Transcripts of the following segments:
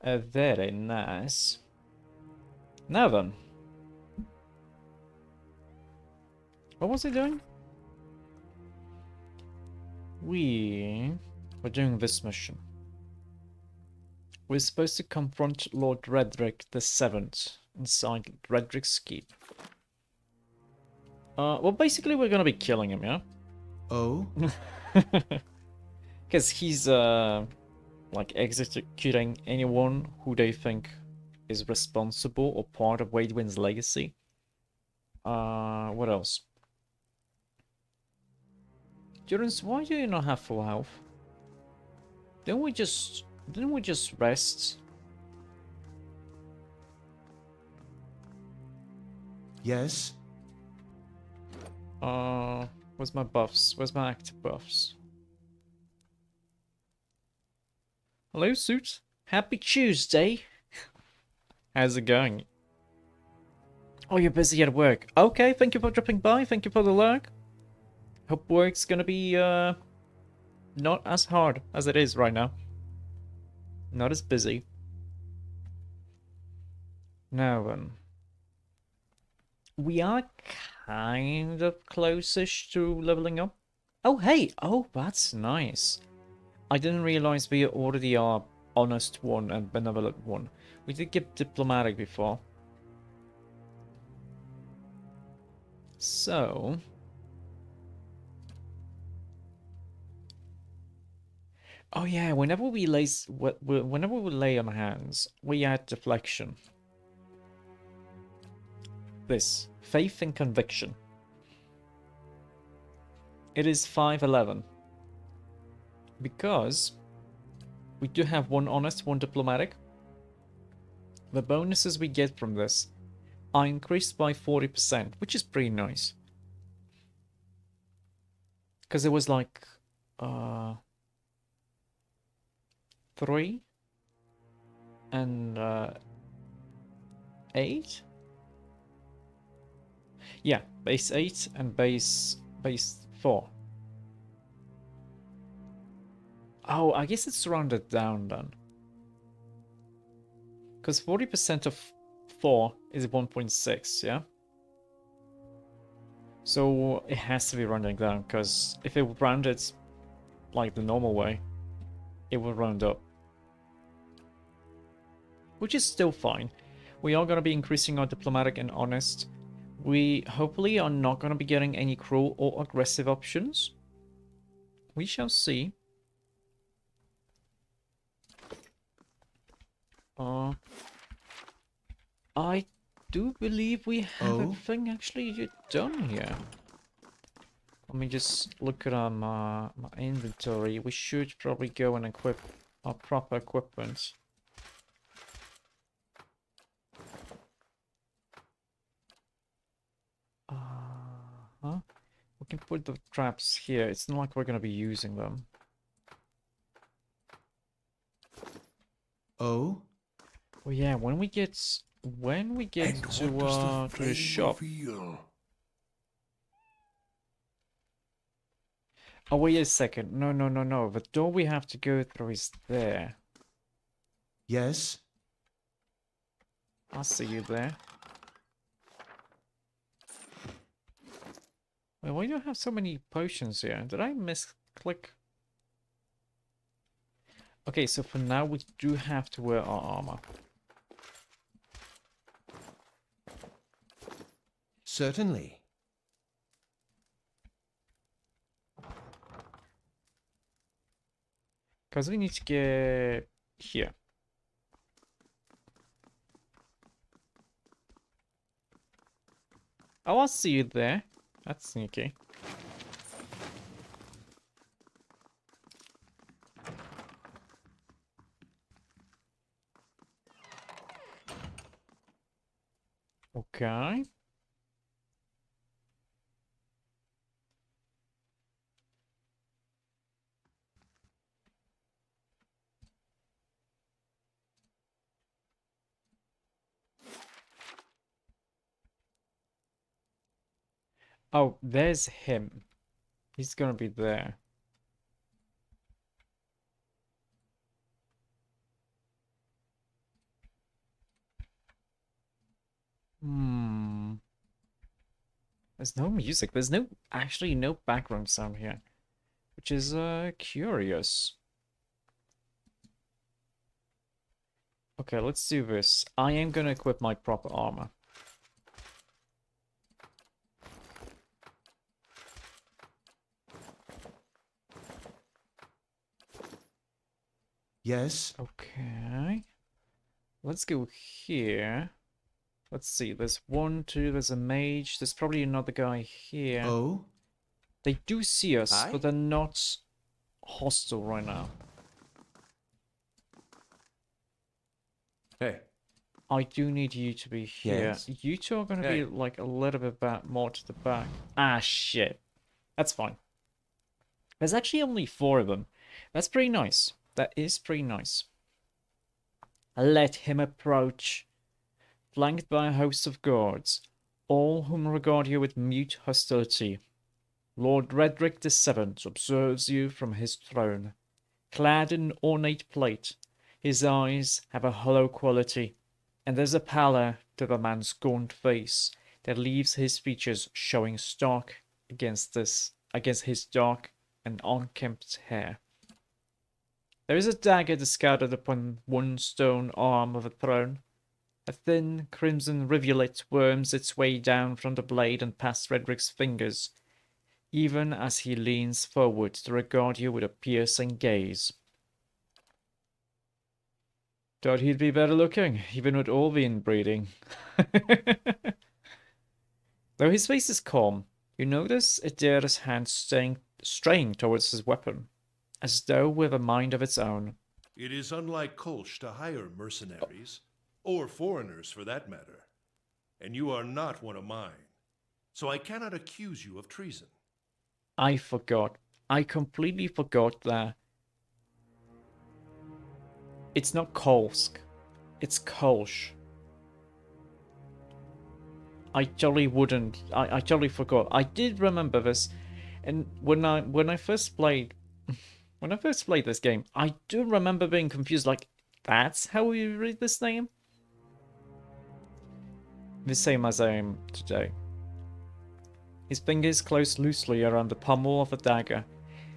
Very nice. Now then. What was he doing? We were doing this mission. We're supposed to confront Lord Redrick the Seventh inside Redrick's keep. Well, basically we're gonna be killing him, yeah? Oh? Because he's, like, executing anyone who they think is responsible or part of Waidwin's legacy. What else? Durance, why do you not have full health? Didn't we just rest? Yes? Where's my buffs? Where's my active buffs? Hello, Suit. Happy Tuesday. How's it going? Oh, you're busy at work. Okay, thank you for dropping by. Thank you for the lurk. Hope work's gonna be, not as hard as it is right now. Not as busy. Now then. We are kind of close-ish to leveling up. Oh, hey! Oh, that's nice. I didn't realize we already are honest one and benevolent one. We did get diplomatic before. So... Oh yeah, whenever we lay on hands, we add deflection. This. Faith and conviction. It is 511. Because we do have one honest, one diplomatic. The bonuses we get from this are increased by 40%, which is pretty nice. Because it was like 3 and 8. Yeah, base 8 and base 4. Oh, I guess it's rounded down then. Because 40% of 4 is 1.6, yeah? So it has to be rounding down, because if it rounded like the normal way, it will round up. Which is still fine. We are going to be increasing our diplomatic and honest. We hopefully are not going to be getting any cruel or aggressive options. We shall see. I do believe we have everything actually done here. Let me just look at my inventory. We should probably go and equip our proper equipment. We can put the traps here. It's not like we're gonna be using them. Oh? Well, yeah. When we get to the shop. Oh, wait a second. No. The door we have to go through is there. Yes? I'll see you there. Wait, why do you have so many potions here? Did I misclick? Okay, so for now we do have to wear our armor. Certainly. Because we need to get here. Oh, I'll see you there. That's sneaky. Okay. Oh, there's him. He's gonna be there. There's no music. There's actually no background sound here, which is curious. Okay, let's do this. I am gonna equip my proper armor. Yes. Okay. Let's go here. Let's see. There's one, two, there's a mage. There's probably another guy here. Oh. They do see us, Aye? but they're not hostile right now. Hey. I do need you to be here. Yes? You two are going to Hey. be like a little bit more to the back. Ah, shit. That's fine. There's actually only 4 of them. That's pretty nice. That is pretty nice. Let him approach. Flanked by a host of guards, all whom regard you with mute hostility. Lord Redrick VII observes you from his throne. Clad in ornate plate, his eyes have a hollow quality, and there's a pallor to the man's gaunt face that leaves his features showing stark against his dark and unkempt hair. There is a dagger discarded upon one stone arm of the throne. A thin crimson rivulet worms its way down from the blade and past Redrick's fingers, even as he leans forward to regard you with a piercing gaze. Thought he'd be better looking, even with all the inbreeding. Though his face is calm, you notice Adira's hand straying towards his weapon, as though with a mind of its own. It is unlike Kolsch to hire mercenaries, or foreigners for that matter. And you are not one of mine, so I cannot accuse you of treason. I forgot. I completely forgot that. It's not Kolsk. It's Kolsch. I totally wouldn't. I totally forgot. I did remember this, and when I first played this game, I do remember being confused. Like, that's how we read this name? The same as I am today. His fingers close loosely around the pommel of the dagger,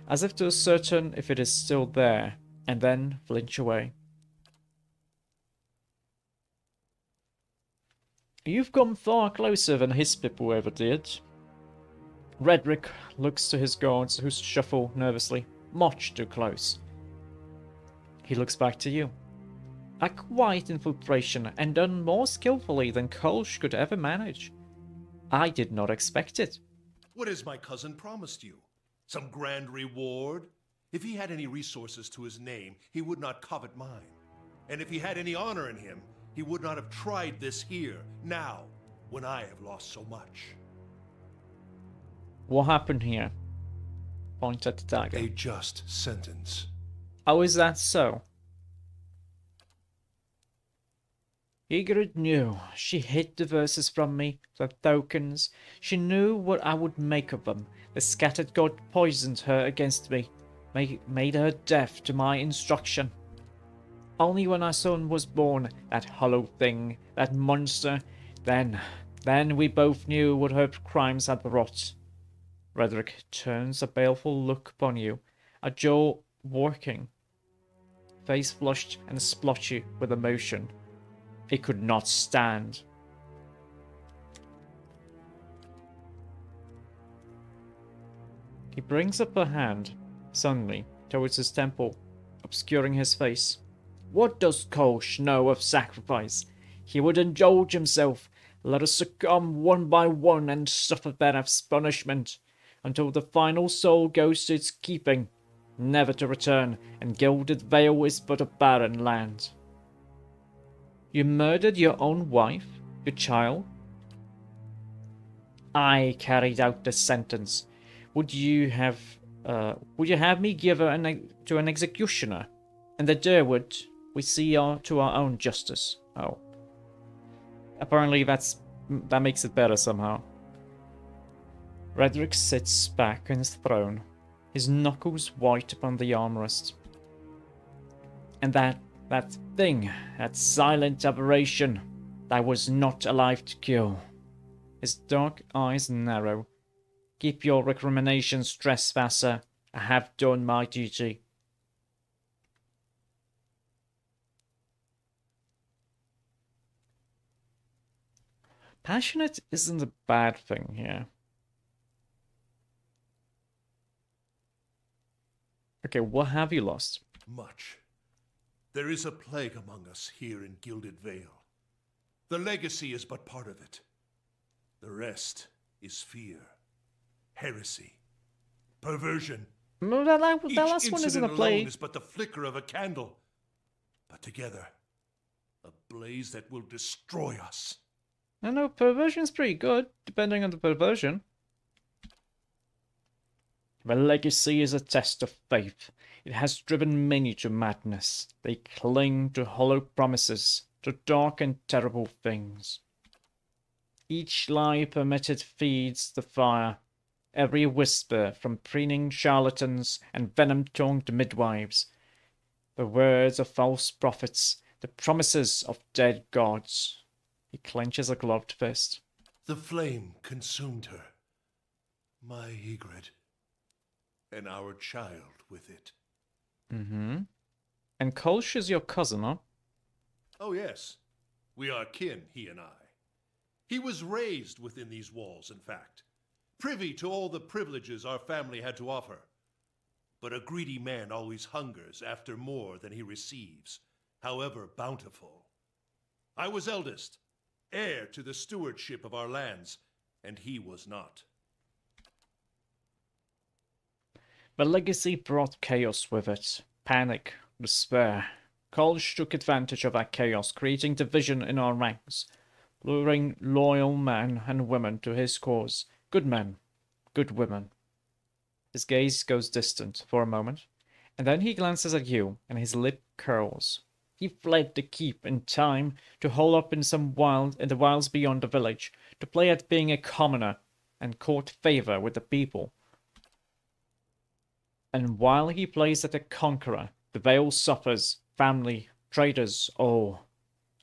as if to ascertain if it is still there, and then flinch away. You've come far closer than his people ever did. Redrick looks to his guards, who shuffle nervously, much too close. He looks back to you. A quiet infiltration, and done more skillfully than Kolsch could ever manage. I did not expect it. What has my cousin promised you? Some grand reward? If he had any resources to his name, he would not covet mine. And if he had any honor in him, he would not have tried this here, now, when I have lost so much. What happened here? Point at the dagger. A just sentence. How is that so? Ygritte knew. She hid the verses from me, the tokens. She knew what I would make of them. The scattered god poisoned her against me, made her deaf to my instruction. Only when our son was born, that hollow thing, that monster, then we both knew what her crimes had wrought. Redrick turns a baleful look upon you, a jaw working, face flushed and splotchy with emotion. It could not stand. He brings up a hand, suddenly, towards his temple, obscuring his face. What does Kolsch know of sacrifice? He would indulge himself, let us succumb one by one and suffer their punishment, until the final soul goes to its keeping, never to return, and Gilded Vale is but a barren land. You murdered your own wife? Your child? I carried out the sentence. Would you have me give her to an executioner? And the Durwood, we see to our own justice. Oh. Apparently that makes it better somehow. Redrick sits back on his throne, his knuckles white upon the armrest. And that thing, that silent aberration, that was not alive to kill. His dark eyes narrow, Keep your recriminations, trespasser. I have done my duty. Passionate isn't a bad thing here. Okay, what have you lost? Much. There is a plague among us here in Gilded Vale. The legacy is but part of it. The rest is fear, heresy, perversion. No, that last Each one isn't a incident alone plague. is but the flicker of a candle. But together, a blaze that will destroy us. I know, perversion's pretty good, depending on the perversion. The legacy is a test of faith. It has driven many to madness. They cling to hollow promises, to dark and terrible things. Each lie permitted feeds the fire. Every whisper from preening charlatans and venom-tongued midwives. The words of false prophets, the promises of dead gods. He clenches a gloved fist. The flame consumed her. My Ygritte. And our child with it. Mm-hmm. And Kolsch is your cousin, huh? Oh yes, we are kin, he and I. He was raised within these walls, in fact, privy to all the privileges our family had to offer. But a greedy man always hungers after more than he receives, however bountiful. I was eldest, heir to the stewardship of our lands, and he was not. The legacy brought chaos with it. Panic, despair. Kolsch took advantage of that chaos, creating division in our ranks, luring loyal men and women to his cause. Good men, good women. His gaze goes distant for a moment, and then he glances at you, and his lip curls. He fled the keep in time to hole up in the wilds beyond the village, to play at being a commoner and court favor with the people. And while he plays at a conqueror, the Vale suffers, family, traders, all.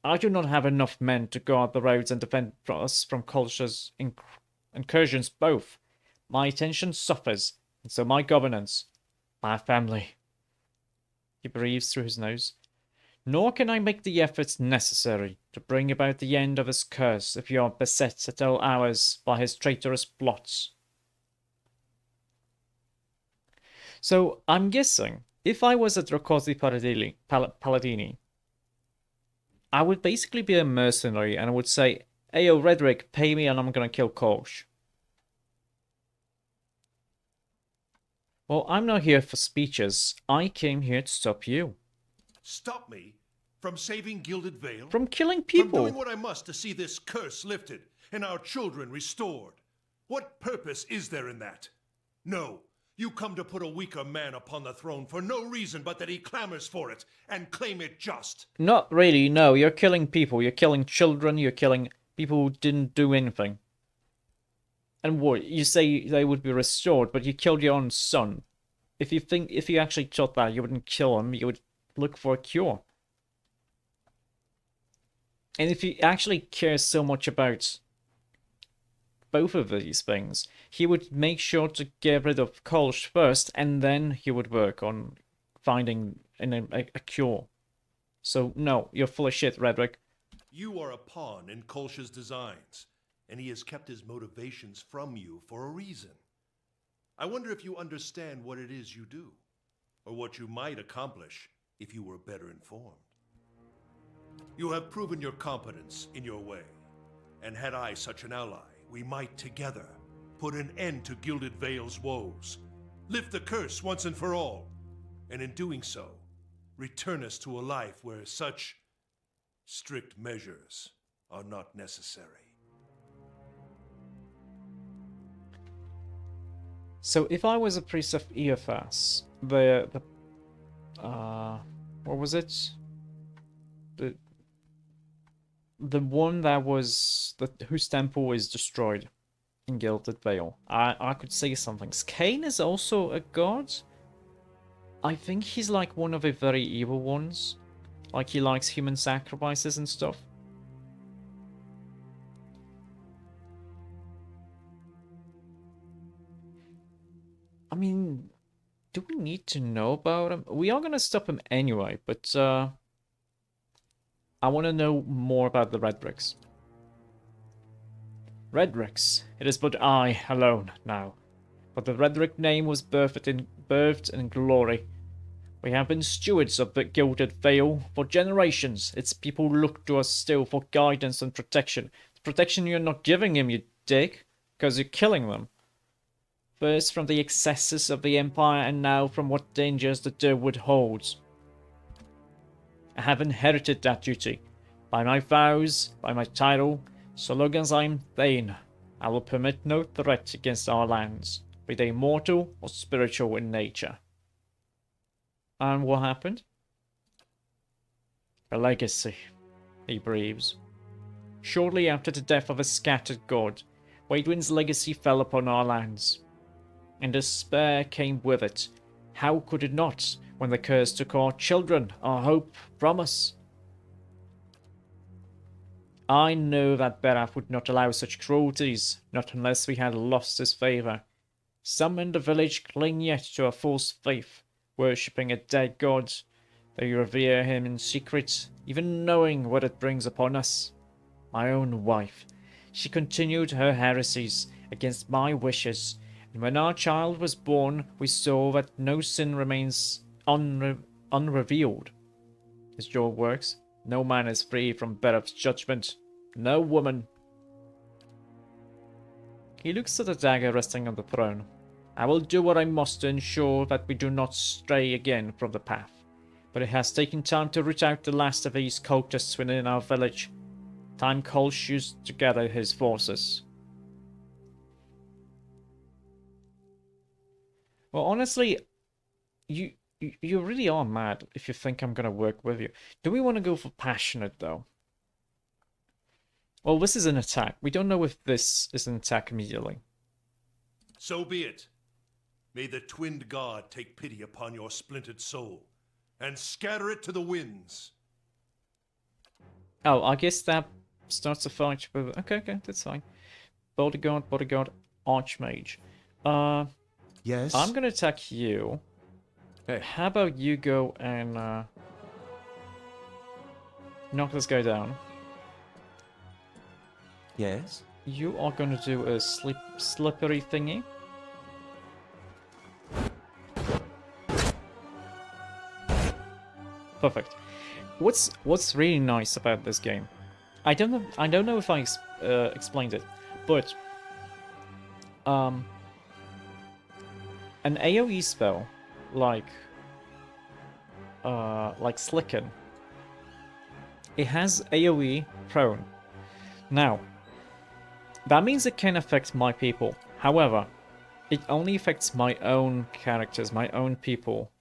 I do not have enough men to guard the roads and defend us from Kolsch's incursions both. My attention suffers, and so my governance, my family. He breathes through his nose. Nor can I make the efforts necessary to bring about the end of his curse if you are beset at all hours by his traitorous plots. So, I'm guessing, if I was at Roccosi Paladini, I would basically be a mercenary and I would say, hey yo, Redrick, pay me and I'm gonna kill Kolsch. Well, I'm not here for speeches. I came here to stop you. Stop me from saving Gilded Vale? From killing people. From doing what I must to see this curse lifted and our children restored. What purpose is there in that? No, you come to put a weaker man upon the throne for no reason but that he clamors for it and claim it just. Not really, no. You're killing people. You're killing children. You're killing people who didn't do anything. And what? You say they would be restored, but you killed your own son. If you actually thought that, you wouldn't kill him. You would look for a cure. And if you actually care so much about both of these things, he would make sure to get rid of Kolsch first, and then he would work on finding a cure. So, no, you're full of shit, Redrick. You are a pawn in Kolsch's designs, and he has kept his motivations from you for a reason. I wonder if you understand what it is you do, or what you might accomplish if you were better informed. You have proven your competence in your way, and had I such an ally, we might together put an end to Gilded Vale's woes, lift the curse once and for all, and in doing so, return us to a life where such strict measures are not necessary. So if I was a priest of Eothas, what was it? The one that was whose temple is destroyed in Gilded Vale. I could say something. Cain is also a god. I think he's like one of the very evil ones. Like he likes human sacrifices and stuff. Do we need to know about him? We are gonna stop him anyway, but I want to know more about the Redricks. Redricks, it is but I alone now. But the Redrick name was birthed in glory. We have been stewards of the Gilded Vale for generations. Its people look to us still for guidance and protection. The protection you're not giving him, you dick, because you're killing them. First from the excesses of the Empire, and now from what dangers the Durwood holds. I have inherited that duty. By my vows, by my title, so long as I am Thane, I will permit no threat against our lands, be they mortal or spiritual in nature. And what happened? A legacy, he breathes. Shortly after the death of a scattered god, Waidwin's legacy fell upon our lands. And despair came with it. How could it not, when the curse took our children, our hope from us? I know that Beraf would not allow such cruelties, not unless we had lost his favour. Some in the village cling yet to a false faith, worshipping a dead god. They revere him in secret, even knowing what it brings upon us. My own wife, she continued her heresies against my wishes, and when our child was born, we saw that no sin remains unrevealed. As Joel works, no man is free from Beraf's judgment. No woman. He looks at the dagger resting on the throne. I will do what I must to ensure that we do not stray again from the path. But it has taken time to root out the last of these cultists within our village. Time calls you to gather his forces. Well, honestly, you really are mad if you think I'm gonna work with you. Do we want to go for passionate, though? Well, this is an attack. We don't know if this is an attack immediately. So be it. May the twinned god take pity upon your splintered soul, and scatter it to the winds. Oh, I guess that starts the fight with... Okay, that's fine. Bodyguard, Archmage. Yes. I'm gonna attack you. Hey. How about you go and knock this guy down? Yes. You are gonna do a slippery thingy. Perfect. What's really nice about this game? I don't know if I explained it, but an AoE spell like Slicken, it has AoE prone. Now, that means it can affect my people. However, it only affects my own characters, my own people,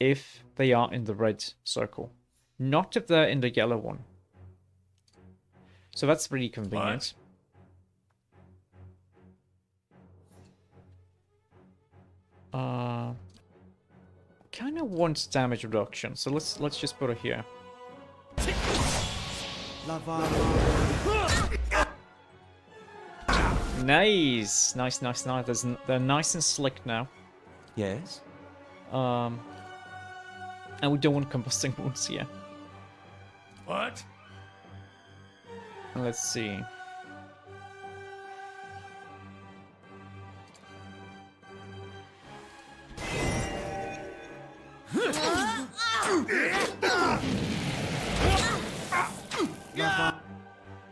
if they are in the red circle, not if they're in the yellow one. So that's really convenient. Kind of wants damage reduction, so let's just put it here. Nice. They're nice and slick now. Yes. And we don't want combusting wounds here. What? Let's see.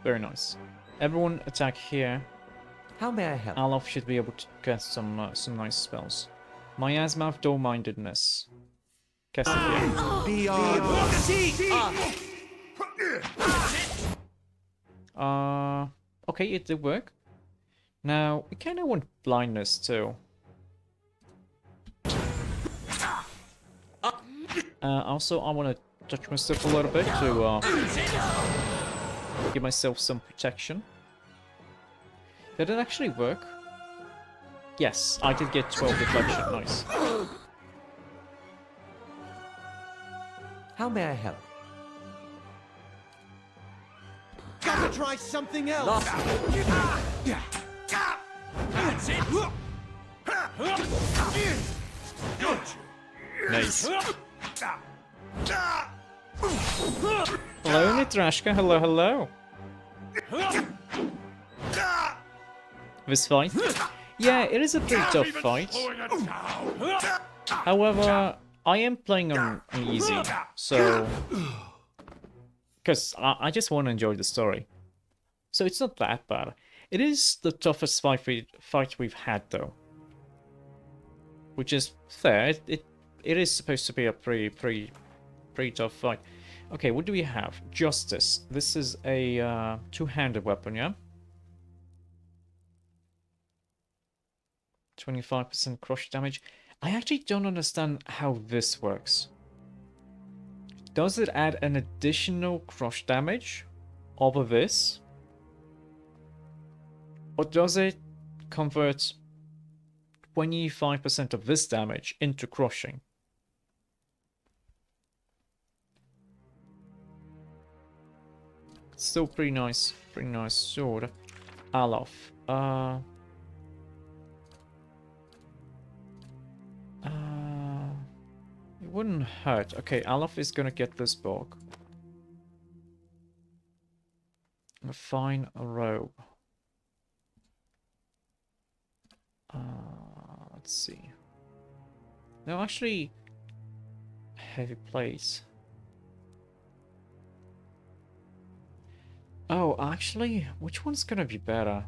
Very nice. Everyone attack here. How may I help? Alof should be able to cast some nice spells. Miasma of Dull-Mindedness. Cast it here. Okay, it did work. Now, we kind of want blindness too. Also, I want to touch myself a little bit to give myself some protection. Did it actually work? Yes, I did get 12 deflection. Nice. How may I help? Gotta try something else. That's it. Nice. Hello, Nitrashka. Hello, hello. This fight? Yeah, it is a pretty tough fight. However, I am playing on easy, so... Because I just want to enjoy the story. So it's not that bad. It is the toughest fight we've had, though. Which is fair. It is supposed to be a pretty tough fight. Okay, what do we have? Justice. This is a two-handed weapon, yeah? 25% crush damage. I actually don't understand how this works. Does it add an additional crush damage over this? Or does it convert 25% of this damage into crushing? Still pretty nice sword. Alof. It wouldn't hurt. Okay, Alof is gonna get this book. A fine robe. Let's see. No, actually, heavy plates. Oh, actually, which one's gonna be better?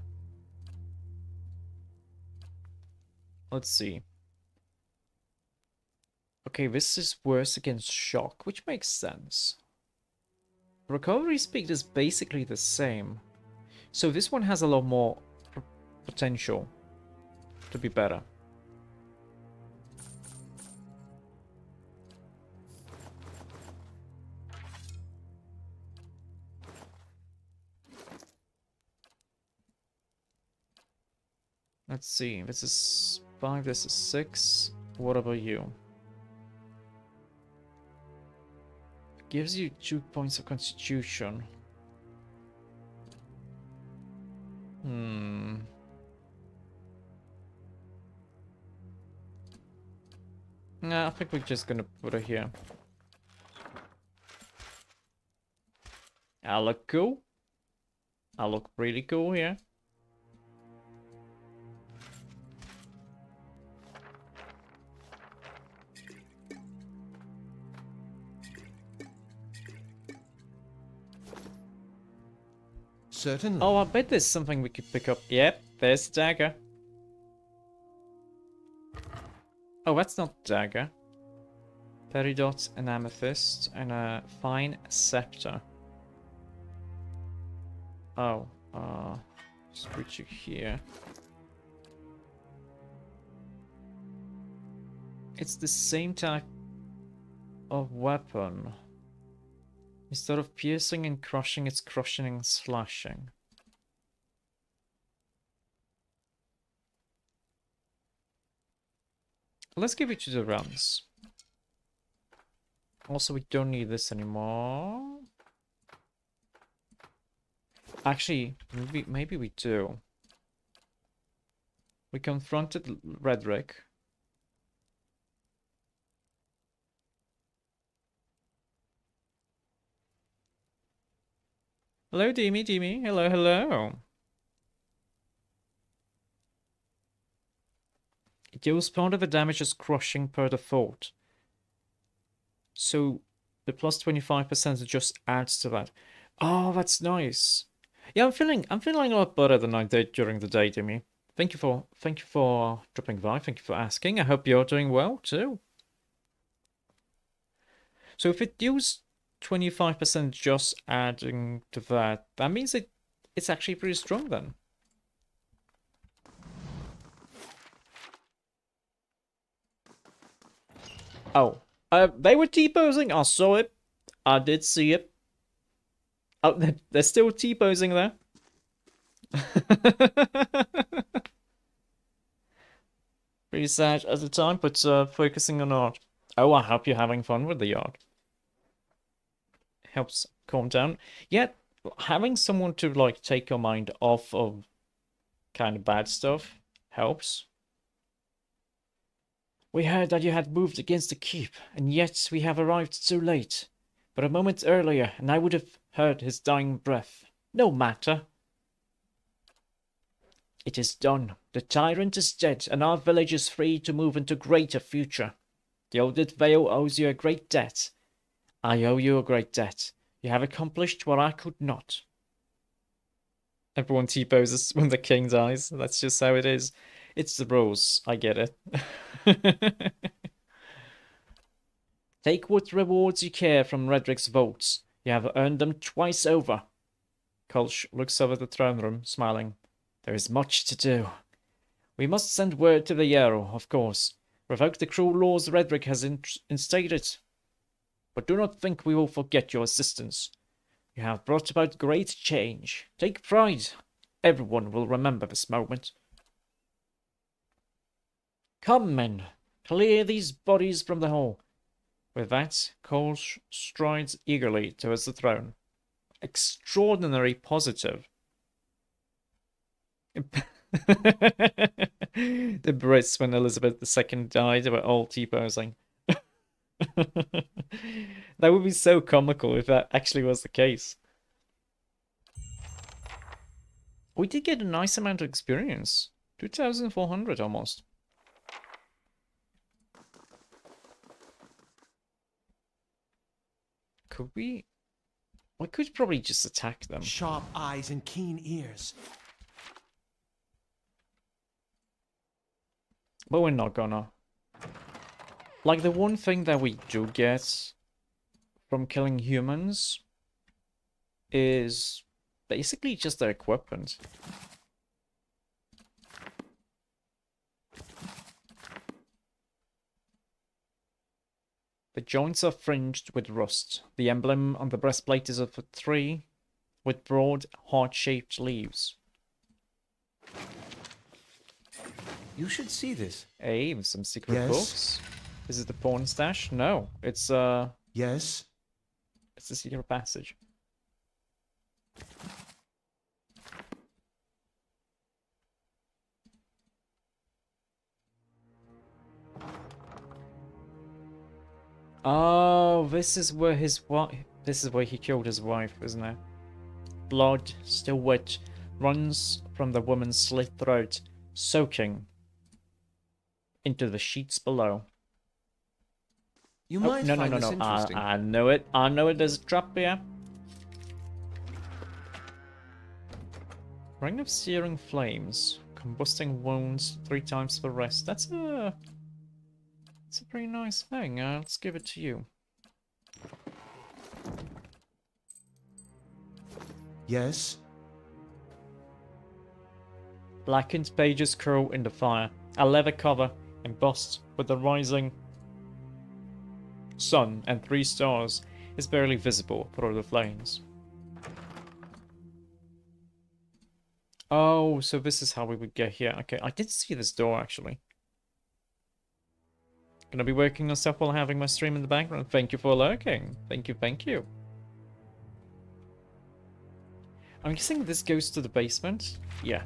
Let's see. Okay, this is worse against shock, which makes sense. Recovery speed is basically the same. So this one has a lot more potential to be better. Let's see, this is 5, this is 6. What about you? Gives you 2 points of constitution. Nah, I think we're just gonna put her here. I look cool. I look really cool here. Certainly. Oh, I bet there's something we could pick up. Yep, there's the dagger. Oh, that's not dagger. Peridot, an amethyst, and a fine scepter. Oh, just put you here. It's the same type of weapon. Instead of piercing and crushing, it's crushing and slashing. Let's give it to the runs. Also, we don't need this anymore. Actually, maybe we do. We confronted Redrick. Hello, Demi. Hello, hello. It deals part of the damage as crushing per default. So the plus 25% just adds to that. Oh, that's nice. Yeah, I'm feeling a lot better than I did during the day, Demi. Thank you for dropping by. Thank you for asking. I hope you're doing well too. So if it deals 25% just adding to that, that means it's actually pretty strong then. Oh, they were T-posing. I saw it. I did see it. Oh, they're still T-posing there. Pretty sad at the time, but focusing on art. Oh, I hope you're having fun with the art. Helps calm down. Yeah, having someone to like take your mind off of kind of bad stuff helps. We heard that you had moved against the keep, and yet we have arrived too late. But a moment earlier, and I would have heard his dying breath. No matter. It is done. The tyrant is dead, and our village is free to move into greater future. The Olded Vale owes you a great debt. I owe you a great debt. You have accomplished what I could not. Everyone T-poses when the king dies. That's just how it is. It's the rules. I get it. Take what rewards you care from Redrick's votes. You have earned them twice over. Kolsch looks over the throne room, smiling. There is much to do. We must send word to the Yarrow, of course. Revoke the cruel laws Redrick has instated. But do not think we will forget your assistance. You have brought about great change. Take pride. Everyone will remember this moment. Come, men. Clear these bodies from the hall. With that, Kolsch strides eagerly towards the throne. Extraordinary positive. The Brits, when Elizabeth II died, were all T-posing. That would be so comical if that actually was the case. We did get a nice amount of experience. 2,400 almost. Could we? We could probably just attack them. Sharp eyes and keen ears. But we're not gonna. Like, the one thing that we do get from killing humans is basically just their equipment. The joints are fringed with rust. The emblem on the breastplate is of a tree with broad, heart-shaped leaves. You should see this. Hey, some secret Yes? books. Is it the porn stash? No, it's Yes? it's the secret passage. Oh, this is where his wife. This is where he killed his wife, isn't it? Blood, still wet, runs from the woman's slit throat, soaking into the sheets below. You Oh, might no, no, find no, this no. interesting. I know it. I know it. There's a trap here. Ring of searing flames, combusting wounds 3 times for rest. That's a pretty nice thing. Let's give it to you. Yes? Blackened pages curl in the fire. A leather cover embossed with the rising sun and 3 stars is barely visible through the flames. Oh, so this is how we would get here. Okay, I did see this door actually. Gonna be working on stuff while having my stream in the background. Thank you for lurking. Thank you, thank you. I'm guessing this goes to the basement? Yeah.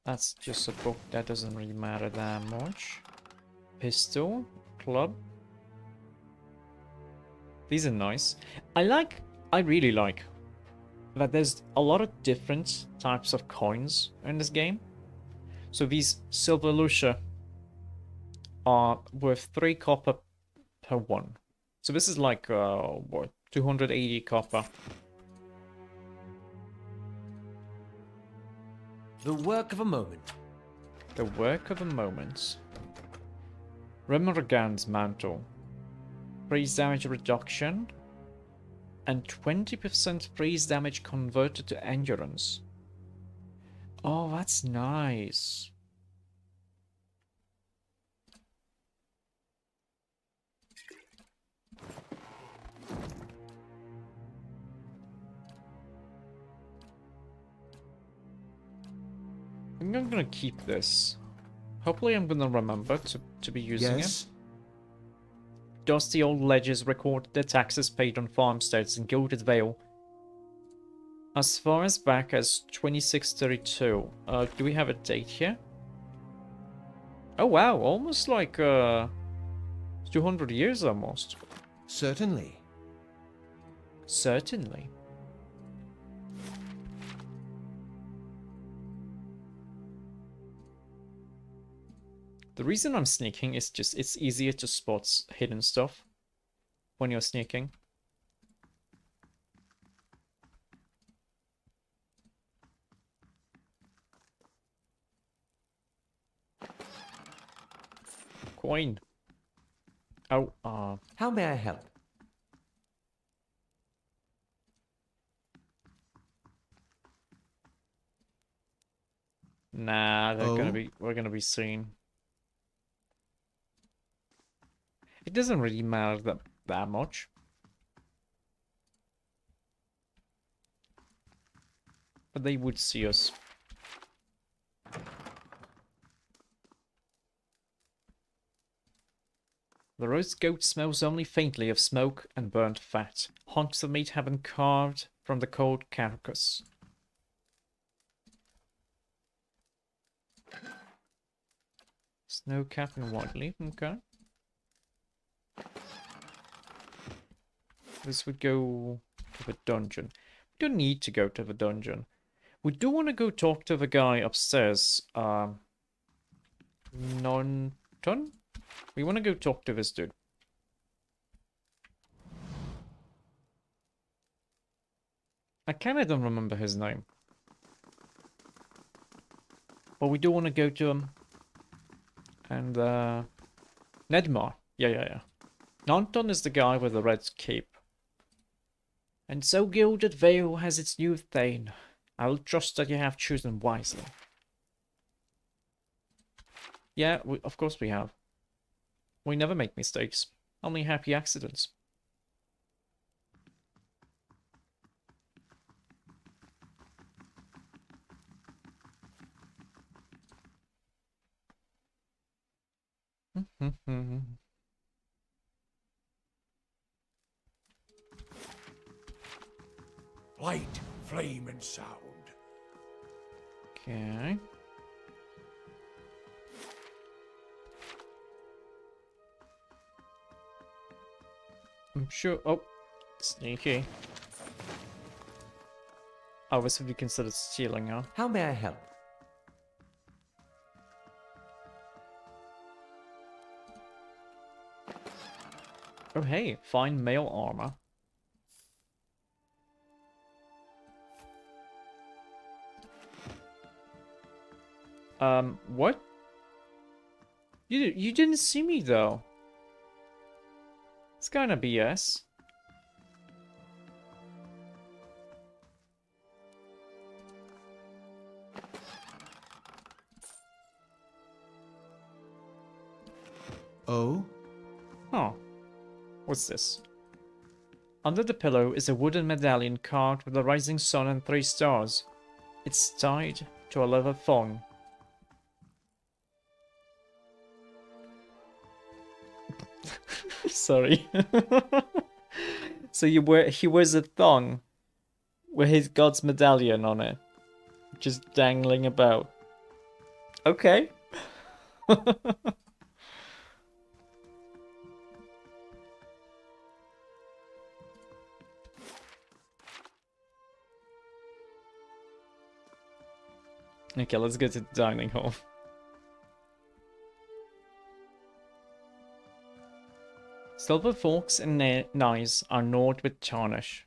That's just a book that doesn't really matter that much. Pistol, club. These are nice. I really like that there's a lot of different types of coins in this game. So these silver lucia are worth 3 copper per one. So this is like what, 280 copper. The work of a moment. The work of a moment. Remergan's mantle. Freeze damage reduction. And 20% freeze damage converted to endurance. Oh, that's nice. I'm gonna keep this. Hopefully I'm gonna remember to be using it. Dusty old ledgers record the taxes paid on farmsteads in Gilded Vale. As far as back as 2632. Do we have a date here? Oh wow, almost like 200 years almost. Certainly. Certainly. The reason I'm sneaking is just it's easier to spot hidden stuff when you're sneaking. Coin. Oh, How may I help? nah, Oh? we're gonna be seen. It doesn't really matter that much. But they would see us. The roast goat smells only faintly of smoke and burnt fat. Hunks of meat have been carved from the cold carcass. Snow cap and white leaf, okay. This would go to the dungeon. We don't need to go to the dungeon. We do want to go talk to the guy upstairs. Non-ton? We want to go talk to this dude. I kind of don't remember his name. But we do want to go to him. And, Nedmar. Yeah. Nanton is the guy with the red cape. And so gilded veil has its new thane. I will trust that you have chosen wisely. Yeah, of course we have. We never make mistakes. Only happy accidents. Light, flame, and sound. Okay. I'm sure. Oh, sneaky. Oh, this would be considered stealing, huh? How may I help? Oh, hey, fine male armor. What? You didn't see me though. It's kinda BS. Oh? Huh. What's this? Under the pillow is a wooden medallion carved with a rising sun and 3 stars. It's tied to a leather thong. Sorry. So he wears a thong with his god's medallion on it, just dangling about. Okay. Okay, let's go to the dining hall. Silver forks and knives are gnawed with tarnish.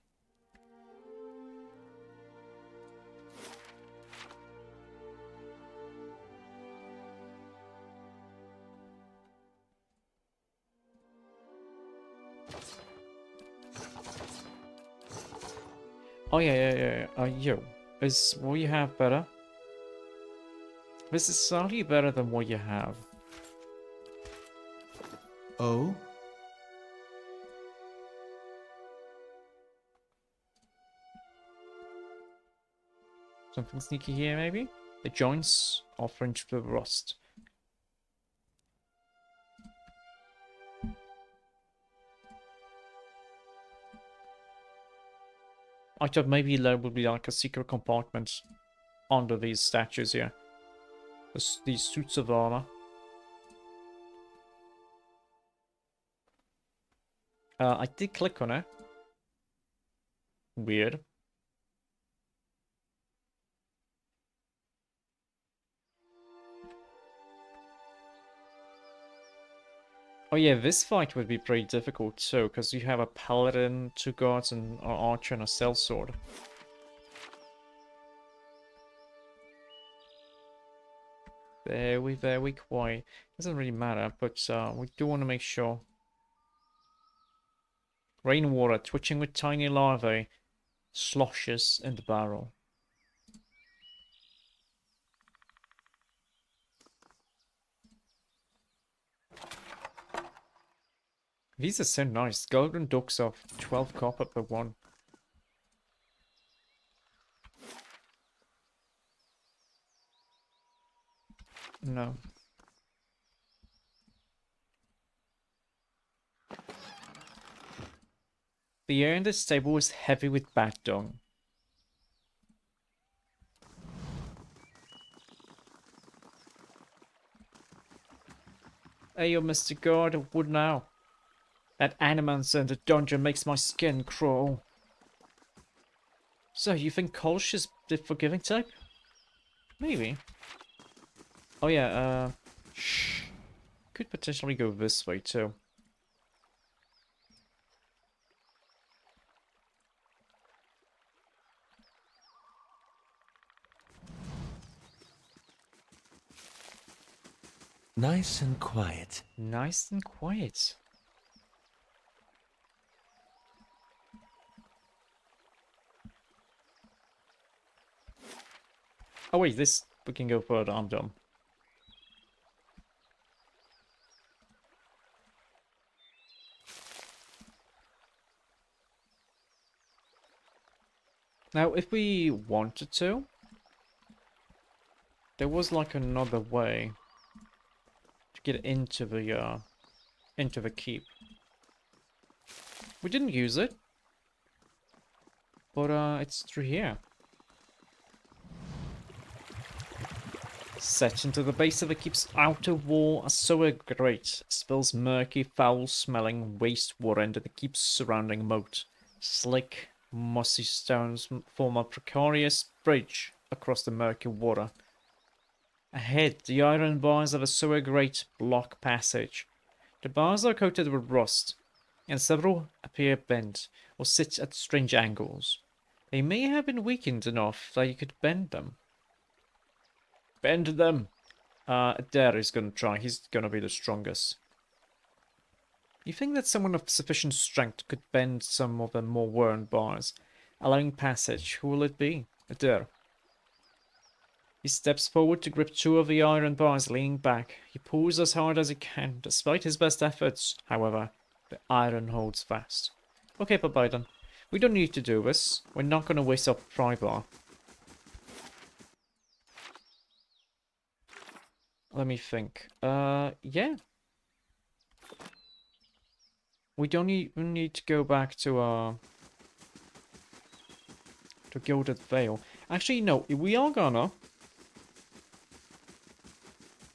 Oh yeah. Yo, is what you have better? This is slightly better than what you have. Oh? Something sneaky here, maybe? The joints are fringed with rust. I thought maybe there would be like a secret compartment under these statues here. These suits of armor. I did click on it. Weird. Oh yeah, this fight would be pretty difficult too, because you have a paladin, 2 guards, and an archer and a sellsword. Very quiet. Doesn't really matter, but we do want to make sure. Rainwater twitching with tiny larvae sloshes in the barrel. These are so nice. Golden ducks of 12 copper per one. No. The air in this stable is heavy with bat dung. Hey, yo, Mr. Guard, what now? That animancer in the dungeon makes my skin crawl. So, you think Kolsch is the forgiving type? Maybe. Oh yeah, shh. Could potentially go this way too. Nice and quiet. Nice and quiet. Oh wait, this we can go further. I'm dumb. Now, if we wanted to, there was like another way to get into the keep. We didn't use it, but it's through here. Set into the base of the keep's outer wall, a sewer grate spills murky, foul-smelling wastewater into the keep's surrounding moat. Slick, mossy stones form a precarious bridge across the murky water. Ahead, the iron bars of a sewer grate block passage. The bars are coated with rust, and several appear bent or sit at strange angles. They may have been weakened enough that you could bend them. Bend them! Adair is gonna try. He's gonna be the strongest. You think that someone of sufficient strength could bend some of the more worn bars, allowing passage? Who will it be? Adair. He steps forward to grip 2 of the iron bars, leaning back. He pulls as hard as he can. Despite his best efforts, however, the iron holds fast. Okay, Paladin. We don't need to do this. We're not gonna waste our pry bar. Let me think. Yeah. We don't even need to go back to Gilded Vale. Actually, no, we are gonna.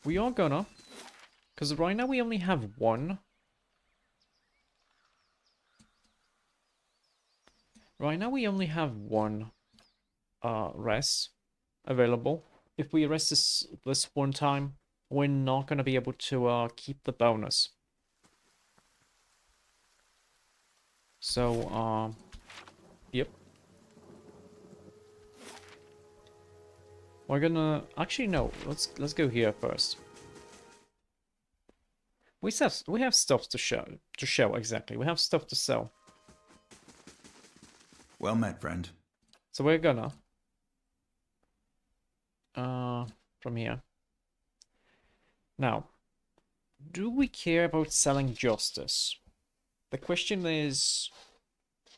Because right now we only have one. Right now we only have one rest available. If we rest this one time, we're not gonna be able to keep the bonus. So yep. We're gonna actually no, let's go here first. We have stuff to show exactly. We have stuff to sell. Well met, friend. So we're gonna from here. Now, do we care about selling justice? The question is,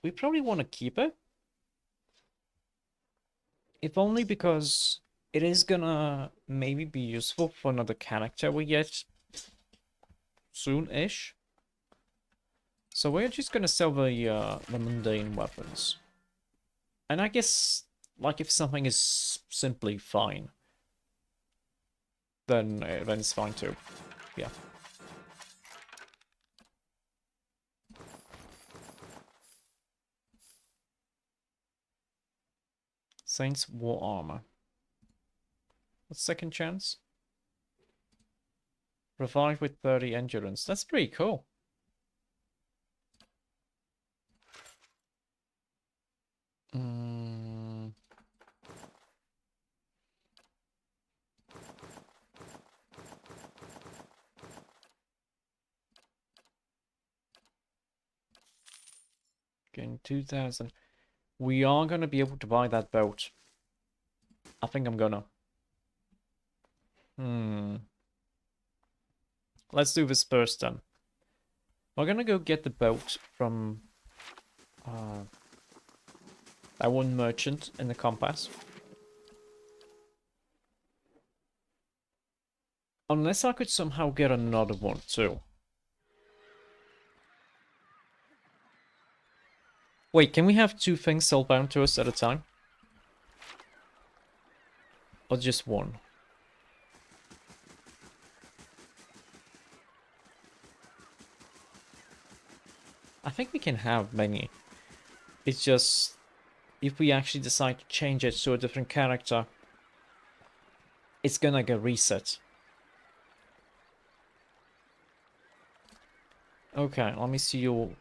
we probably want to keep it. If only because it is gonna maybe be useful for another character we get soon-ish. So we're just gonna sell the mundane weapons. And I guess, like, if something is simply fine, then it's fine too. Yeah. Saints War Armor. What's second chance? Revive with 30 endurance. That's pretty cool. Mm. Getting 2,000. We are going to be able to buy that boat. I think I'm gonna. Let's do this first then. We're gonna go get the boat from that one merchant in the compass. Unless I could somehow get another one too. Wait, can we have two things sold bound to us at a time? Or just one? I think we can have many. It's just, if we actually decide to change it to a different character, it's gonna get reset. Okay, let me see you.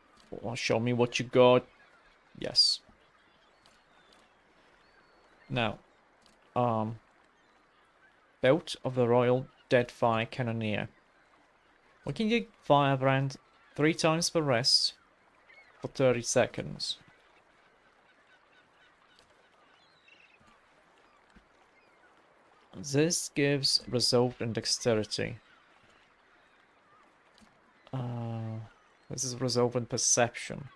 Show me what you got. Yes. Now, Belt of the Royal Deadfire Cannoneer. We can get Firebrand 3 times per rest for 30 seconds. This gives Resolve and Dexterity. This is Resolve and Perception.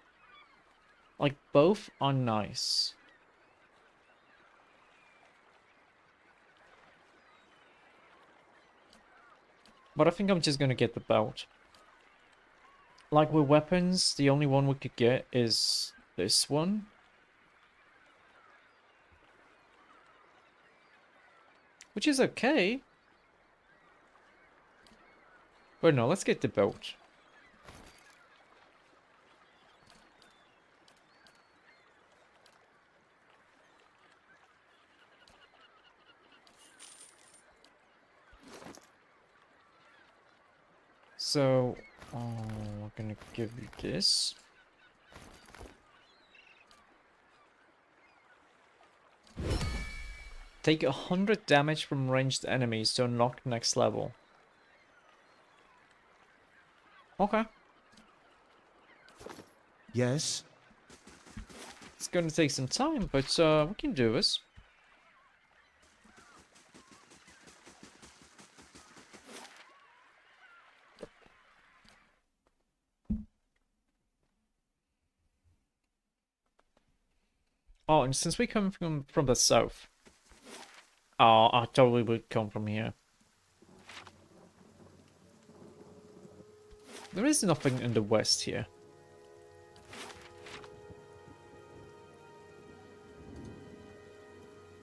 Like, both are nice. But I think I'm just gonna get the belt. Like, with weapons, the only one we could get is this one. Which is okay. But no, let's get the belt. So, we're gonna give you this. Take 100 damage from ranged enemies to unlock next level. Okay. Yes? It's gonna take some time, but we can do this. Oh, and since we come from the south, I totally would come from here. There is nothing in the west here.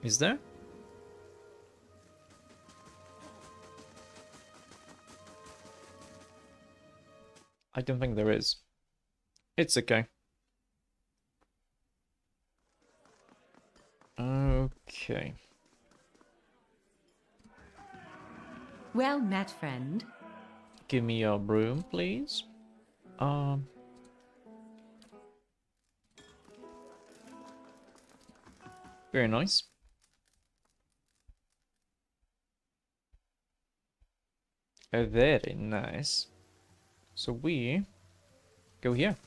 Is there? I don't think there is. It's okay. Okay. Well met, friend. Give me a broom, please. Very nice. Very nice. So we go here.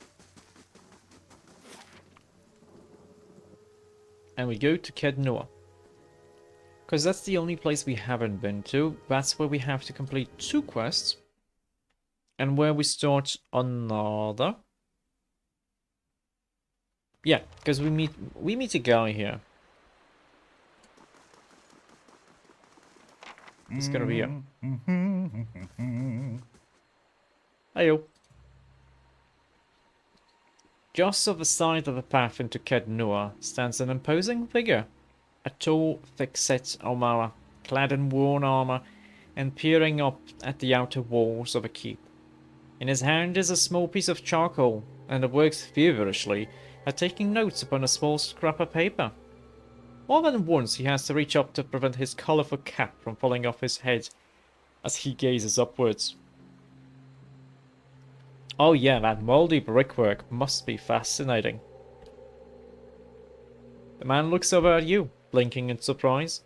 And we go to Kednoa. Because that's the only place we haven't been to. That's where we have to complete 2 quests. And where we start another. Yeah, because we meet a guy here. It's gonna be a... Heyo. Just off the side of the path into Kednua stands an imposing figure. A tall, thick-set Omara, clad in worn armor, and peering up at the outer walls of a keep. In his hand is a small piece of charcoal, and he works feverishly at taking notes upon a small scrap of paper. More than once he has to reach up to prevent his colourful cap from falling off his head as he gazes upwards. Oh yeah, that mouldy brickwork must be fascinating. The man looks over at you, blinking in surprise.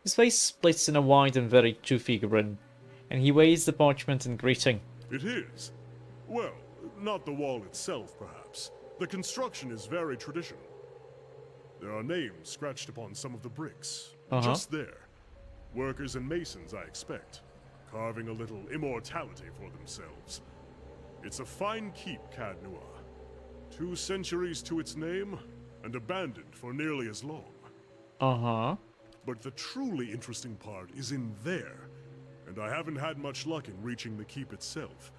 His face splits in a wide and very toothy grin, and he waves the parchment in greeting. It is. Well, not the wall itself, perhaps. The construction is very traditional. There are names scratched upon some of the bricks. Just there. Workers and masons, I expect. Carving a little immortality for themselves. It's a fine keep, Cadnua. 2 centuries to its name, and abandoned for nearly as long. But the truly interesting part is in there, and I haven't had much luck in reaching the keep itself.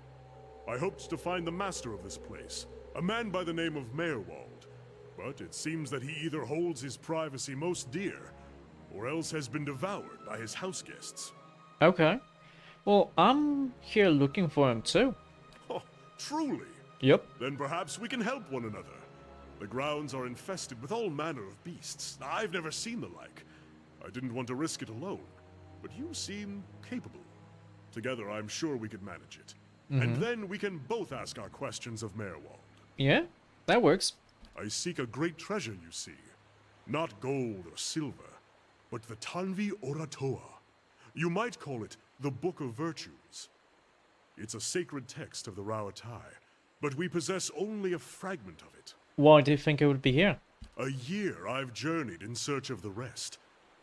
I hoped to find the master of this place, a man by the name of Meerwald, but it seems that he either holds his privacy most dear, or else has been devoured by his house guests. Okay. Well, I'm here looking for him too. Oh, truly? Yep. Then perhaps we can help one another. The grounds are infested with all manner of beasts. I've never seen the like. I didn't want to risk it alone, but you seem capable. Together, I'm sure we could manage it. And then we can both ask our questions of Meerwald. Yeah, that works. I seek a great treasure, you see. Not gold or silver, but the Tanvi Oratoa. You might call it the Book of Virtues. It's a sacred text of the Rauatai, but we possess only a fragment of it. Why do you think it would be here? A year I've journeyed in search of the rest,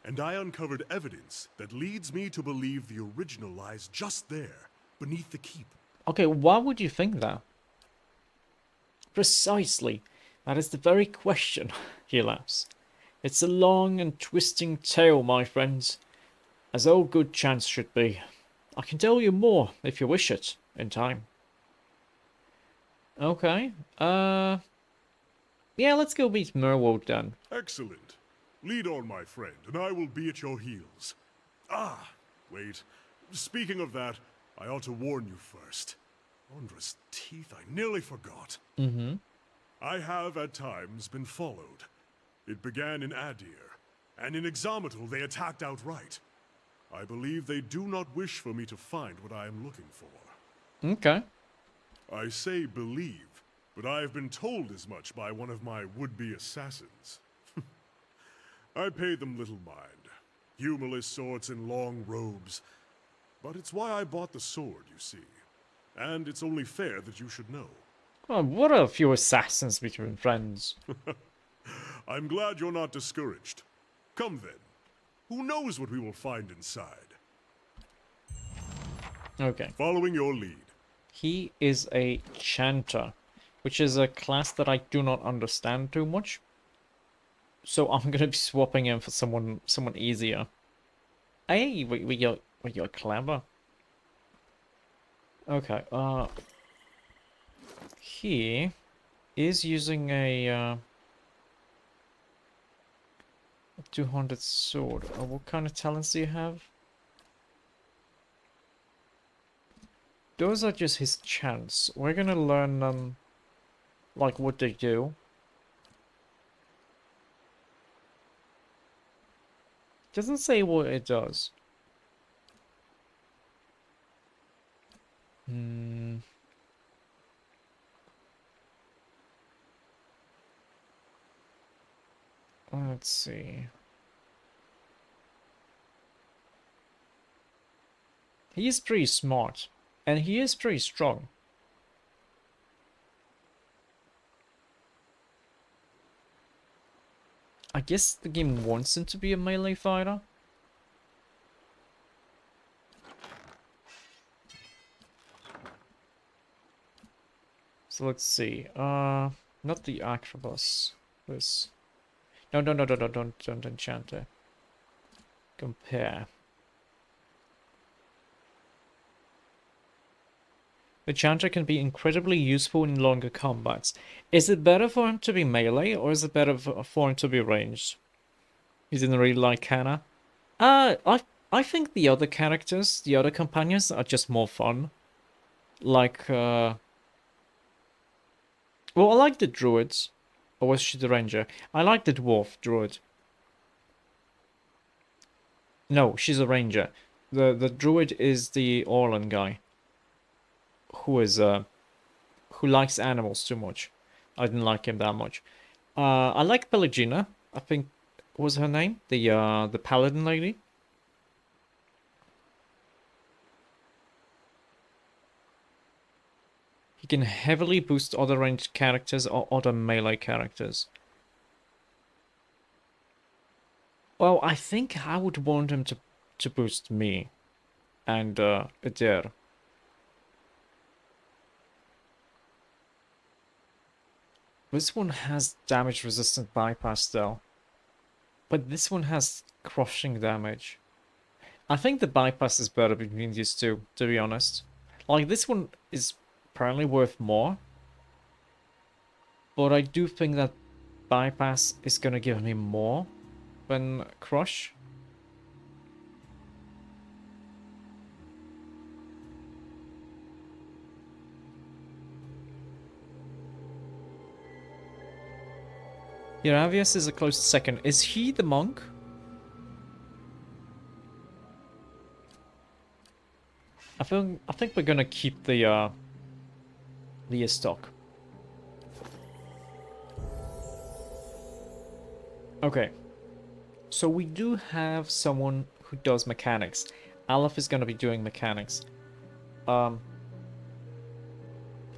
and I uncovered evidence that leads me to believe the original lies just there, beneath the keep. Okay, why would you think that? Precisely. That is the very question, he laughs. It's a long and twisting tale, my friends, as all good chance should be. I can tell you more, if you wish it, in time. Okay, yeah, let's go meet Merwold then. Excellent. Lead on, my friend, and I will be at your heels. Ah, wait. Speaking of that, I ought to warn you first. Ondra's teeth, I nearly forgot. I have, at times, been followed. It began in Adir, and in Exometal they attacked outright. I believe they do not wish for me to find what I am looking for. Okay. I say believe, but I have been told as much by one of my would-be assassins. I pay them little mind. Humorless sorts in long robes. But it's why I bought the sword, you see. And it's only fair that you should know. Well, what are a few assassins between friends? I'm glad you're not discouraged. Come then. Who knows what we will find inside? Okay. Following your lead. He is a chanter, which is a class that I do not understand too much. So I'm gonna be swapping him for someone easier. Hey, you're clever. Okay, he is using a 200 sword. What kind of talents do you have? Those are just his chants. We're gonna learn them, like what they do. Doesn't say what it does. Let's see. He is pretty smart, and he is pretty strong. I guess the game wants him to be a melee fighter. So let's see. Not the Acrobus. This. No, don't enchant it. Compare. The Chanter can be incredibly useful in longer combats. Is it better for him to be melee, or is it better for him to be ranged? He didn't really like Hannah. I think the other characters, the other companions, are just more fun. Like, well, I like the druids. Or was she the ranger? I like the dwarf druid. No, she's a ranger. The druid is the Orlan guy. Who is, who likes animals too much. I didn't like him that much. I like Pelagina, I think was her name. The Paladin lady. He can heavily boost other ranged characters or other melee characters. Well, I think I would want him to boost me. And, Eder. This one has damage resistant bypass though. But this one has crushing damage. I think the bypass is better between these two, to be honest. Like, this one is apparently worth more. But I do think that bypass is gonna give me more than crush. Iravius is a close second. Is he the monk? I think we're gonna keep the stock. Okay. So we do have someone who does mechanics. Aleph is gonna be doing mechanics. I'm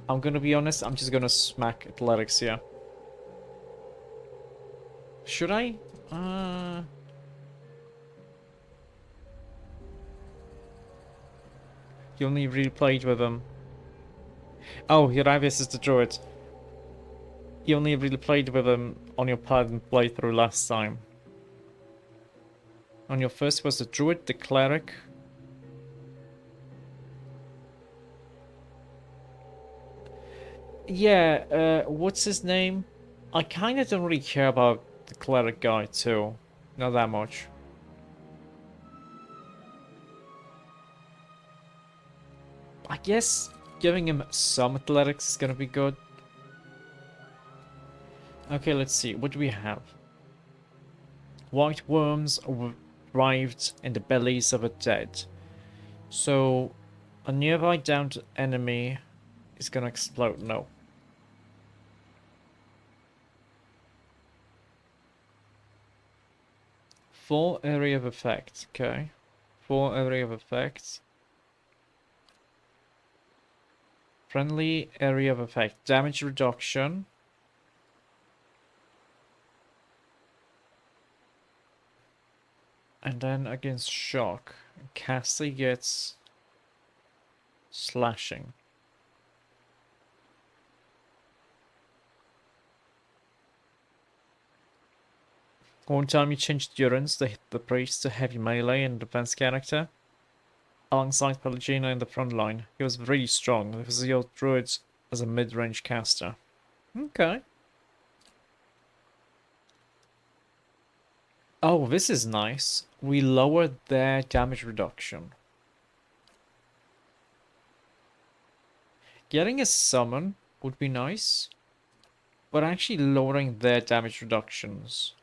gonna be honest, I'm just gonna smack athletics here. Should I? You only replayed with him. Oh, Iravius is the druid. You only really played with him on your Paladin playthrough last time. On your first was the druid, the cleric. Yeah, what's his name? I kinda don't really care about the cleric guy too. Not that much. I guess giving him some athletics is gonna be good. Okay, let's see. What do we have? White worms writhed in the bellies of the dead. So, a nearby downed enemy is gonna explode. No. Full area of effect. Okay. Full area of effect. Friendly area of effect. Damage reduction. And then against shock, Cassie gets slashing. One time you changed Durance to hit the priest to heavy melee and defense character. Alongside Pelagina in the front line. He was really strong. It was the old druid as a mid-range caster. Okay. Oh, this is nice. We lowered their damage reduction. Getting a summon would be nice. But actually lowering their damage reductions.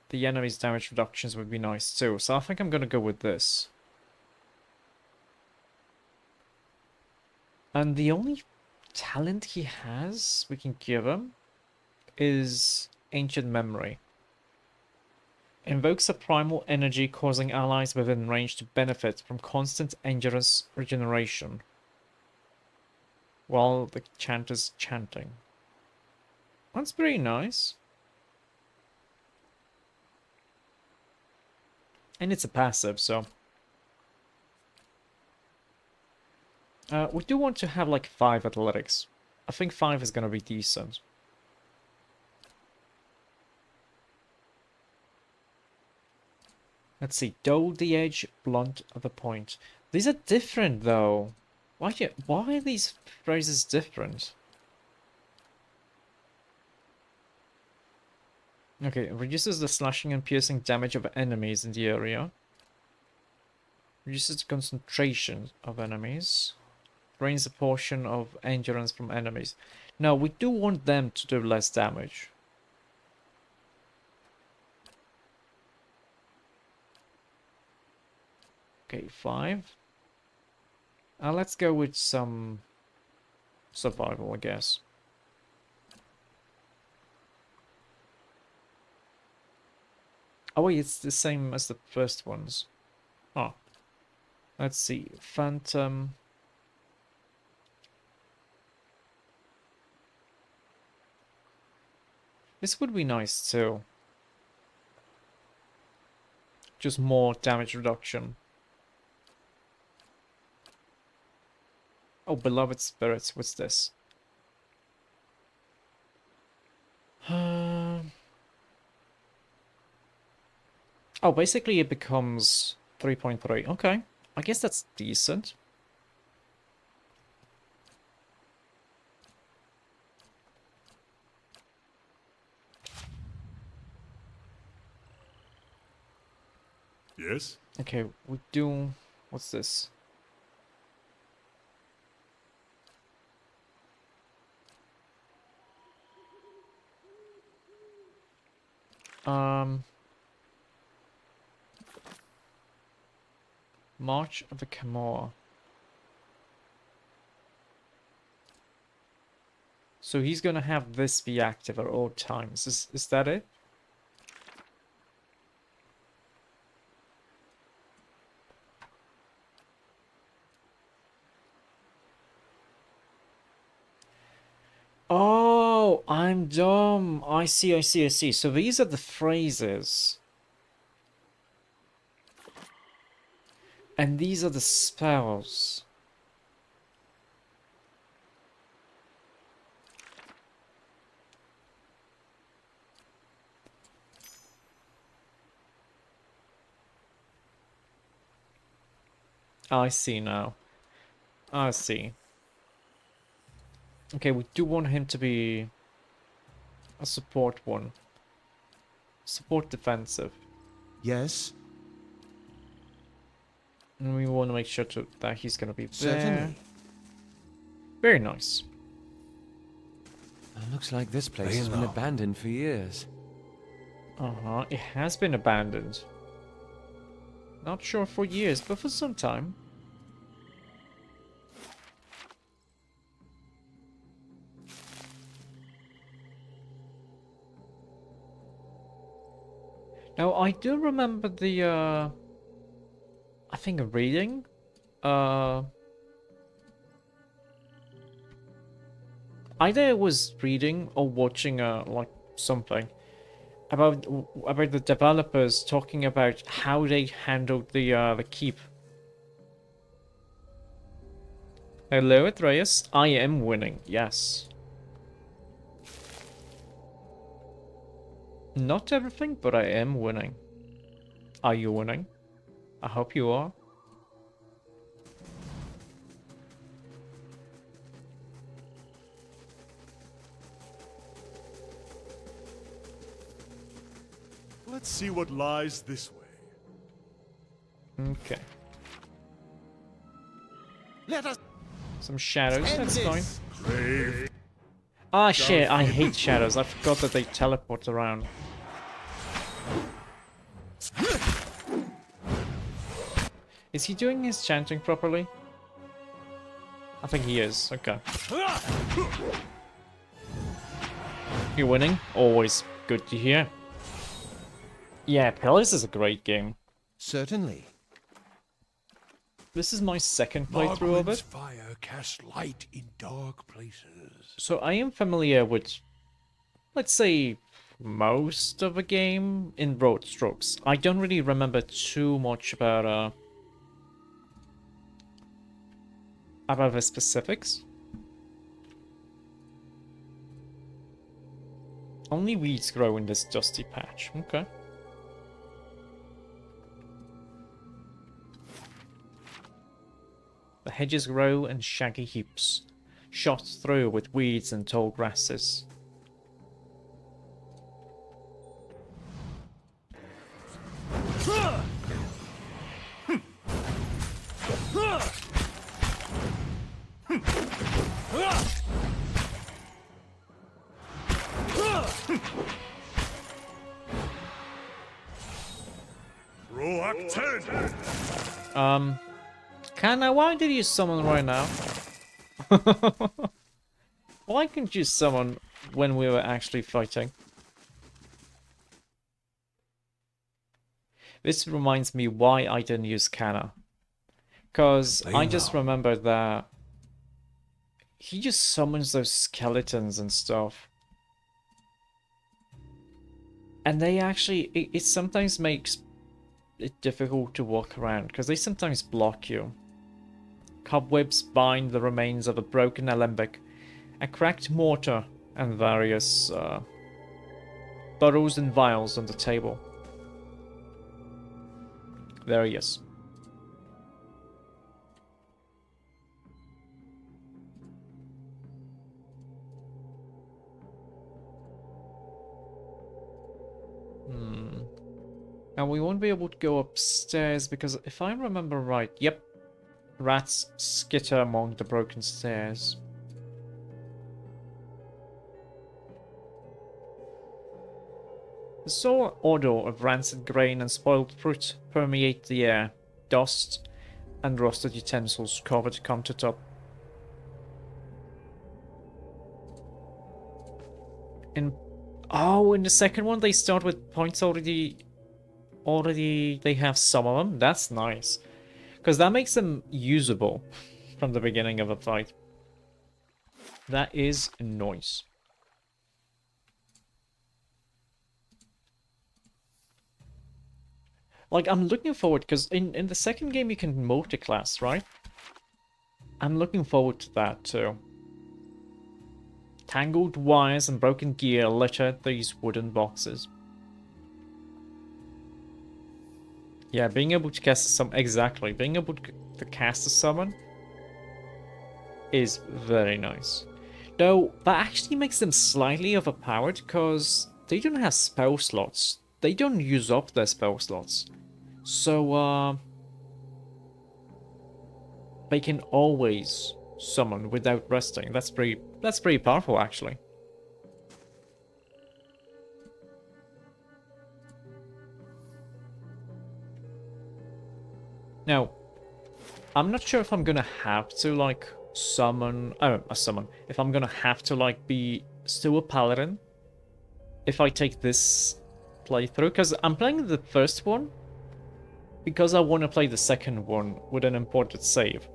The enemy's damage reductions would be nice too. So I think I'm gonna go with this. And the only talent he has we can give him is Ancient Memory. Invokes a primal energy causing allies within range to benefit from constant endurance regeneration while the chanter's chanting. That's pretty nice. And it's a passive, so... we do want to have like 5 athletics. I think 5 is gonna be decent. Let's see. Dull the edge, blunt the point. These are different though. Why are these phrases different? Okay, reduces the slashing and piercing damage of enemies in the area. Reduces the concentration of enemies. Drains a portion of endurance from enemies. Now, we do want them to do less damage. Okay, 5. Let's go with some survival, I guess. Oh wait, it's the same as the first ones. Oh. Let's see. Phantom. This would be nice too. Just more damage reduction. Oh, beloved spirits, what's this? Oh, basically it becomes 3.3. Okay, I guess that's decent. Yes? Okay, we do... What's this? March of the Camorra. So he's gonna have this be active at all times. Is that it? Oh, I'm dumb. I see, I see, I see. So these are the phrases. And these are the spells. I see now. I see. Okay, we do want him to be a support one. Support defensive. Yes, And we want to make sure that he's going to be there. certainly. Very nice. It looks like this place has been abandoned for years. Uh-huh, it has been abandoned. Not sure for years, but for some time. Now, I do remember the, I think a reading, either it was reading or watching, like, something about the developers talking about how they handled the keep. Hello, Atreus. I am winning, yes. Not everything, but I am winning. Are you winning? I hope you are. Let's see what lies this way. Okay. Let us Some shadows, end that's this. fine. Grave. Ah, shit, I hate shadows. I forgot that they teleport around. Is he doing his chanting properly? I think he is. Okay. You're winning? Always good to hear. Yeah, Pillars is a great game. Certainly. This is my second playthrough of Margwarin's it. fire casts light in dark places. So I am familiar with, let's say, most of the game in broad strokes. I don't really remember too much about the specifics. Only weeds grow in this dusty patch. Okay. The hedges grow in shaggy heaps, shot through with weeds and tall grasses. Roac 10! Kana, why did you summon right now? Why couldn't you summon when we were actually fighting? This reminds me why I didn't use Kana. Because I just remembered that he just summons those skeletons and stuff. And they actually, it sometimes makes it difficult to walk around, because they sometimes block you. Cobwebs bind the remains of a broken alembic, a cracked mortar, and various bottles and vials on the table. There he is. Now we won't be able to go upstairs because if I remember right, yep, rats skitter among the broken stairs. The sore odor of rancid grain and spoiled fruit permeate the air. Dust and rusted utensils cover the countertop. In the second one they start with points already they have some of them. That's nice. Because that makes them usable from the beginning of a fight. That is nice. Like, I'm looking forward, because in the second game you can multi-class, right? I'm looking forward to that too. Tangled wires and broken gear litter these wooden boxes. Yeah, being able to cast a summon, exactly, being able to cast a summon is very nice. Though, that actually makes them slightly overpowered, because they don't have spell slots. They don't use up their spell slots. So, they can always summon without resting. That's pretty powerful, actually. Now, I'm not sure if I'm gonna have to, like, summon... If I'm gonna have to, like, be still a Paladin if I take this playthrough. Because I'm playing the first one because I want to play the second one with an imported save.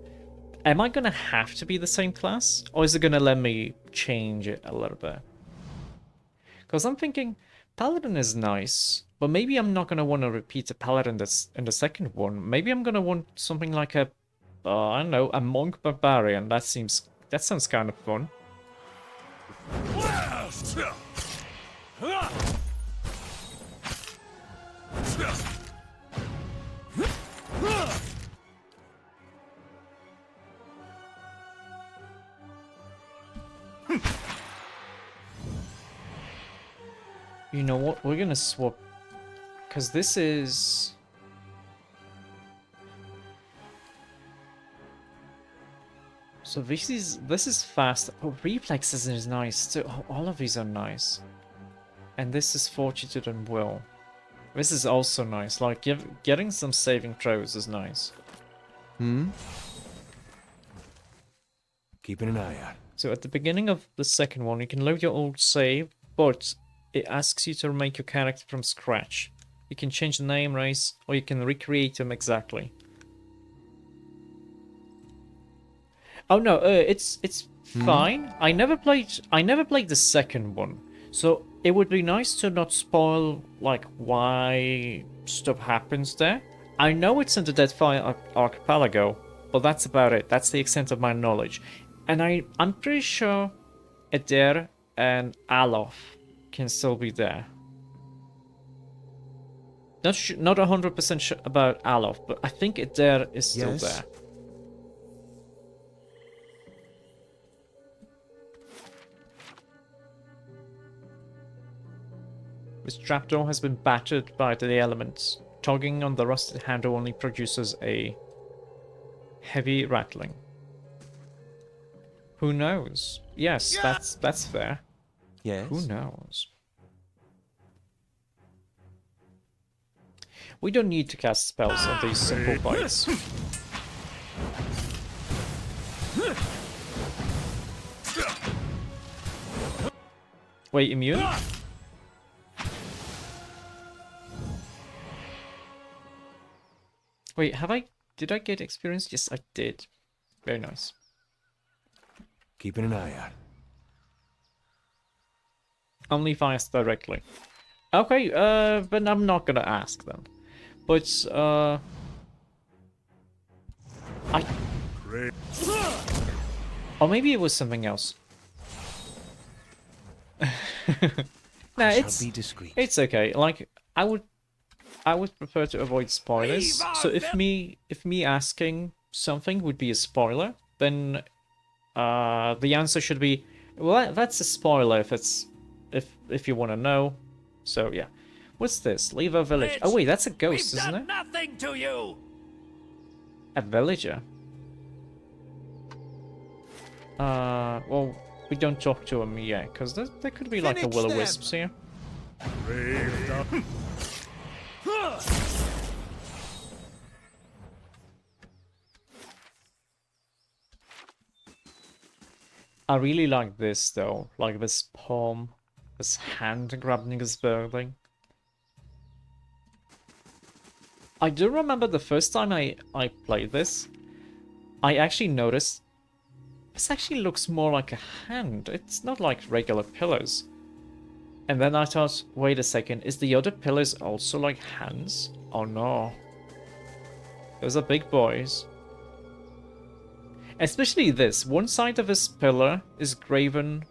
Am I gonna have to be the same class? Or is it gonna let me change it a little bit? Because I'm thinking, Paladin is nice, but maybe I'm not gonna want to repeat a Paladin that's in the second one. Maybe I'm gonna want something like a, I don't know, a Monk Barbarian. That sounds kind of fun. You know what? We're gonna swap, because this is... So this is fast. Oh, reflexes is nice too. Oh, all of these are nice. And this is fortitude and will. This is also nice. Like, getting some saving throws is nice. Keeping an eye out. So at the beginning of the second one, you can load your old save, but it asks you to make your character from scratch. You can change the name, race, or you can recreate them exactly. Oh no, it's fine. I never played the second one, so it would be nice to not spoil like why stuff happens there. I know it's in the Deadfire Archipelago, but that's about it. That's the extent of my knowledge, and I'm pretty sure Eder and Alof can still be there. Not 100% sure about Alof, but I think Eder is still there. This trapdoor has been battered by the elements. Tugging on the rusted handle only produces a heavy rattling. Who knows? Yes, that's fair. Yes? Who knows? We don't need to cast spells on these simple fights. Wait, immune? Wait, did I get experience? Yes, I did. Very nice. Keeping an eye out. Only fires directly. Okay, but I'm not gonna ask then. But, or maybe it was something else. Nah, Be discreet. it's okay. Like, I would prefer to avoid spoilers. So if me asking something would be a spoiler, then the answer should be, well, that's a spoiler if you want to know. So yeah, what's this? Leave a village. Oh wait, that's a ghost, isn't it? Nothing to you. A villager. Well, we don't talk to him yet, because there could be like a Finish will-o-wisps here. I really like this though, like this palm, this hand grabbing this building. I do remember the first time I played this, I actually noticed this actually looks more like a hand. It's not like regular pillars. And then I thought, wait a second, is the other pillars also like hands? Oh no. Those are big boys. Especially this. One side of this pillar is graven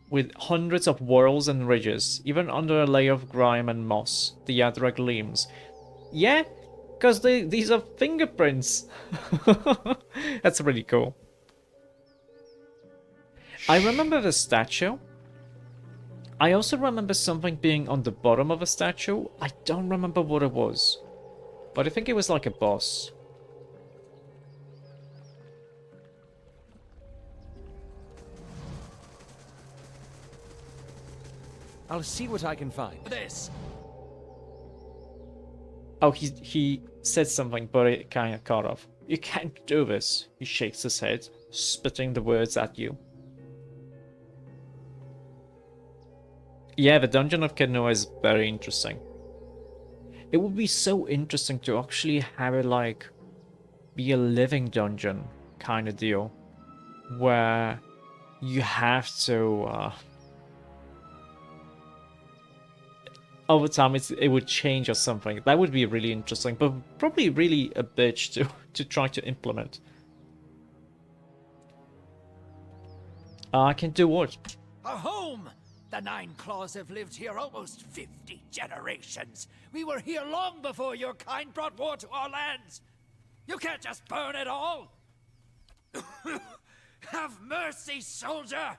with hundreds of whorls and ridges. Even under a layer of grime and moss, the other gleams. Yeah, because these are fingerprints. That's really cool. I remember the statue. I also remember something being on the bottom of a statue. I don't remember what it was. But I think it was like a boss. I'll see what I can find. This. Oh, he said something, but it kind of cut off. You can't do this. He shakes his head, spitting the words at you. Yeah, the Dungeon of Kenoa is very interesting. It would be so interesting to actually have it like be a living dungeon kind of deal, where you have to over time it would change or something. That would be really interesting, but probably really a bitch to try to implement. I can do what? A home! The Nine Claws have lived here almost 50 generations. We were here long before your kind brought war to our lands. You can't just burn it all. Have mercy, soldier!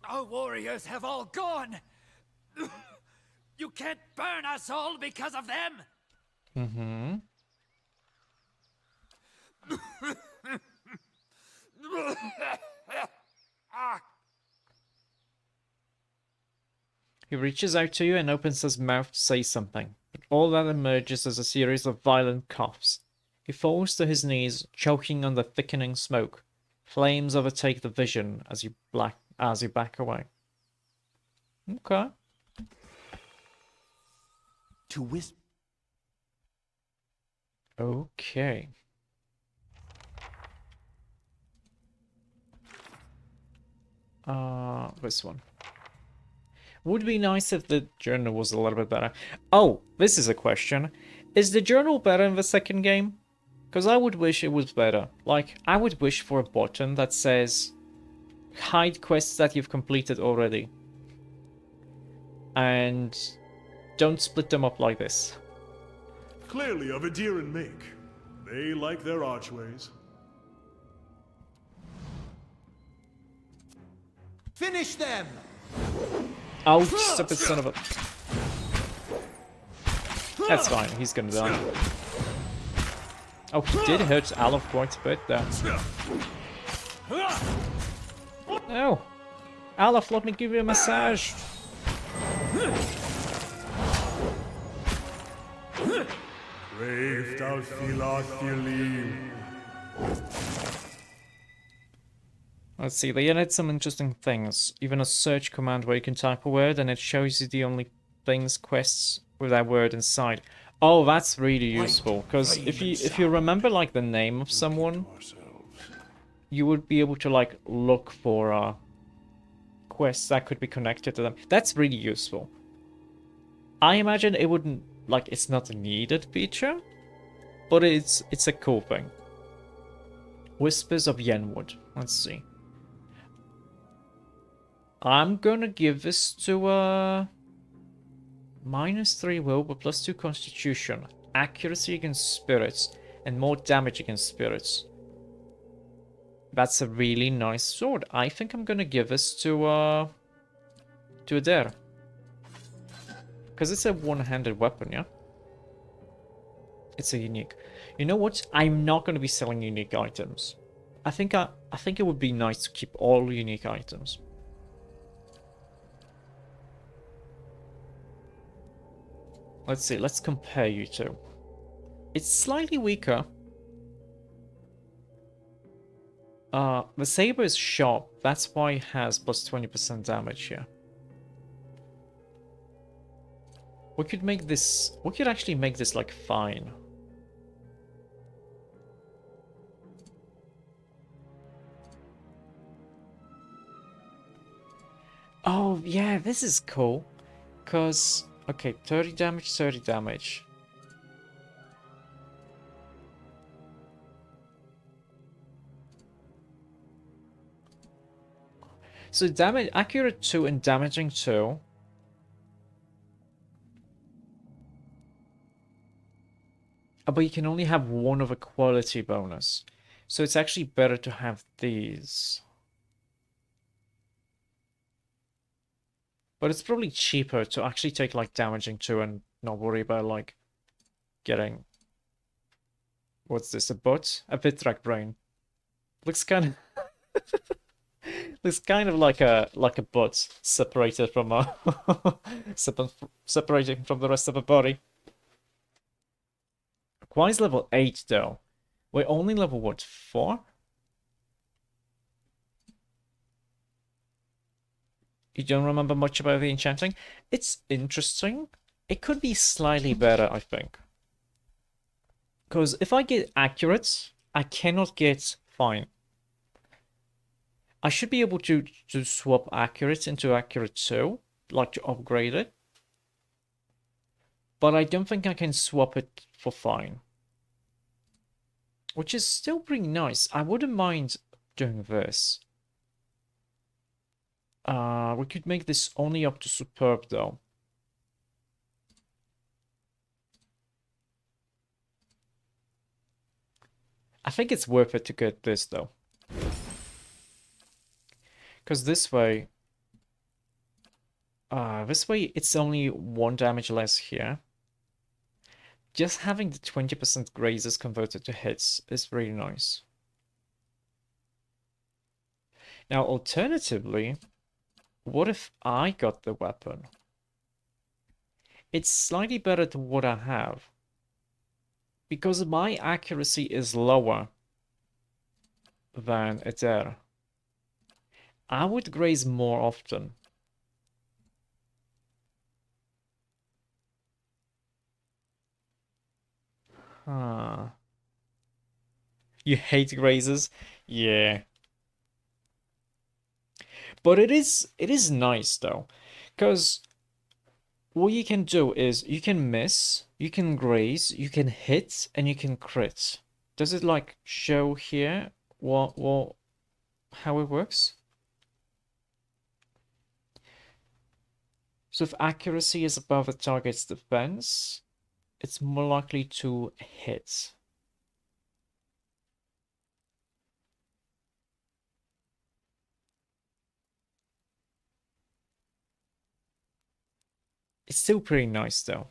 Our warriors have all gone. You can't burn us all because of them. Mm-hmm. He reaches out to you and opens his mouth to say something, but all that emerges is a series of violent coughs. He falls to his knees, choking on the thickening smoke. Flames overtake the vision as you back away. Okay. To whisper. Okay. This one. Would be nice if the journal was a little bit better. Oh, this is a question. Is the journal better in the second game? Because I would wish it was better. Like, I would wish for a button that says hide quests that you've completed already. And don't split them up like this. Clearly of a Diran make. They like their archways. Finish them! Oh, stupid son of a... That's fine, he's gonna die. Oh, he did hurt Alov quite a bit there. No! Alov, let me give you a massage! Let's see, they added some interesting things. Even a search command where you can type a word and it shows you the only things, quests with that word inside. Oh, that's really useful, because if you remember like the name of someone, you would be able to like look for quests that could be connected to them. That's really useful. I imagine it wouldn't, like, it's not a needed feature, but it's a cool thing. Whispers of Yenwood. Let's see. I'm gonna give this to -3 will, but +2 constitution, accuracy against spirits, and more damage against spirits. That's a really nice sword. I think I'm gonna give this to Adair. Because it's a one-handed weapon, yeah? It's a unique. You know what? I'm not gonna be selling unique items. I think it would be nice to keep all unique items. Let's see, let's compare you two. It's slightly weaker. The saber is sharp, that's why it has +20% damage here. We could make this, we could actually make this like fine. Oh yeah, this is cool. Cause, okay, 30 damage, 30 damage. So damage, accurate 2 and damaging 2. But you can only have one of a quality bonus. So it's actually better to have these. But it's probably cheaper to actually take like damaging 2 and not worry about like getting... What's this, a butt? A Vitrak brain. Looks kind of... looks kind of like a butt separated from a... separating from the rest of the body. Why is level 8 though? We're only level what, 4? You don't remember much about the enchanting? It's interesting. It could be slightly better, I think. Because if I get accurate, I cannot get fine. I should be able to swap accurate into accurate 2, like to upgrade it. But I don't think I can swap it for fine. Which is still pretty nice. I wouldn't mind doing this. We could make this only up to superb though. I think it's worth it to get this though. Because this way it's only 1 damage less here. Just having the 20% grazes converted to hits is really nice. Now alternatively, what if I got the weapon? It's slightly better than what I have. Because my accuracy is lower than Adair. I would graze more often. Huh. You hate grazes? Yeah. But it is nice though. Because what you can do is you can miss, you can graze, you can hit, and you can crit. Does it like show here how it works? So if accuracy is above the target's defense, it's more likely to hit. It's still pretty nice though.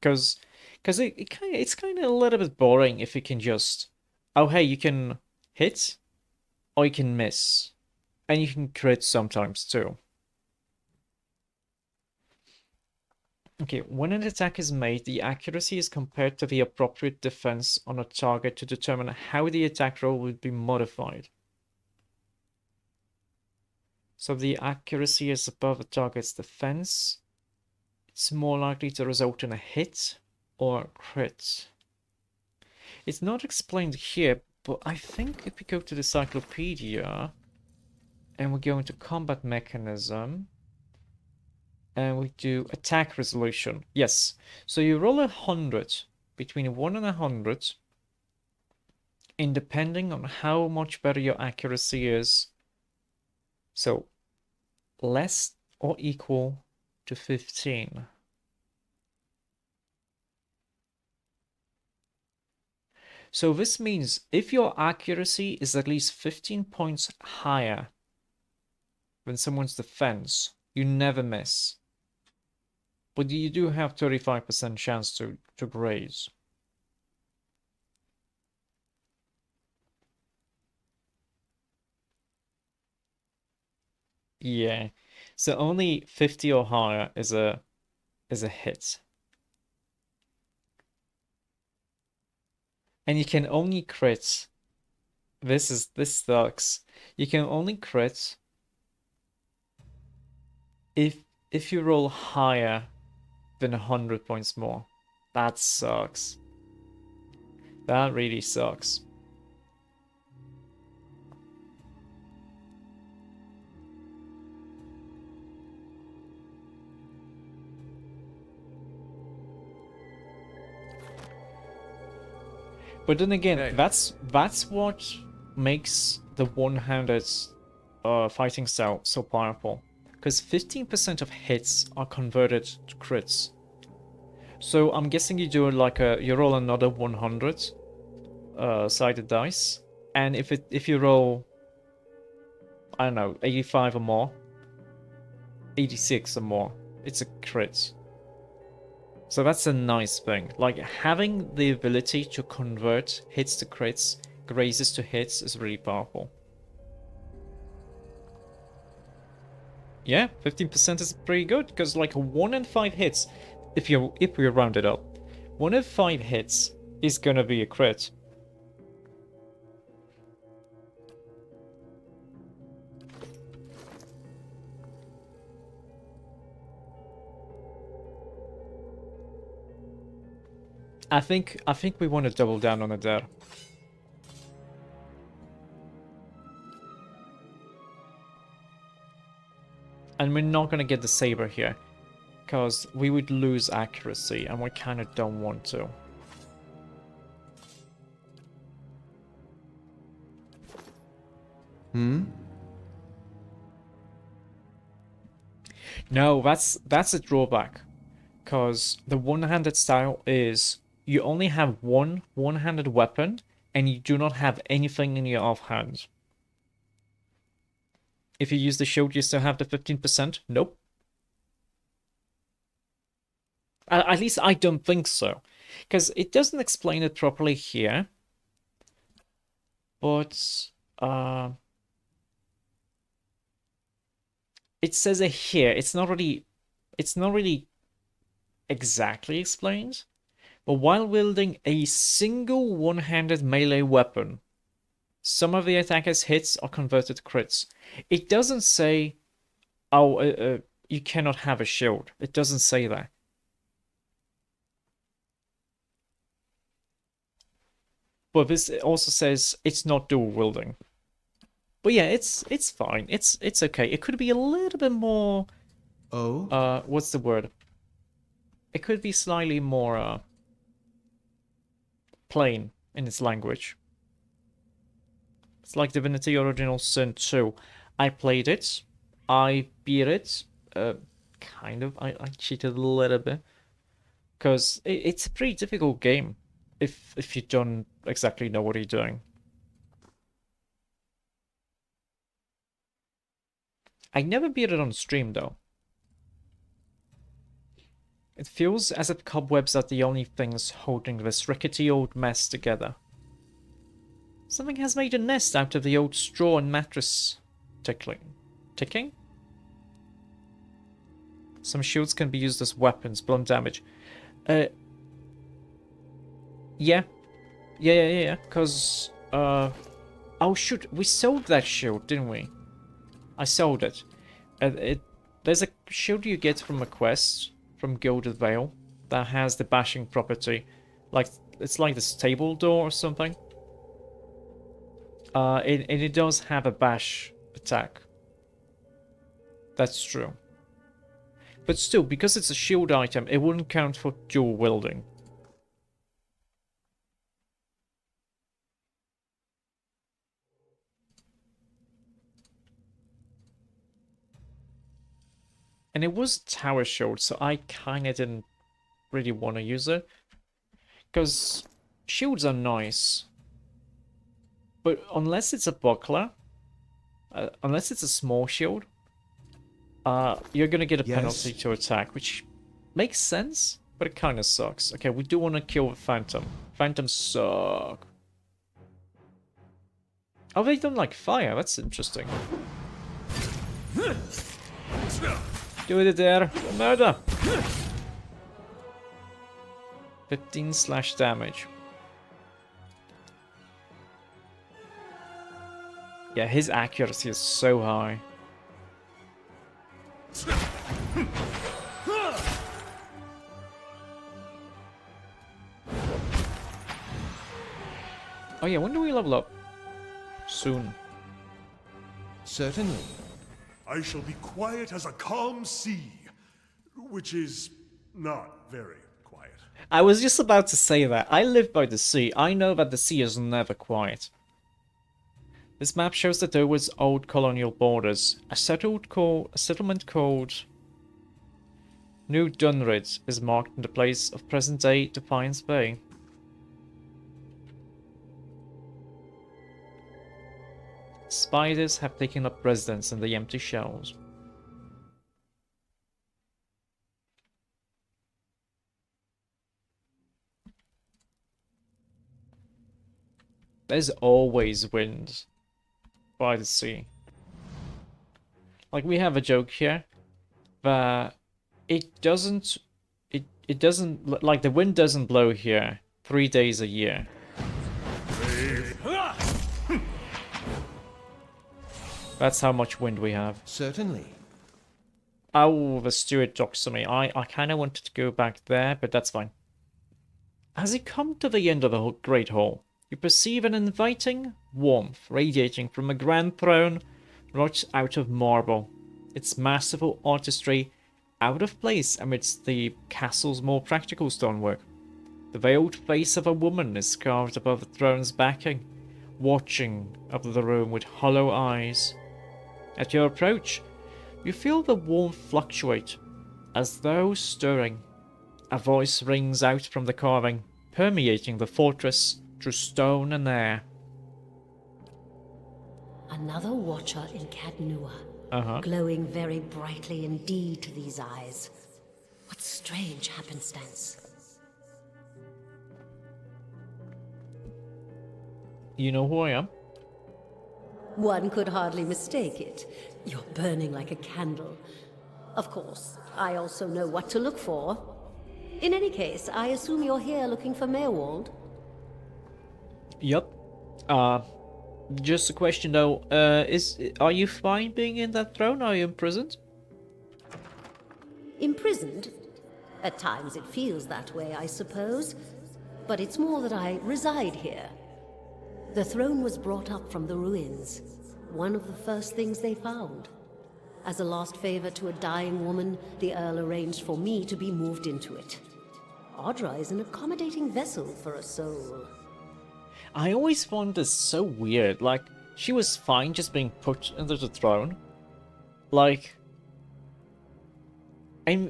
Because it's kind of a little bit boring if you can just, oh hey, you can hit or you can miss. And you can crit sometimes too. Okay, when an attack is made, the accuracy is compared to the appropriate defense on a target to determine how the attack roll will be modified. So if the accuracy is above a target's defense, it's more likely to result in a hit or a crit. It's not explained here, but I think if we go to the encyclopedia and we go into combat mechanism, and we do attack resolution. Yes. So you roll 100 between 1 and 100, and depending on how much better your accuracy is. So less or equal to 15. So this means if your accuracy is at least 15 points higher than someone's defense, you never miss. But you do have 35% chance to graze. Yeah. So only 50 or higher is a hit. And you can only crit. This sucks. You can only crit if you roll higher than 100 points more. That sucks. That really sucks. But then again, that's what makes the one-handed fighting style so powerful. Because 15% of hits are converted to crits. So I'm guessing you do like you roll another 100 sided dice, and if you roll, I don't know, 85 or more, 86 or more, it's a crit. So that's a nice thing. Like, having the ability to convert hits to crits, grazes to hits is really powerful. Yeah, 15% is pretty good, because like 1 in 5 hits, if we round it up, 1 in 5 hits is gonna be a crit. I think we want to double down on it there. And we're not going to get the saber here, because we would lose accuracy, and we kind of don't want to. No, that's a drawback, because the one-handed style is you only have one one-handed weapon, and you do not have anything in your offhand. If you use the shield, you still have the 15%? Nope. At least I don't think so. Because it doesn't explain it properly here. But it says it here. It's not really exactly explained. But while wielding a single one-handed melee weapon, some of the attacker's hits are converted to crits. It doesn't say, oh, you cannot have a shield. It doesn't say that. But this also says it's not dual wielding. But yeah, it's fine. It's okay. It could be a little bit more. Oh. What's the word? It could be slightly more plain in its language. It's like Divinity Original Sin 2. I played it. I beat it. Kind of. I cheated a little bit. Because it's a pretty difficult game if you don't exactly know what you're doing. I never beat it on stream, though. It feels as if cobwebs are the only things holding this rickety old mess together. Something has made a nest out of the old straw and mattress. Ticking? Some shields can be used as weapons, blunt damage. Yeah, because, oh shoot, we sold that shield, didn't we? I sold it. There's a shield you get from a quest, from Gilded Vale, that has the bashing property. Like, it's like the stable door or something. And it does have a bash attack. That's true. But still, because it's a shield item, it wouldn't count for dual wielding. And it was tower shield, so I kinda didn't really want to use it. Because shields are nice. But unless it's a buckler, unless it's a small shield, you're gonna get a penalty to attack, which makes sense, but it kinda sucks. Okay, we do want to kill the Phantom. Phantoms suck. Oh, they don't like fire, that's interesting. Do it there. Murder. 15 slash damage. Yeah, his accuracy is so high. Oh yeah, when do we level up? Soon. Certainly. I shall be quiet as a calm sea, which is not very quiet. I was just about to say that. I live by the sea. I know that the sea is never quiet. This map shows the Dowa's old colonial borders. A settlement called New Dunrid is marked in the place of present-day Defiance Bay. Spiders have taken up residence in the empty shells. There's always wind by the sea. Like, we have a joke here that it doesn't like the wind doesn't blow here 3 days a year. That's how much wind we have. Certainly. Oh, the steward talks to me. I kind of wanted to go back there, but that's fine. As you come to the end of the Great Hall, you perceive an inviting warmth radiating from a grand throne wrought out of marble. Its masterful artistry out of place amidst the castle's more practical stonework. The veiled face of a woman is carved above the throne's backing, watching up the room with hollow eyes. At your approach, you feel the warmth fluctuate, as though stirring. A voice rings out from the carving, permeating the fortress through stone and air. Another watcher in Cadnua, glowing very brightly indeed to these eyes. What strange happenstance. You know who I am? One could hardly mistake it. You're burning like a candle. Of course, I also know what to look for. In any case, I assume you're here looking for Maywald? Yup. Just a question though, are you fine being in that throne? Are you imprisoned? Imprisoned? At times it feels that way, I suppose. But it's more that I reside here. The throne was brought up from the ruins, one of the first things they found. As a last favor to a dying woman, the Earl arranged for me to be moved into it. Audra is an accommodating vessel for a soul. I always found this so weird, like, she was fine just being put into the throne. Like,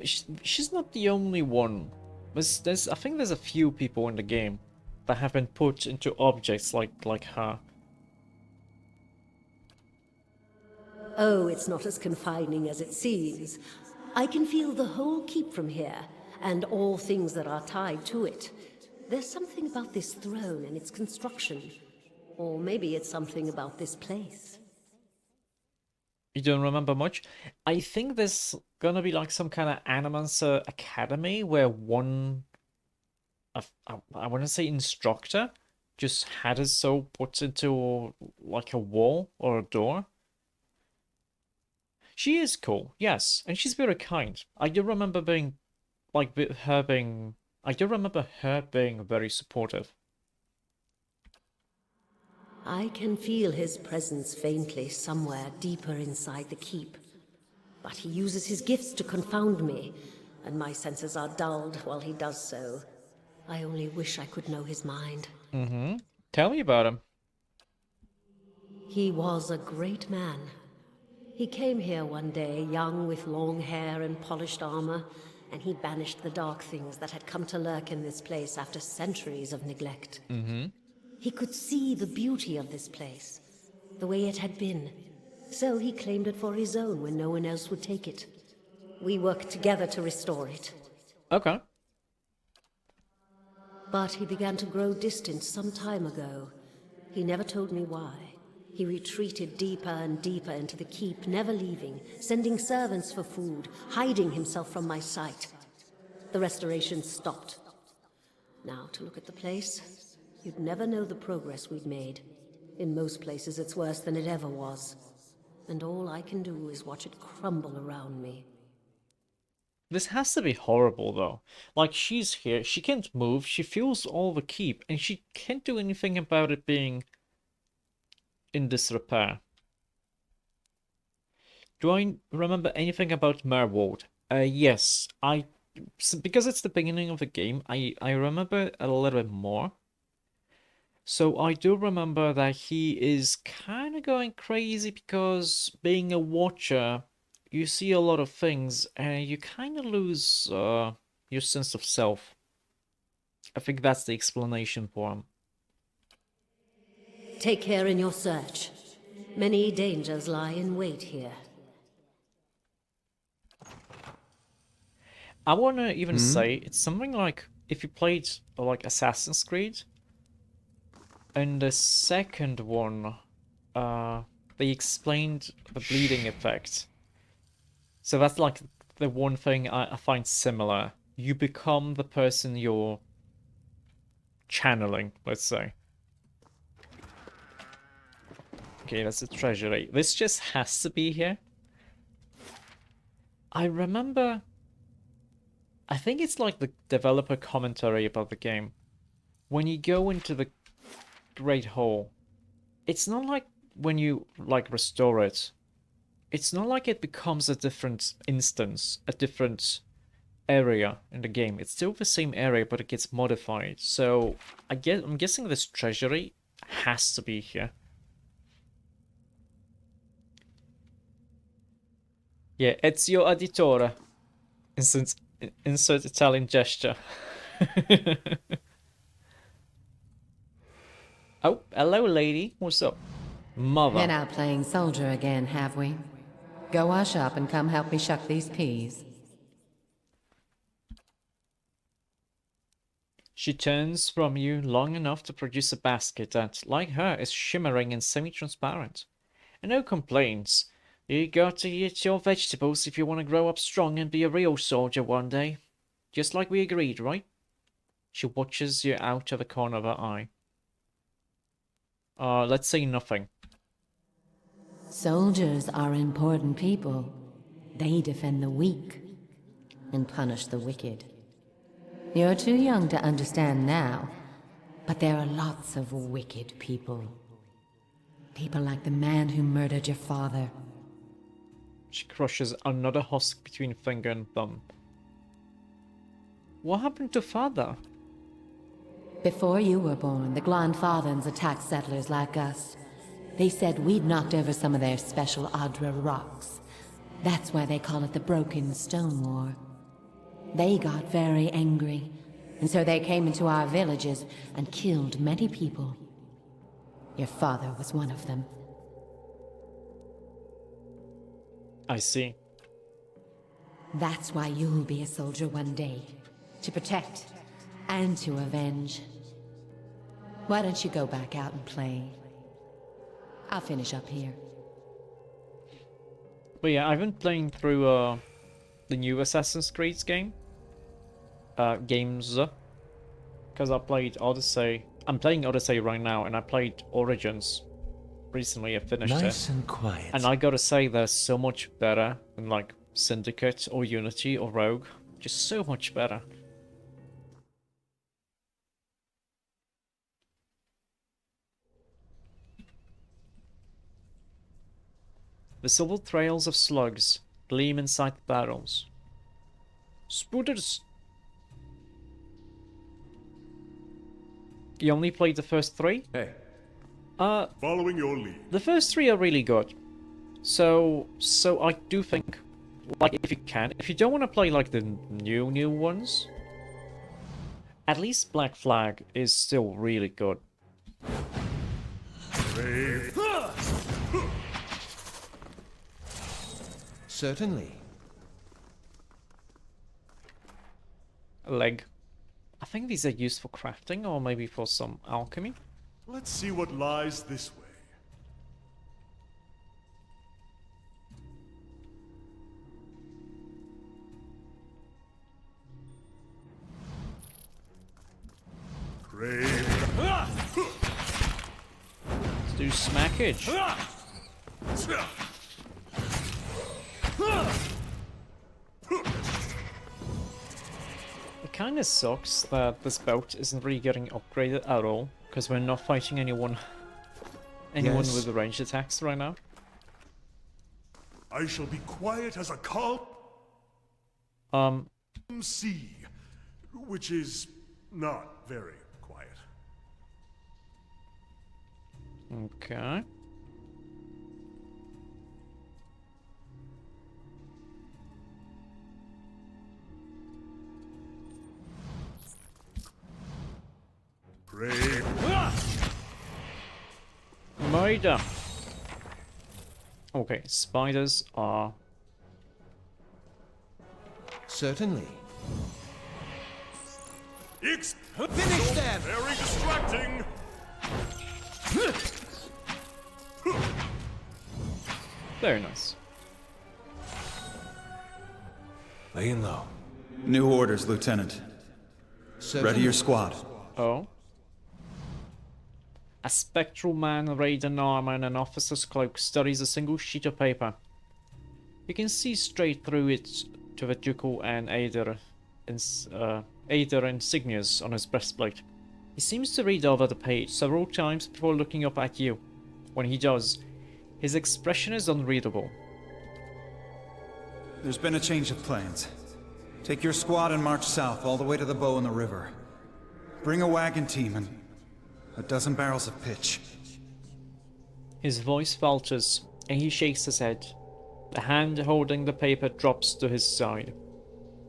she's not the only one. I think there's a few people in the game that have been put into objects like her. Oh, it's not as confining as it seems. I can feel the whole keep from here, and all things that are tied to it. There's something about this throne and its construction. Or maybe it's something about this place. You don't remember much? I think there's gonna be like some kind of Animancer academy where one, I want to say instructor, just had his soul put into like a wall or a door. She is cool, yes, and she's very kind. I do remember being, like, her being, I do remember her being very supportive. I can feel his presence faintly somewhere deeper inside the keep. But he uses his gifts to confound me, and my senses are dulled while he does so. I only wish I could know his mind. Mm-hmm. Tell me about him. He was a great man. He came here one day, young with long hair and polished armor, and he banished the dark things that had come to lurk in this place after centuries of neglect. Mm-hmm. He could see the beauty of this place, the way it had been. So he claimed it for his own when no one else would take it. We worked together to restore it. Okay. But he began to grow distant some time ago. He never told me why. He retreated deeper and deeper into the keep, never leaving, sending servants for food, hiding himself from my sight. The restoration stopped. Now, to look at the place, you'd never know the progress we'd made. In most places, it's worse than it ever was. And all I can do is watch it crumble around me. This has to be horrible, though. Like, she's here, she can't move, she feels all the keep, and she can't do anything about it being in disrepair. Do I remember anything about Merwald? Yes, because it's the beginning of the game, I remember a little bit more. So I do remember that he is kind of going crazy because being a watcher, you see a lot of things and you kind of lose your sense of self. I think that's the explanation for him. Take care in your search. Many dangers lie in wait here. I want to even say it's something like if you played like Assassin's Creed, and the second one, they explained the bleeding effect. So that's like the one thing I find similar. You become the person you're channeling, let's say. Okay, that's a treasury. This just has to be here. I remember, I think it's like the developer commentary about the game. When you go into the Great Hall, it's not like when you like restore it. It's not like it becomes a different instance, a different area in the game. It's still the same area, but it gets modified. So I'm guessing this treasury has to be here. Yeah, Ezio Auditore. Insert Italian gesture. Oh, hello, lady. What's up? Mother. Been out playing soldier again, have we? Go wash up and come help me shuck these peas. She turns from you long enough to produce a basket that, like her, is shimmering and semi-transparent. And no complaints. You got to eat your vegetables if you want to grow up strong and be a real soldier one day. Just like we agreed, right? She watches you out of the corner of her eye. Let's say nothing. Soldiers are important people. They defend the weak and punish the wicked. You're too young to understand now, but there are lots of wicked people. People like the man who murdered your father. She crushes another husk between finger and thumb. What happened to father? Before you were born, the Glandfathans attacked settlers like us. They said we'd knocked over some of their special Adra rocks. That's why they call it the Broken Stone War. They got very angry, and so they came into our villages and killed many people. Your father was one of them. I see. That's why you'll be a soldier one day. to protect, and to avenge. Why don't you go back out and play? I'll finish up here. But yeah, I've been playing through the new Assassin's Creed games, because I played Odyssey. I'm playing Odyssey right now, and I played Origins recently. I finished Nice it, and quiet. and I gotta say they're so much better than like Syndicate or Unity or Rogue. Just so much better. The silver trails of slugs gleam inside the barrels. Spooters! You only played the first 3? Hey, Following your lead. The first 3 are really good. So I do think, like, if you don't want to play like the new ones, at least Black Flag is still really good. Certainly. A leg. I think these are used for crafting or maybe for some alchemy. Let's see what lies this way. Crave. Let's do smackage. It kinda sucks that this boat isn't really getting upgraded at all, because we're not fighting anyone Yes. with ranged attacks right now. I shall be quiet as a calm sea, which is not very quiet. Okay. Crave. Murder. Okay, spiders are... Certainly. Finish them! Very distracting! Very nice. laying low. New orders, Lieutenant. Certainly. Ready your squad. Oh. A spectral man arrayed in armor and an officer's cloak studies a single sheet of paper. You can see straight through it to the ducal and Aether insignias on his breastplate. He seems to read over the page several times before looking up at you. When he does, his expression is unreadable. There's been a change of plans. Take your squad and march south all the way to the bow in the river. Bring a wagon team and a dozen barrels of pitch. His voice falters, and he shakes his head. The hand holding the paper drops to his side.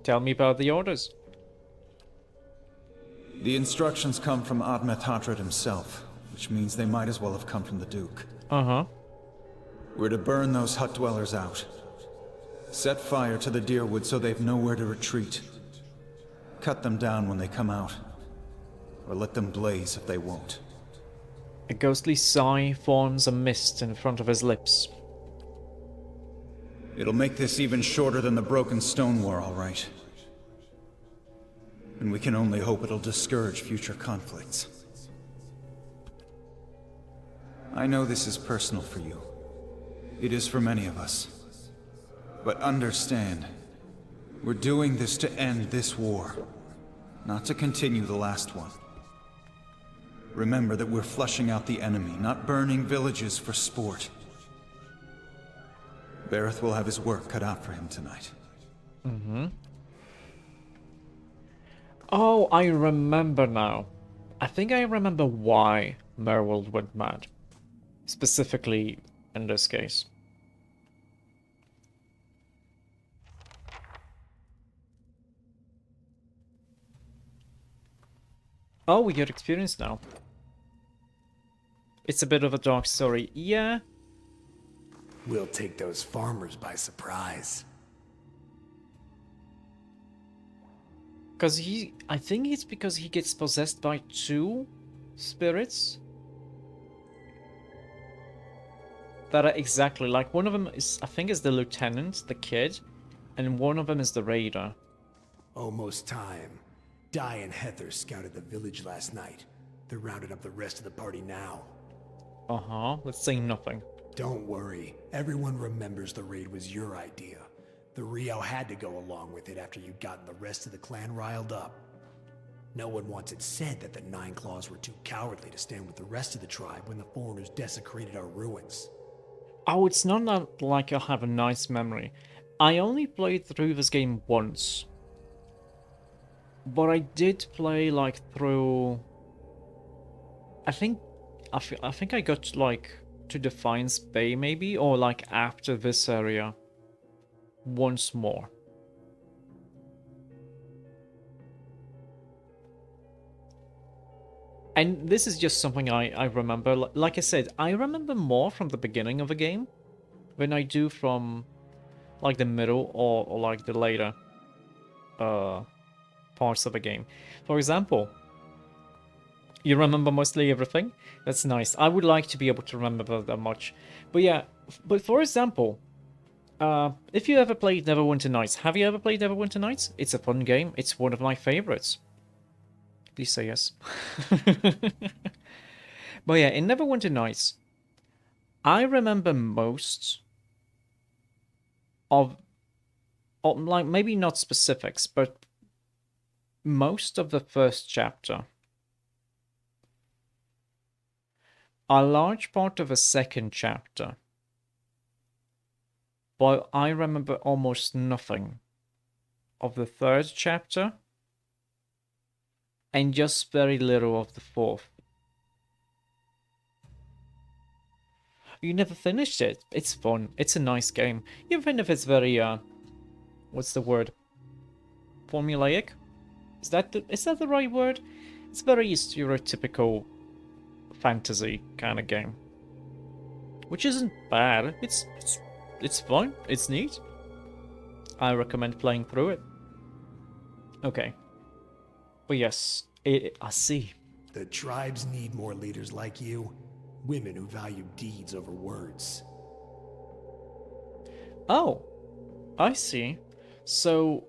Tell me about the orders. The instructions come from Admet Hadred himself, which means they might as well have come from the Duke. Uh-huh. We're to burn those hut dwellers out. Set fire to the deerwood so they've nowhere to retreat. Cut them down when they come out. Or let them blaze if they won't. A ghostly sigh forms a mist in front of his lips. It'll make this even shorter than the Broken Stone War, all right. And we can only hope it'll discourage future conflicts. I know this is personal for you. It is for many of us. But understand, we're doing this to end this war, not to continue the last one. Remember that we're flushing out the enemy, not burning villages for sport. Bareth will have his work cut out for him tonight. Mm-hmm. Oh, I remember now. I think I remember why Merwold went mad. Specifically in this case. Oh, we get experience now. It's a bit of a dark story. Yeah. We'll take those farmers by surprise. Because I think it's because he gets possessed by 2 spirits. That are exactly like, one of them is, I think, is the lieutenant, the kid, and one of them is the raider. Almost time. Di and Heather scouted the village last night. They're rounding up the rest of the party now. Uh-huh, let's say nothing. Don't worry. Everyone remembers the raid was your idea. The Rio had to go along with it after you'd gotten the rest of the clan riled up. No one wants it said that the Nine Claws were too cowardly to stand with the rest of the tribe when the foreigners desecrated our ruins. Oh, it's not that like I have a nice memory. I only played through this game once. But I did play like through... I think I got like to Defiance Bay maybe, or like after this area once more. And this is just something I remember. Like I said, I remember more from the beginning of the game than I do from like the middle or like the later parts of the game. For example, you remember mostly everything? That's nice. I would like to be able to remember that much. But yeah, but for example, if you ever played Neverwinter Nights, have you ever played Neverwinter Nights? It's a fun game. It's one of my favorites. Please say yes. But yeah, in Neverwinter Nights, I remember most of like, maybe not specifics, but most of the first chapter. A large part of the second chapter. But I remember almost nothing of the third chapter. And just very little of the fourth. You never finished it. It's fun. It's a nice game. Even if it's very, what's the word? Formulaic? Is that the right word? It's very stereotypical fantasy kind of game. Which isn't bad. It's fun. It's neat. I recommend playing through it. Okay. But yes, I see. The tribes need more leaders like you. Women who value deeds over words. Oh, I see. So,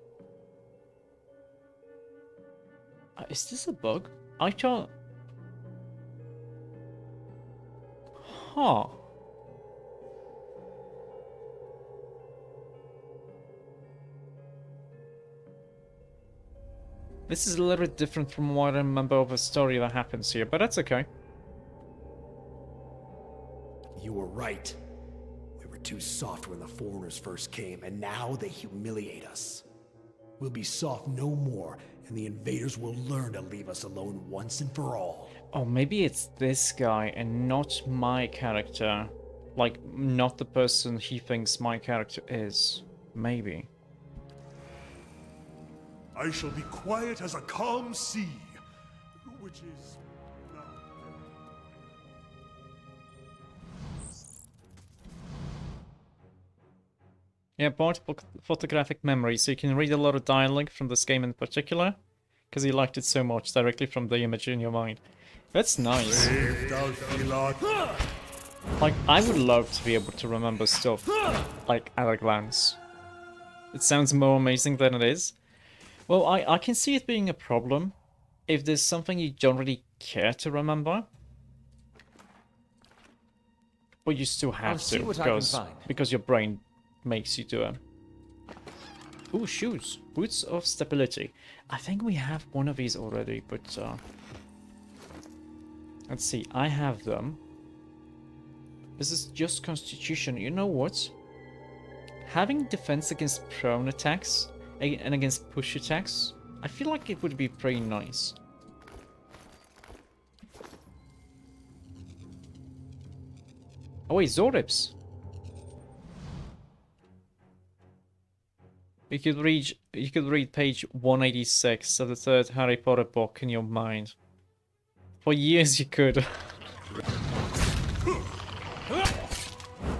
is this a bug? I can't... Huh. This is a little bit different from what I remember of a story that happens here, but that's okay. You were right. We were too soft when the foreigners first came, and now they humiliate us. We'll be soft no more, and the invaders will learn to leave us alone once and for all. Oh, maybe it's this guy and not my character. Like, not the person he thinks my character is. Maybe. I shall be quiet as a calm sea, which is now. Yeah, portable photographic memory, so you can read a lot of dialogue from this game in particular, because he liked it so much directly from the image in your mind. That's nice. Like, I would love to be able to remember stuff, like, at a glance. It sounds more amazing than it is. Well, I can see it being a problem if there's something you don't really care to remember. But you still have to, because your brain makes you do it. Ooh, shoes. Boots of stability. I think we have one of these already, but let's see. I have them. This is just constitution. You know what? Having defense against prone attacks and against push attacks, I feel like it would be pretty nice. Oh wait, Zoribs. You could read page 186 of the third Harry Potter book in your mind. For years you could.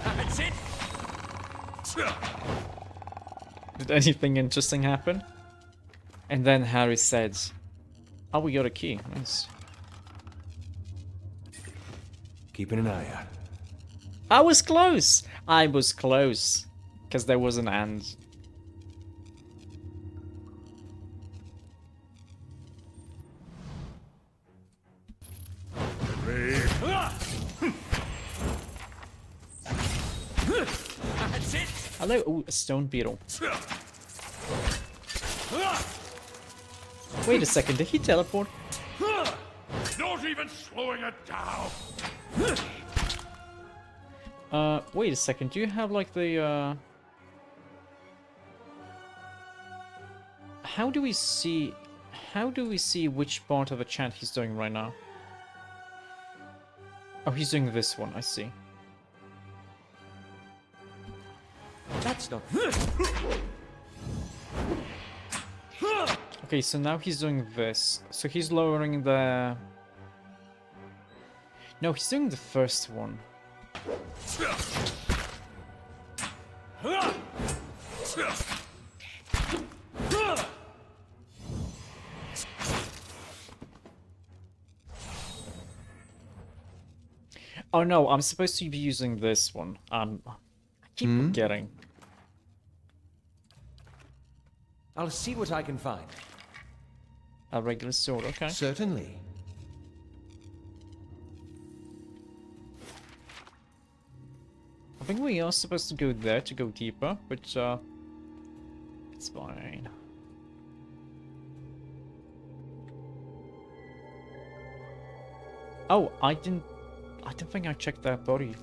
That's it. Did anything interesting happen? And then Harry said, "Oh, we got a key. Nice." Keeping an eye out. I was close. I was close, because there was an and. That's it. Hello. Ooh, a stone beetle. Wait a second. Did he teleport? Not even slowing it down. Wait a second. Do you have like the How do we see which part of the chant he's doing right now? Oh, he's doing this one. I see. That's not. Okay, so now he's doing this. So he's lowering the... No, he's doing the first one. Oh no, I'm supposed to be using this one. I keep forgetting. I'll see what I can find. A regular sword, okay. Certainly. I think we are supposed to go there to go deeper, but it's fine. Oh, I don't think I checked that body.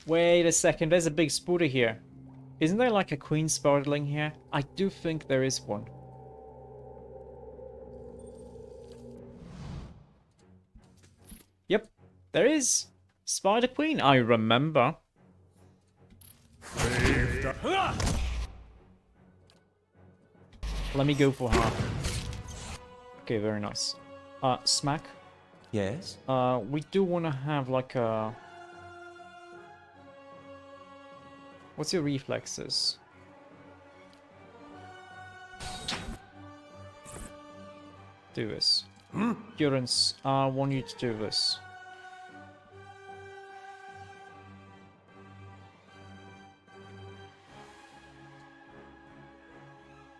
Wait a second, there's a big spooder here. Isn't there like a queen spiderling here? I do think there is one. Yep, there is. Spider Queen, I remember. Let me go for her. Okay, very nice. Smack. Yes? We do want to have like a... What's your reflexes? Do this. Endurance, I want you to do this.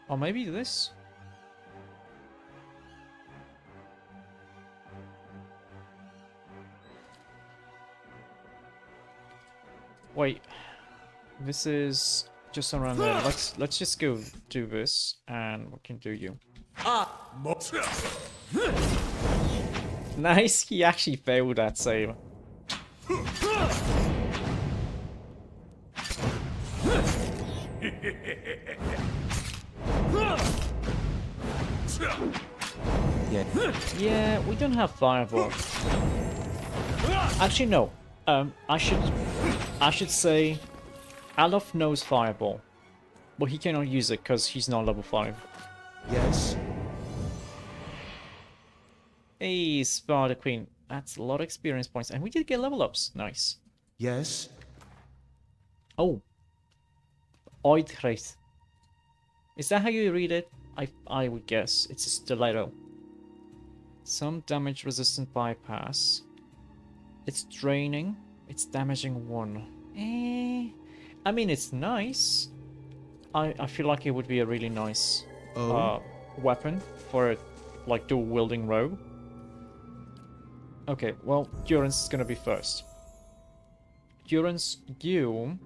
Or maybe this? Wait. This is just around there. Let's just go do this and we can do you. Nice, he actually failed that save. Yeah, we don't have fireball. Actually, no. I should say, Alof knows fireball, but he cannot use it because he's not level 5. Yes. Hey, Spider Queen. That's a lot of experience points, and we did get level ups. Nice. Yes. Oh. Oidhreith. Is that how you read it? I would guess. It's a stiletto. Some damage resistant bypass. It's draining. It's damaging 1. I mean, it's nice. I feel like it would be a really nice weapon for a like dual wielding rogue. Okay, well, Durance is gonna be first. Durance, you...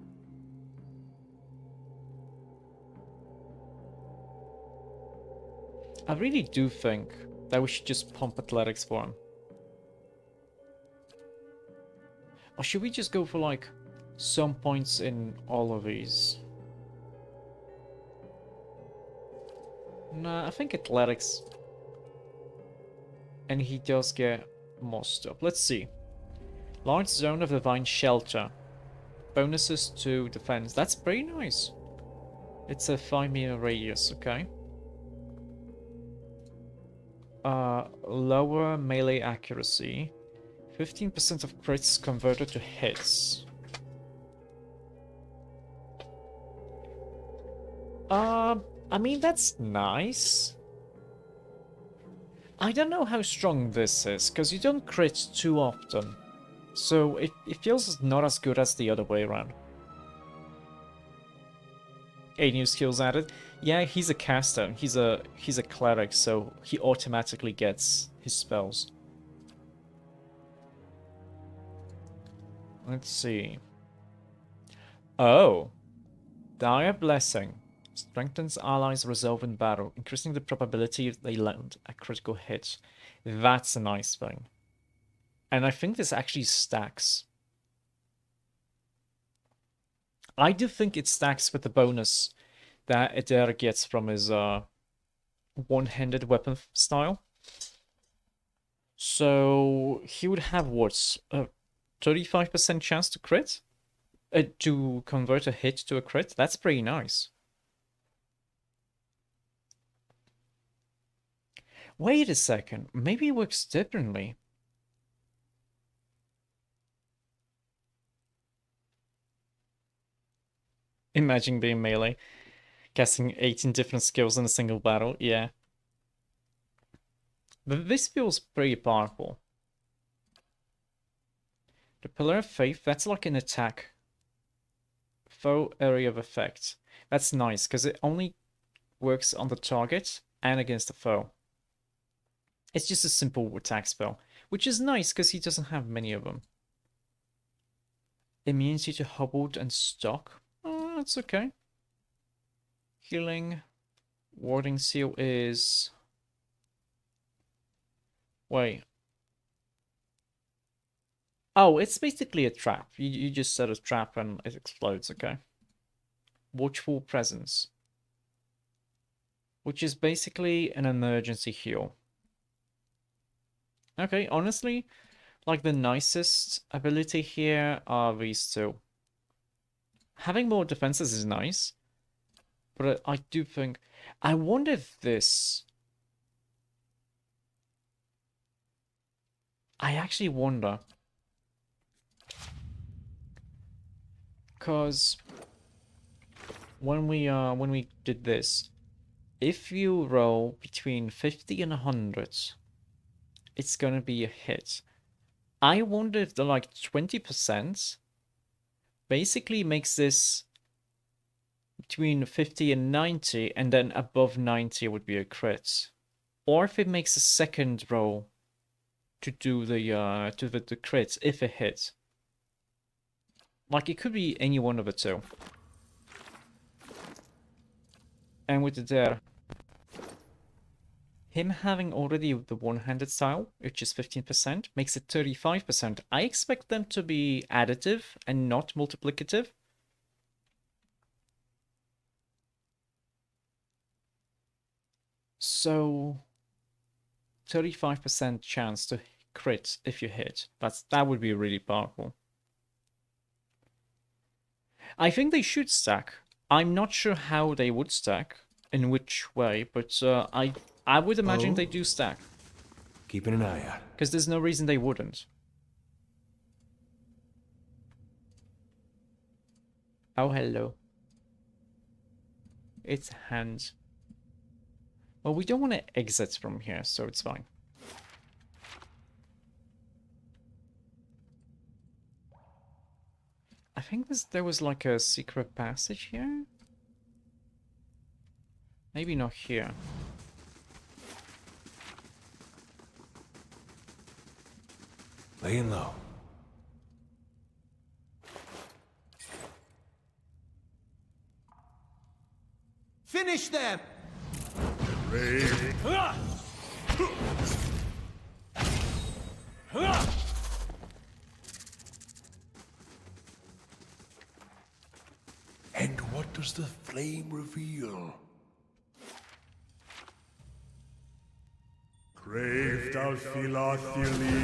I really do think that we should just pump athletics for him. Or should we just go for like some points in all of these? Nah, I think athletics. And he does get more stuff. Let's see. Large zone of divine shelter. Bonuses to defense. That's pretty nice. It's a 5-meter radius, okay. Lower melee accuracy. 15% of crits converted to hits. I mean, that's nice. I don't know how strong this is, because you don't crit too often. So it feels not as good as the other way around. 8 new skills added. Yeah, he's a caster. He's a cleric, so he automatically gets his spells. Let's see. Oh. Dire Blessing. Strengthens allies' resolve in battle, increasing the probability they land a critical hit. That's a nice thing. And I think this actually stacks. I do think it stacks with the bonus that Eder gets from his one-handed weapon style. So he would have what, a 35% chance to crit? To convert a hit to a crit? That's pretty nice. Wait a second, maybe it works differently. Imagine being melee, casting 18 different skills in a single battle, yeah. But this feels pretty powerful. The Pillar of Faith, that's like an attack. Foe area of effect. That's nice, because it only works on the target and against the foe. It's just a simple attack spell, which is nice, because he doesn't have many of them. Immunity to Hobbled and Stock. Oh, that's okay. Healing. Warding Seal is... Wait. Oh, it's basically a trap. You just set a trap and it explodes, okay? Watchful Presence. Which is basically an emergency heal. Okay, honestly, like the nicest ability here are these two. Having more defenses is nice. But I do think... I wonder if this... I actually wonder... Because when we did this, if you roll between 50 and 100, it's gonna be a hit. I wonder if the like 20% basically makes this between 50 and 90, and then above 90 would be a crit, or if it makes a second roll to do the crit if it hits. Like, it could be any one of the two. And with the dare, him having already the one-handed style, which is 15%, makes it 35%. I expect them to be additive and not multiplicative. So, 35% chance to crit if you hit. That would be really powerful. I think they should stack. I'm not sure how they would stack, in which way, but I would imagine they do stack. Keeping an eye out. Because there's no reason they wouldn't. Oh, hello. It's hands. Well, we don't want to exit from here, so it's fine. I think there was like a secret passage here. Maybe not here. Laying low. Finish them! And what does the flame reveal? Crave thou philothili.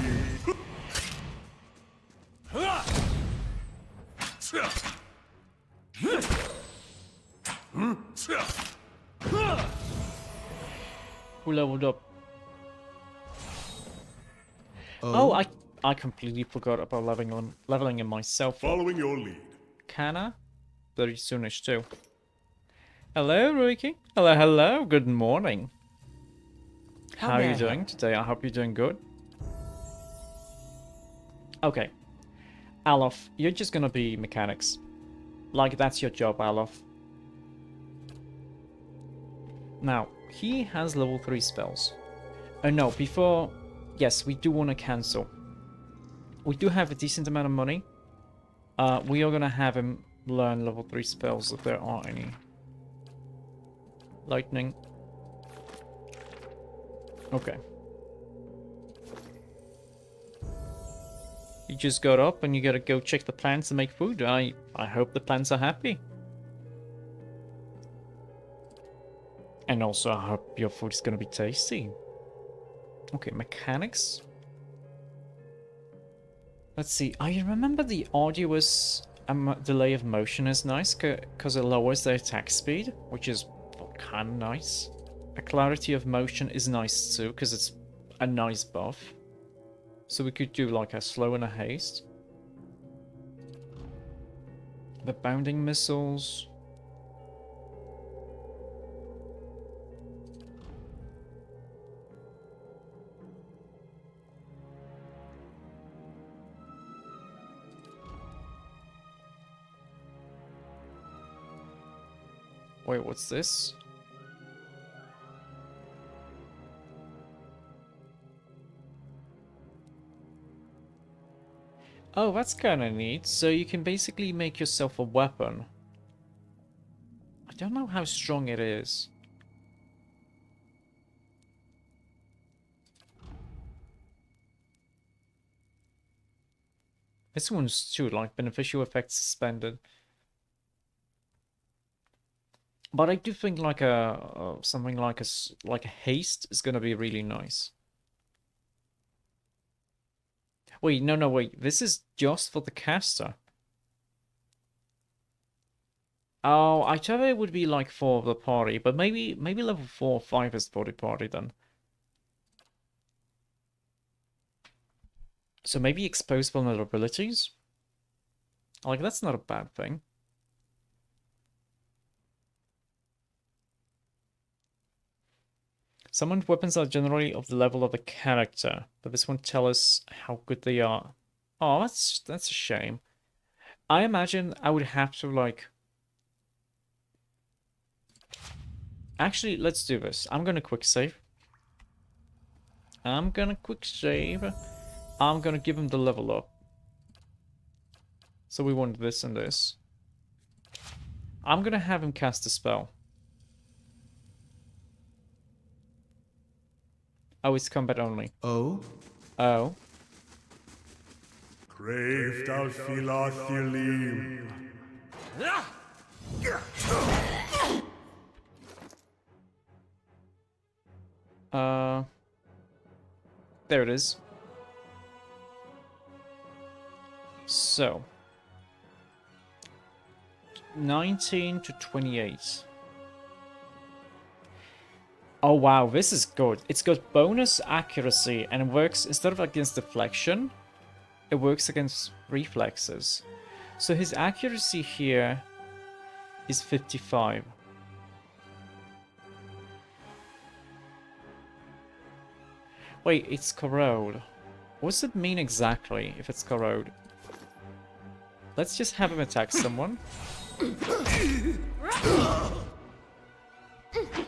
Who leveled up? Oh, I completely forgot about leveling in myself. Following your lead. Kana? Very soonish too. Hello, Ruiki. Hello, hello. Good morning. How are may you I doing help? today? I hope you're doing good. Okay. Alof, you're just gonna be mechanics. Like, that's your job, Alof. Now, he has level 3 spells. Oh no, before... Yes, we do want to cancel. We do have a decent amount of money. We are gonna have him learn level 3 spells if there are any. Lightning. Okay. You just got up and you gotta go check the plants and make food. I hope the plants are happy. And also I hope your food is gonna be tasty. Okay, mechanics. Let's see. I remember the arduous delay of motion is nice because it lowers the attack speed, which is kind of nice. A clarity of motion is nice too because it's a nice buff. So we could do like a slow and a haste. The bounding missiles. Wait, what's this? Oh, that's kind of neat. So you can basically make yourself a weapon. I don't know how strong it is. This one's too, like beneficial effects suspended. But I do think like something like a haste is gonna be really nice. Wait, no, wait. This is just for the caster. Oh, I thought it would be like for the party, but maybe level 4 or 5 is for the party then. So maybe expose vulnerabilities? Like, that's not a bad thing. Summoned weapons are generally of the level of the character, but this won't tell us how good they are. Oh, that's a shame. I imagine I would have to, like... Actually, let's do this. I'm gonna quick save. I'm gonna give him the level up. So we want this and this. I'm gonna have him cast a spell. Oh, it's combat only. Oh? Oh. Crave thou philathilim. There it is. So. 19 to 28. Oh wow, this is good. It's got bonus accuracy and it works, instead of against deflection, it works against reflexes. So his accuracy here is 55. Wait, it's corrode. What does it mean exactly if it's corrode? Let's just have him attack someone.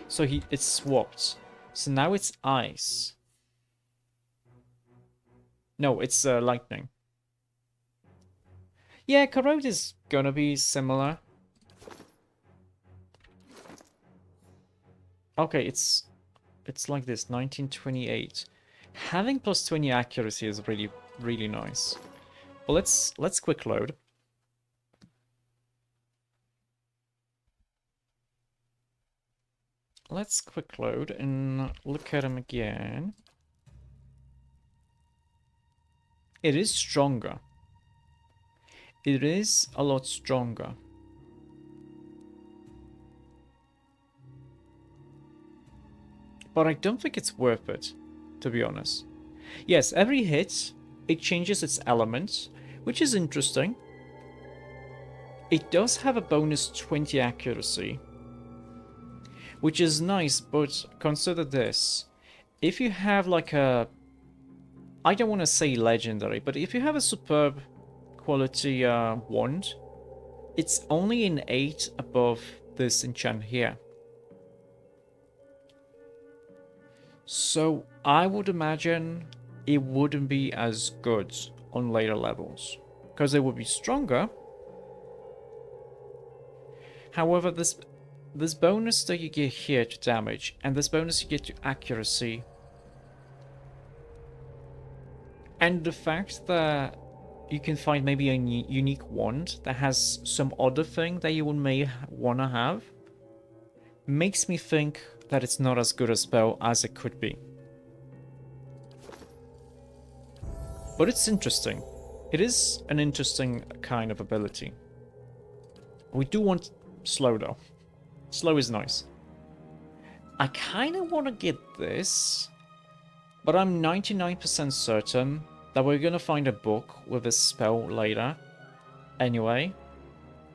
So it's swapped. So now it's ice. No, it's lightning. Yeah, corrode is gonna be similar. Okay, it's like this, 1928. Having plus 20 accuracy is really nice. Well, let's quick load. Let's quick load and look at him again. It is stronger. It is a lot stronger. But I don't think it's worth it, to be honest. Yes, every hit, it changes its elements, which is interesting. It does have a bonus 20 accuracy. which is nice, but consider this. If you have like a... I don't want to say legendary, but if you have a superb quality wand, it's only an 8 above this enchant here. So I would imagine it wouldn't be as good on later levels, because it would be stronger. However, this bonus that you get here to damage, and this bonus you get to accuracy, and the fact that you can find maybe a unique wand that has some other thing that you may want to have, makes me think that it's not as good a spell as it could be. But it's interesting. It is an interesting kind of ability. We do want slow though. Slow is nice. I kind of want to get this, but I'm 99% certain that we're going to find a book with this spell later anyway.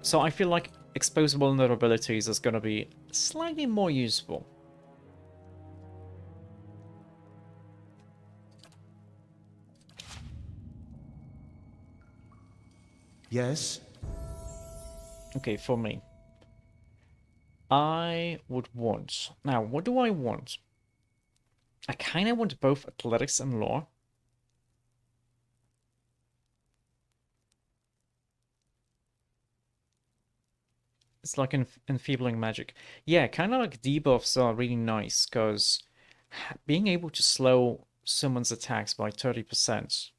So I feel like exposable vulnerabilities is going to be slightly more useful. Yes? Okay, for me. I would want... Now, what do I want? I kind of want both athletics and lore. It's like enfeebling magic. Yeah, kind of like debuffs are really nice, because being able to slow someone's attacks by 30%,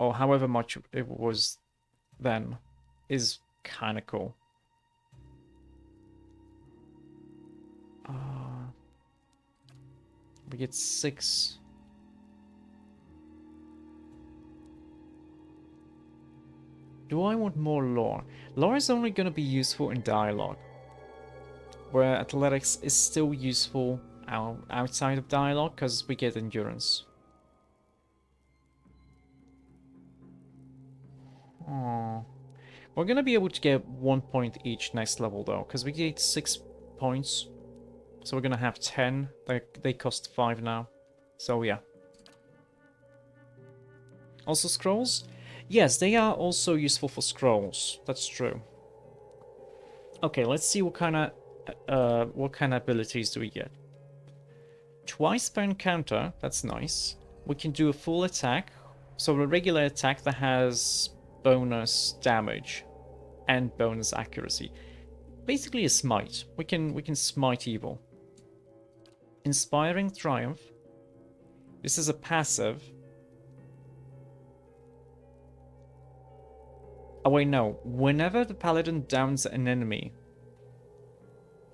or however much it was then, is kind of cool. We get 6. Do I want more lore? Lore is only going to be useful in dialogue, where athletics is still useful outside of dialogue because we get endurance. Oh, we're going to be able to get 1 point each next level though, because we get 6 points. So we're going to have 10. They cost 5 now. So yeah. Also scrolls? Yes, they are also useful for scrolls. That's true. Okay, let's see what kind of abilities do we get. Twice per encounter, that's nice. We can do a full attack. So a regular attack that has bonus damage and bonus accuracy. Basically a smite. We can smite evil. Inspiring Triumph. This is a passive. Oh wait, no. Whenever the Paladin downs an enemy,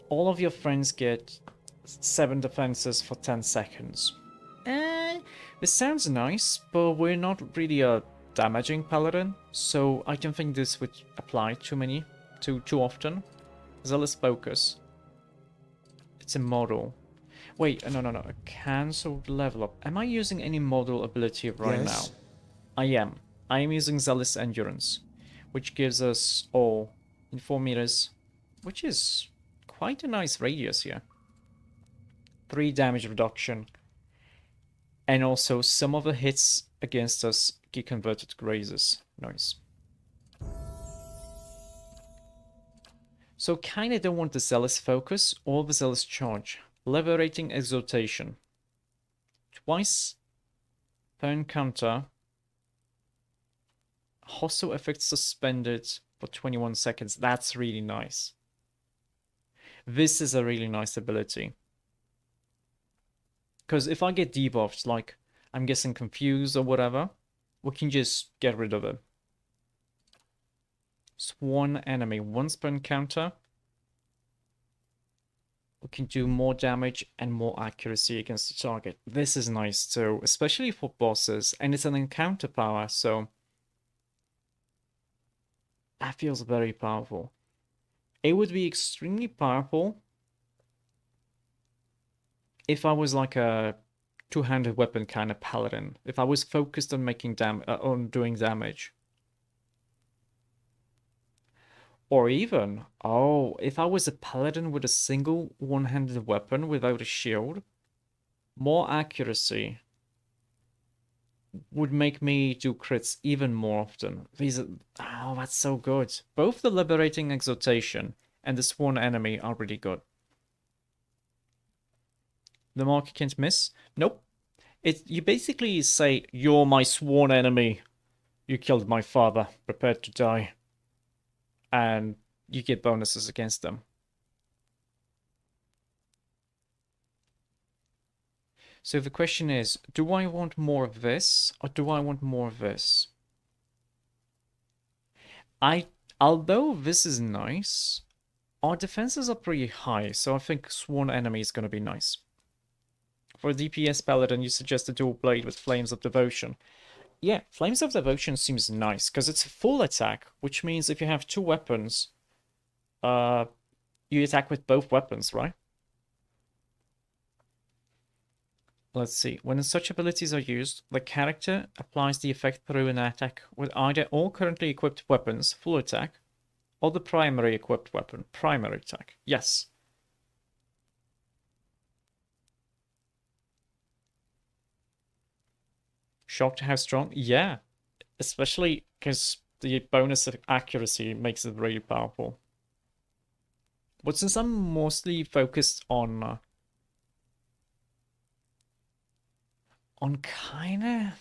all of your friends get 7 defenses for 10 seconds. This sounds nice, but we're not really a damaging Paladin, so I don't think this would apply too often. Zealous Focus. It's a model. Wait, no. A cancelled level up. Am I using any model ability right now? I am. I am using Zealous Endurance, which gives us all in 4 meters, which is quite a nice radius here. 3 damage reduction. And also some of the hits against us get converted to grazes. Nice. So kinda don't want the Zealous Focus or the Zealous Charge. Liberating Exhortation. Twice per encounter. Hostile effects suspended for 21 seconds. That's really nice. This is a really nice ability. Because if I get debuffed, like I'm guessing confused or whatever, we can just get rid of it. Sworn enemy once per encounter. We can do more damage and more accuracy against the target. This is nice too, especially for bosses, and it's an encounter power, so that feels very powerful. It would be extremely powerful if I was like a two-handed weapon kind of paladin. If I was focused on making doing damage. Or even, oh, if I was a paladin with a single one-handed weapon without a shield, more accuracy would make me do crits even more often. These are, oh, that's so good. Both the Liberating Exhortation and the Sworn Enemy are really good. The mark you can't miss? Nope. You basically say, you're my sworn enemy. You killed my father. Prepare to die. And you get bonuses against them. So the question is, do I want more of this, or do I want more of this? Although this is nice, our defenses are pretty high, so I think Sworn Enemy is going to be nice. For DPS Paladin, you suggest a dual blade with Flames of Devotion. Yeah, Flames of Devotion seems nice, because it's a full attack, which means if you have two weapons, you attack with both weapons, right? Let's see. When such abilities are used, the character applies the effect through an attack with either all currently equipped weapons, full attack, or the primary equipped weapon, primary attack. Yes. Shocked how strong? Yeah. Especially because the bonus of accuracy makes it really powerful. But since I'm mostly focused on kinda...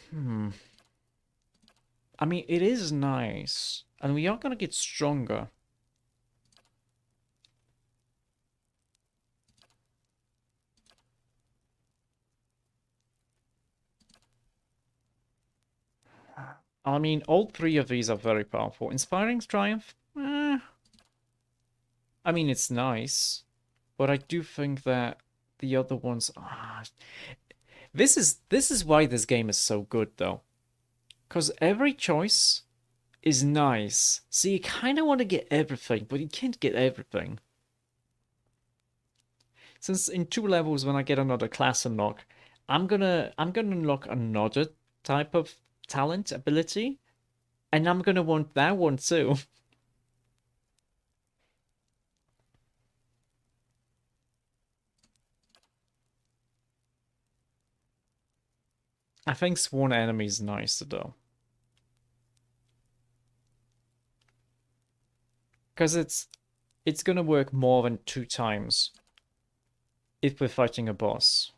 I mean, it is nice. And we are gonna get stronger. I mean, all three of these are very powerful. Inspiring Triumph? I mean, it's nice. But I do think that the other ones... This is why this game is so good, though. Because every choice is nice. So you kind of want to get everything, but you can't get everything. Since in 2 levels, when I get another class unlock, I'm gonna unlock another type of talent ability, and I'm gonna want that one too. I think Sworn Enemy is nice though. Because it's gonna work more than 2 times if we're fighting a boss.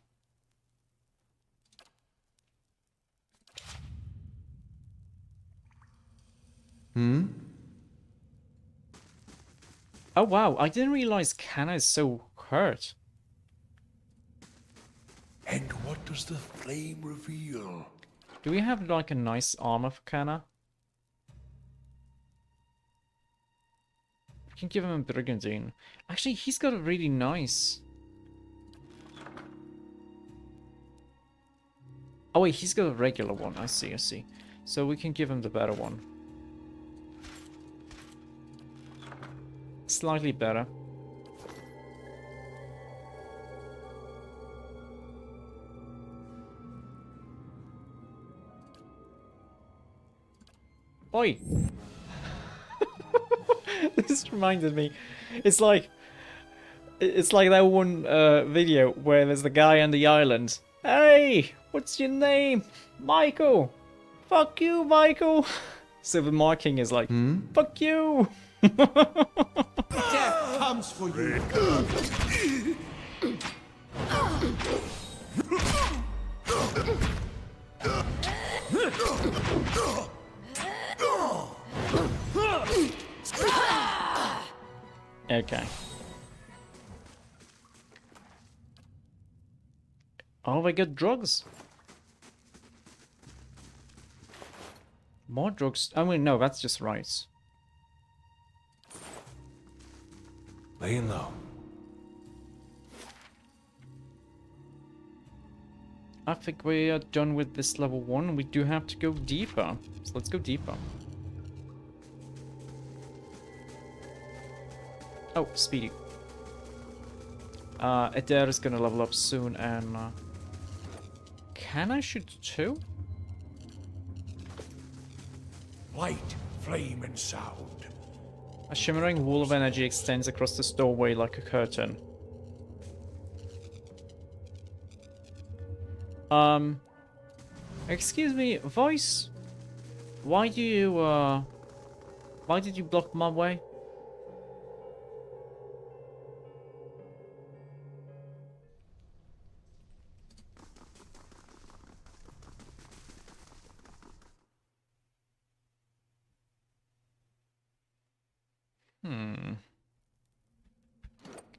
Oh wow, I didn't realize Kana is so hurt. And what does the flame reveal? Do we have like a nice armor for Kana? We can give him a Brigandine. Actually, he's got a really nice... Oh wait, he's got a regular one. I see, I see. So we can give him the better one. Slightly better. Oi! This reminded me. It's like that one video where there's the guy on the island. Hey, what's your name? Michael. Fuck you, Michael. So the marking is like, fuck you. Death comes for you. Okay. Oh, we got drugs. More drugs. I mean, no, that's just rice. Laying low. I think we are done with this level 1. We do have to go deeper. So let's go deeper. Oh, Speedy. Adair is gonna level up soon, and can I shoot 2? Light, flame, and sound. A shimmering wall of energy extends across the doorway like a curtain. Excuse me, voice? Why did you block my way?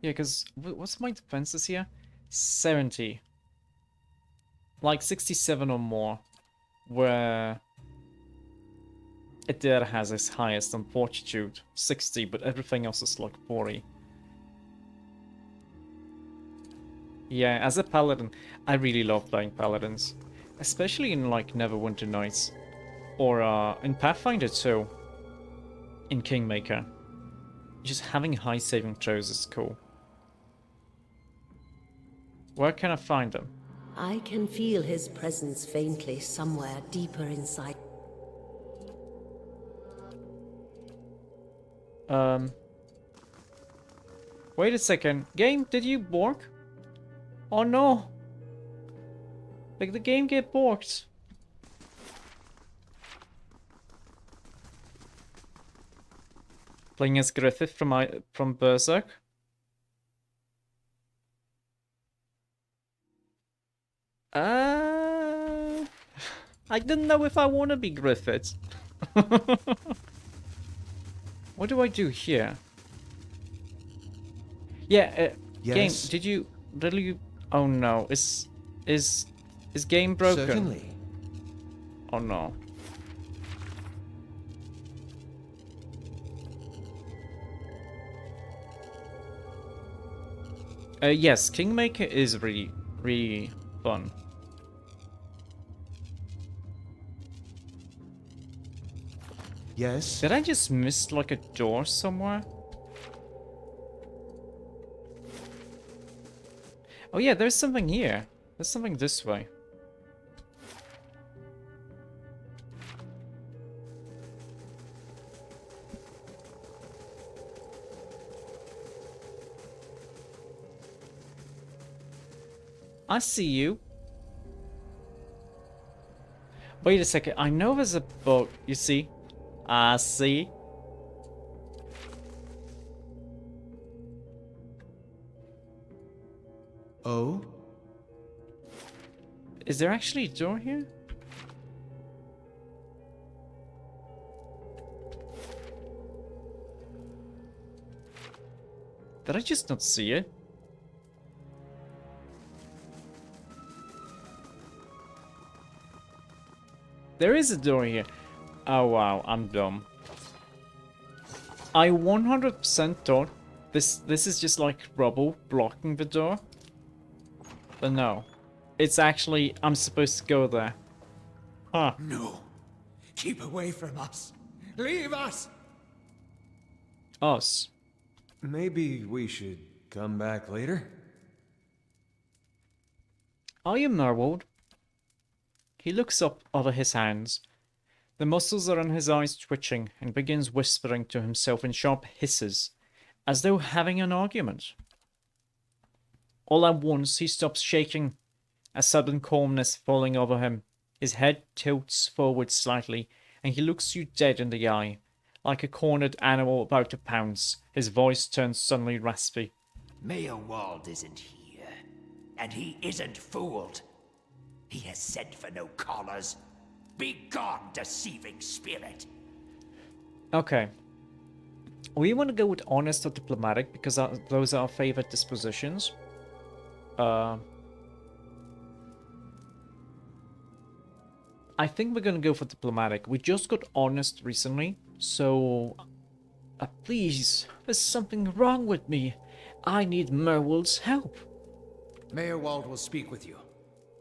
Yeah, because what's my defenses here? 70. Like 67 or more. Where it there has its highest on fortitude, 60, but everything else is like 40. Yeah, as a paladin, I really love playing paladins. Especially in like Neverwinter Nights. Or in Pathfinder 2. In Kingmaker. Just having high saving throws is cool. Where can I find them? I can feel his presence faintly somewhere deeper inside. Wait a second. Game, did you bork? Oh no! Like the game get borked. Playing as Griffith from Berserk. I didn't know if I want to be Griffith. What do I do here? Yeah, Yes? game. Did you really? Oh no, is game broken? Certainly. Oh no. Yes, Kingmaker is really fun. Yes? Did I just miss like a door somewhere? Oh yeah, there's something here. There's something this way. I see you. Wait a second, I know there's a boat, you see? I see. Oh? Is there actually a door here? Did I just not see it? There is a door here. Oh wow, I'm dumb. I 100% thought this is just like rubble blocking the door. But no. It's actually, I'm supposed to go there. Huh. No. Keep away from us. Leave us! Us. Maybe we should come back later? Are you Merwold? He looks up over his hands. The muscles around his eyes twitching and begins whispering to himself in sharp hisses, as though having an argument. All at once he stops shaking, a sudden calmness falling over him. His head tilts forward slightly, and he looks you dead in the eye. Like a cornered animal about to pounce, his voice turns suddenly raspy. Mayor Wald isn't here, and he isn't fooled. He has sent for no callers. Be gone, deceiving spirit. Okay. We want to go with honest or diplomatic because those are our favorite dispositions. I think we're gonna go for diplomatic. We just got honest recently, so please, there's something wrong with me. I need Merwold's help. Mayor Wald will speak with you,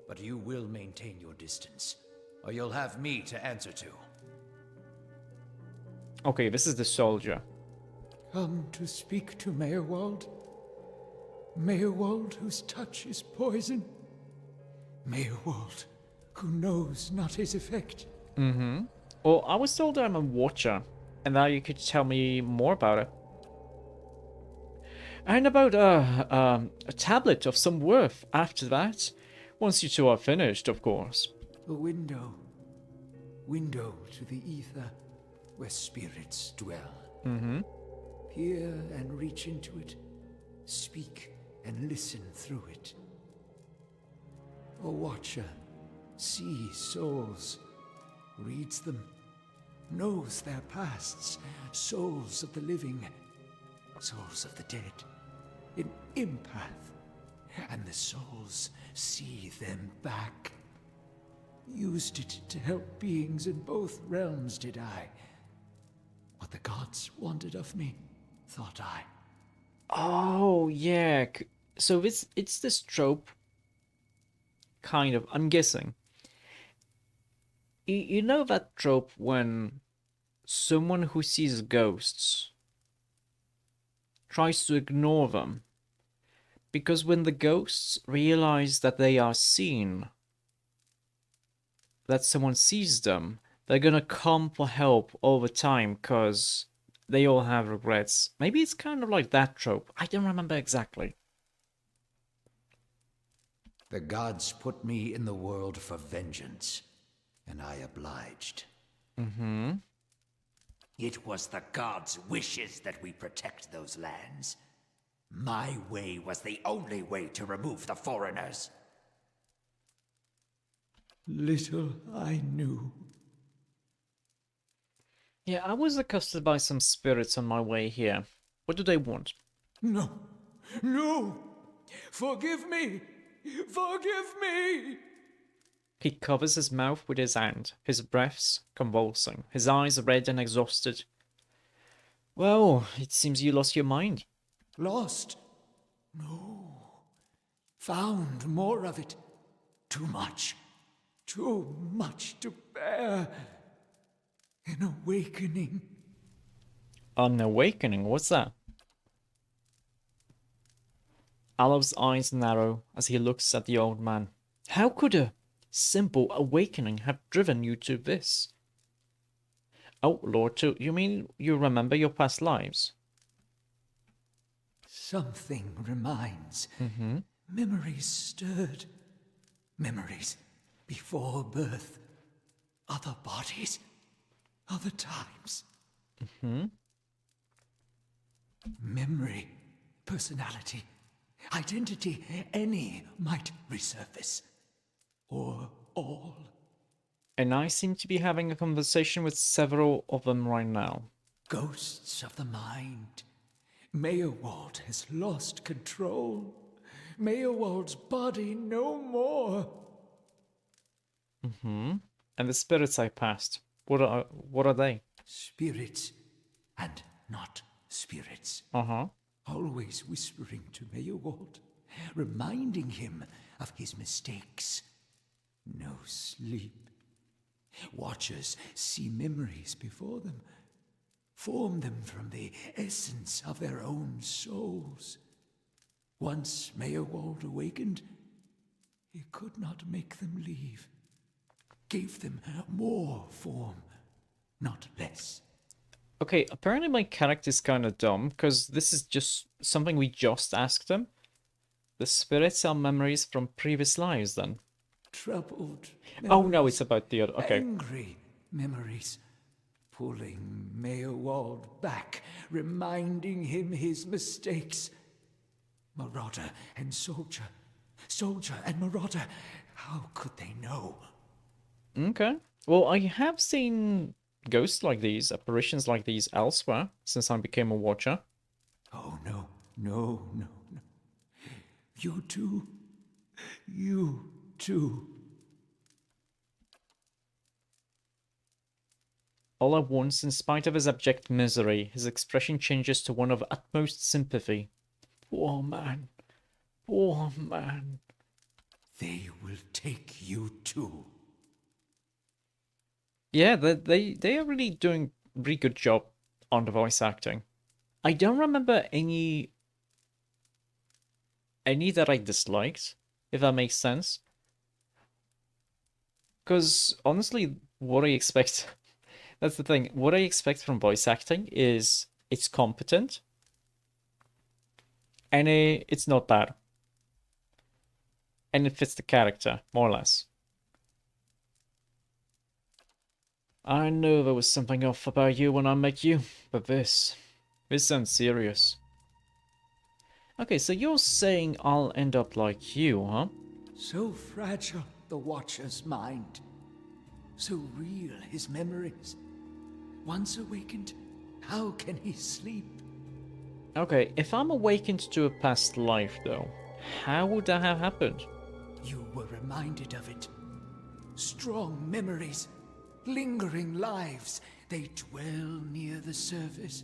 but you will maintain your distance, or you'll have me to answer to. Okay, this is the soldier. Come to speak to Mayor Wald. Mayor Wald, whose touch is poison. Mayor Wald, who knows not his effect. Mm-hmm. Well, I was told I'm a watcher. And now you could tell me more about it. And about a tablet of some worth after that. Once you two are finished, of course. A window. Window to the ether, where spirits dwell. Mm-hmm. Peer and reach into it. Speak and listen through it. A watcher sees souls, reads them, knows their pasts, souls of the living, souls of the dead, an empath, and the souls see them back. Used it to help beings in both realms, did I. What the gods wanted of me, thought I. Oh, yeah. So it's this trope, kind of, I'm guessing. You know that trope when someone who sees ghosts tries to ignore them? Because when the ghosts realize that they are seen, that someone sees them, they're gonna come for help all the time because they all have regrets. Maybe it's kind of like that trope. I don't remember exactly. The gods put me in the world for vengeance, and I obliged. Mm-hmm. It was the gods' wishes that we protect those lands. My way was the only way to remove the foreigners. Little I knew. Yeah, I was accosted by some spirits on my way here. What do they want? No. No! Forgive me! Forgive me! He covers his mouth with his hand, his breaths convulsing, his eyes red and exhausted. Well, it seems you lost your mind. Lost? No. Found more of it. Too much. Too much to bear. An awakening. An awakening? What's that? Allov's eyes narrow as he looks at the old man. How could a simple awakening have driven you to this? Oh, Lord, too. You mean you remember your past lives? Something reminds. Mm-hmm. Memories stirred. Memories before birth. Other bodies. Other times. Mm-hmm. Memory. Personality. Identity. Any might resurface. Or all. And I seem to be having a conversation with several of them right now. Ghosts of the mind. Mayorwald has lost control. Mayorwald's body no more. Mm-hmm. And the spirits I passed, what are they? Spirits and not spirits. Uh-huh. Always whispering to Mayorwald, reminding him of his mistakes. No sleep. Watchers see memories before them, form them from the essence of their own souls. Once Mayorwald awakened, he could not make them leave. Gave them more form, not less. Okay, apparently my character's kind of dumb, because this is just something we just asked him. The spirits are memories from previous lives, then. Troubled memories, Oh no, it's about the other. Okay. angry memories, pulling Mayorwald back, reminding him his mistakes. Marauder and soldier, soldier and marauder, how could they know? Okay. Well, I have seen ghosts like these, apparitions like these elsewhere, since I became a watcher. Oh no, no, no, no. You too. You too. All at once, in spite of his abject misery, his expression changes to one of utmost sympathy. Poor man. Poor man. They will take you too. Yeah, they are really doing a really good job on the voice acting. I don't remember any that I disliked, if that makes sense. Because honestly, what I expect, That's the thing. What I expect from voice acting is it's competent and it's not bad. And it fits the character, more or less. I knew there was something off about you when I met you, but this sounds serious. Okay, so you're saying I'll end up like you, huh? So fragile, the Watcher's mind. So real, his memories. Once awakened, how can he sleep? Okay, if I'm awakened to a past life, though, how would that have happened? You were reminded of it. Strong memories, lingering lives, they dwell near the surface,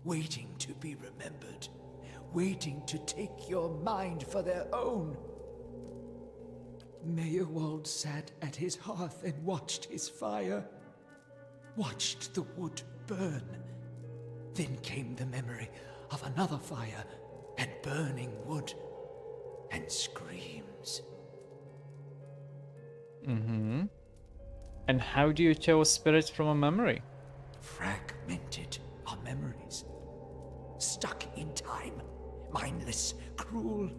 waiting to be remembered, waiting to take your mind for their own. Meyerwald sat at his hearth and watched his fire, watched the wood burn. Then came the memory of another fire and burning wood and screams. Mm-hmm. And how do you tell a spirit from a memory? Fragmented are memories, stuck in time, mindless, cruel,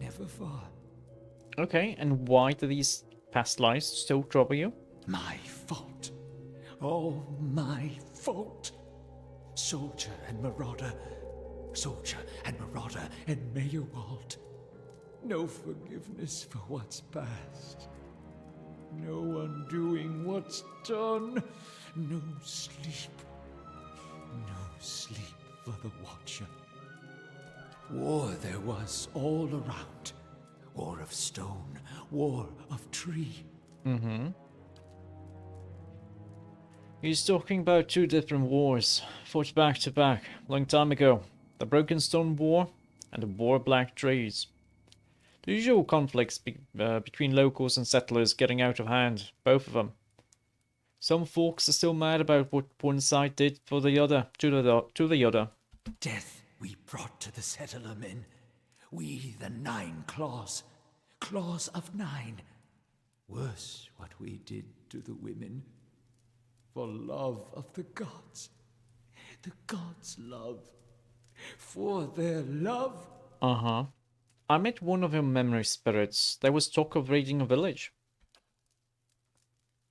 never far. Okay, and why do these past lives still trouble you? My fault. All my fault. Soldier and marauder. Soldier and marauder and Meyerwald. No forgiveness for what's past. No undoing what's done. No sleep. No sleep for the Watcher. War there was all around. War of stone, war of tree. Mm-hmm. He's talking about two different wars, fought back to back, long time ago. The Broken Stone War and the War of Black Trees. The usual conflicts between locals and settlers getting out of hand, both of them. Some folks are still mad about what one side did for the other, to the other. Death we brought to the settler men. We, the 9 claws. Claws of 9. Worse what we did to the women. For love of the gods. The gods' love. For their love. Uh-huh. I met one of your memory spirits. There was talk of raiding a village.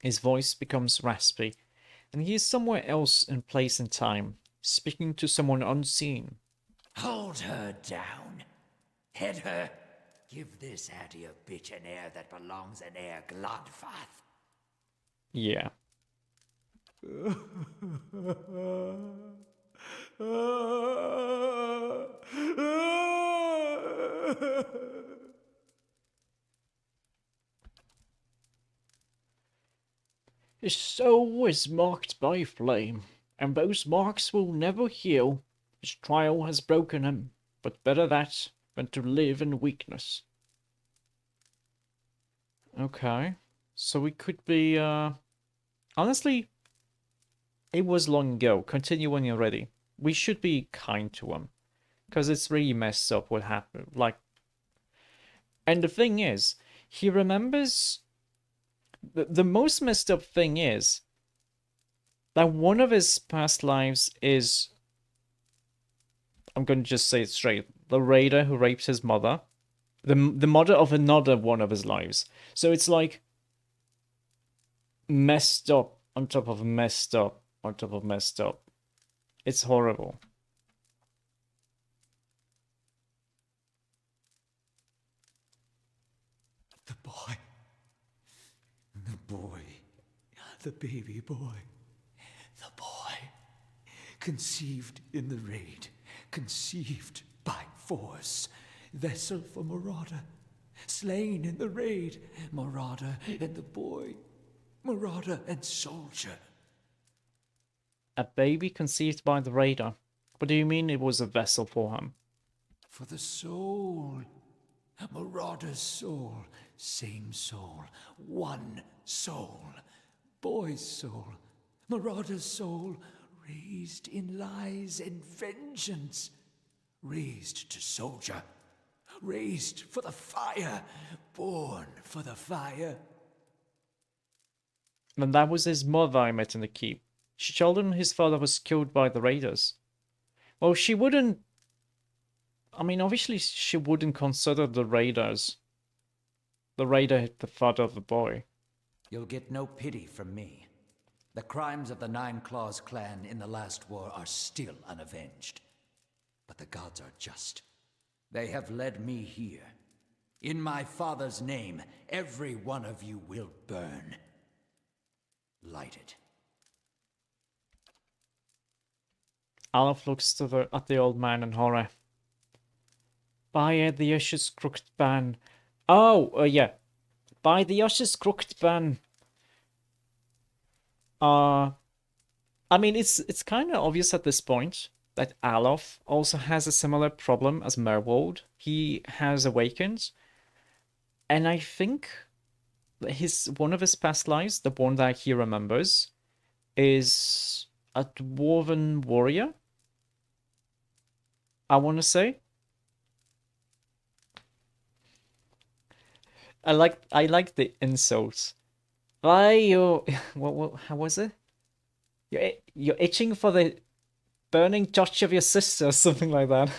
His voice becomes raspy, and he is somewhere else in place and time, speaking to someone unseen. Hold her down. Head her. Give this Addy a bitch an heir that belongs in Air Glodfath. Yeah. His soul is marked by flame, and those marks will never heal. His trial has broken him, but better that than to live in weakness. Okay, so we could be, honestly, it was long ago. Continuing already. We should be kind to him, because it's really messed up what happened. Like, and the thing is, he remembers. The most messed up thing is that one of his past lives is, I'm going to just say it straight, the raider who raped his mother. The mother of another one of his lives. So it's like messed up on top of messed up on top of messed up. It's horrible. The boy. The boy. The baby boy. The boy. Conceived in the raid. Conceived by force. Vessel for Marauder. Slain in the raid. Marauder and the boy. Marauder and soldier. A baby conceived by the raider. What do you mean it was a vessel for him? For the soul. Marauder's soul. Same soul. One soul. Boy's soul. Marauder's soul. Raised in lies and vengeance. Raised to soldier. Raised for the fire. Born for the fire. And that was his mother I met in the keep. She told him his father was killed by the raiders. Well, she wouldn't... I mean, obviously she wouldn't consider the raiders. The raider hit the father of the boy. You'll get no pity from me. The crimes of the Nine Claws clan in the last war are still unavenged. But the gods are just. They have led me here. In my father's name, every one of you will burn. Light it. Alf looks at the old man in horror. By the Usher's crooked ban. Oh, yeah. By the Usher's crooked ban. I mean, it's kind of obvious at this point that Alof also has a similar problem as Merwold. He has awakened. And I think one of his past lives, the one that he remembers, is a dwarven warrior. I want to say. I like the insults. Why you? What? How was it? You're itching for the burning touch of your sister, or something like that.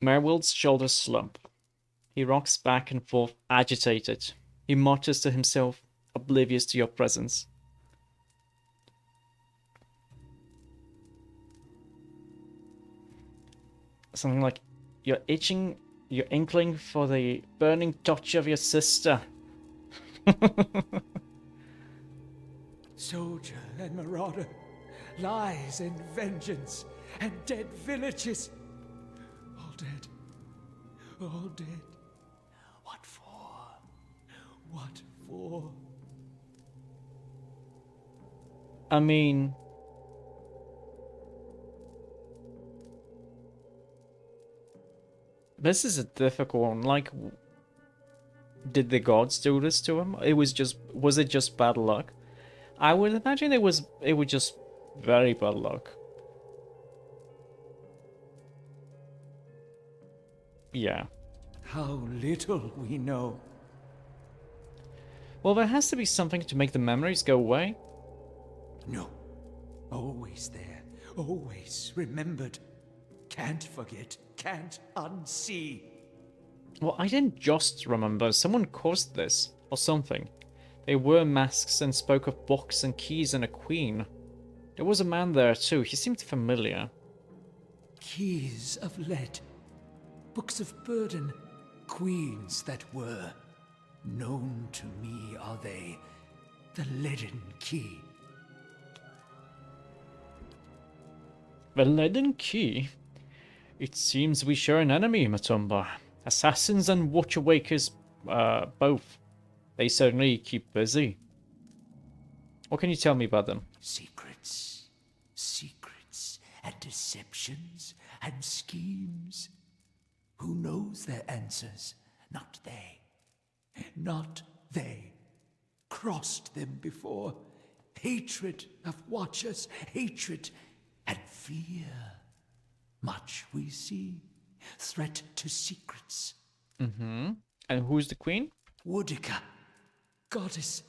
Merwild's shoulders slump. He rocks back and forth, agitated. He mutters to himself, oblivious to your presence. Something like, you're inkling for the burning touch of your sister. Soldier and marauder, lies and vengeance, and dead villages. All dead. All dead. What for? What for? I mean... This is a difficult one. Like, did the gods do this to him? Was it just bad luck? I would imagine it was just very bad luck. Yeah. How little we know. Well, there has to be something to make the memories go away. No. Always there. Always remembered. Can't forget. Can't unsee. Well, I didn't just remember. Someone caused this. Or something. They wore masks and spoke of books and keys and a queen. There was a man there too. He seemed familiar. Keys of lead. Books of burden. Queens that were. Known to me are they. The leaden key. The leaden key? It seems we share an enemy, Matombar. Assassins and Watchawakers, both. They certainly keep busy. What can you tell me about them? Secrets. Secrets and deceptions and schemes. Who knows their answers? Not they. Not they. Crossed them before. Hatred of Watchers. Hatred and fear. Much we see. Threat to secrets. Mm-hmm. And who's the queen? Woodica. Goddess.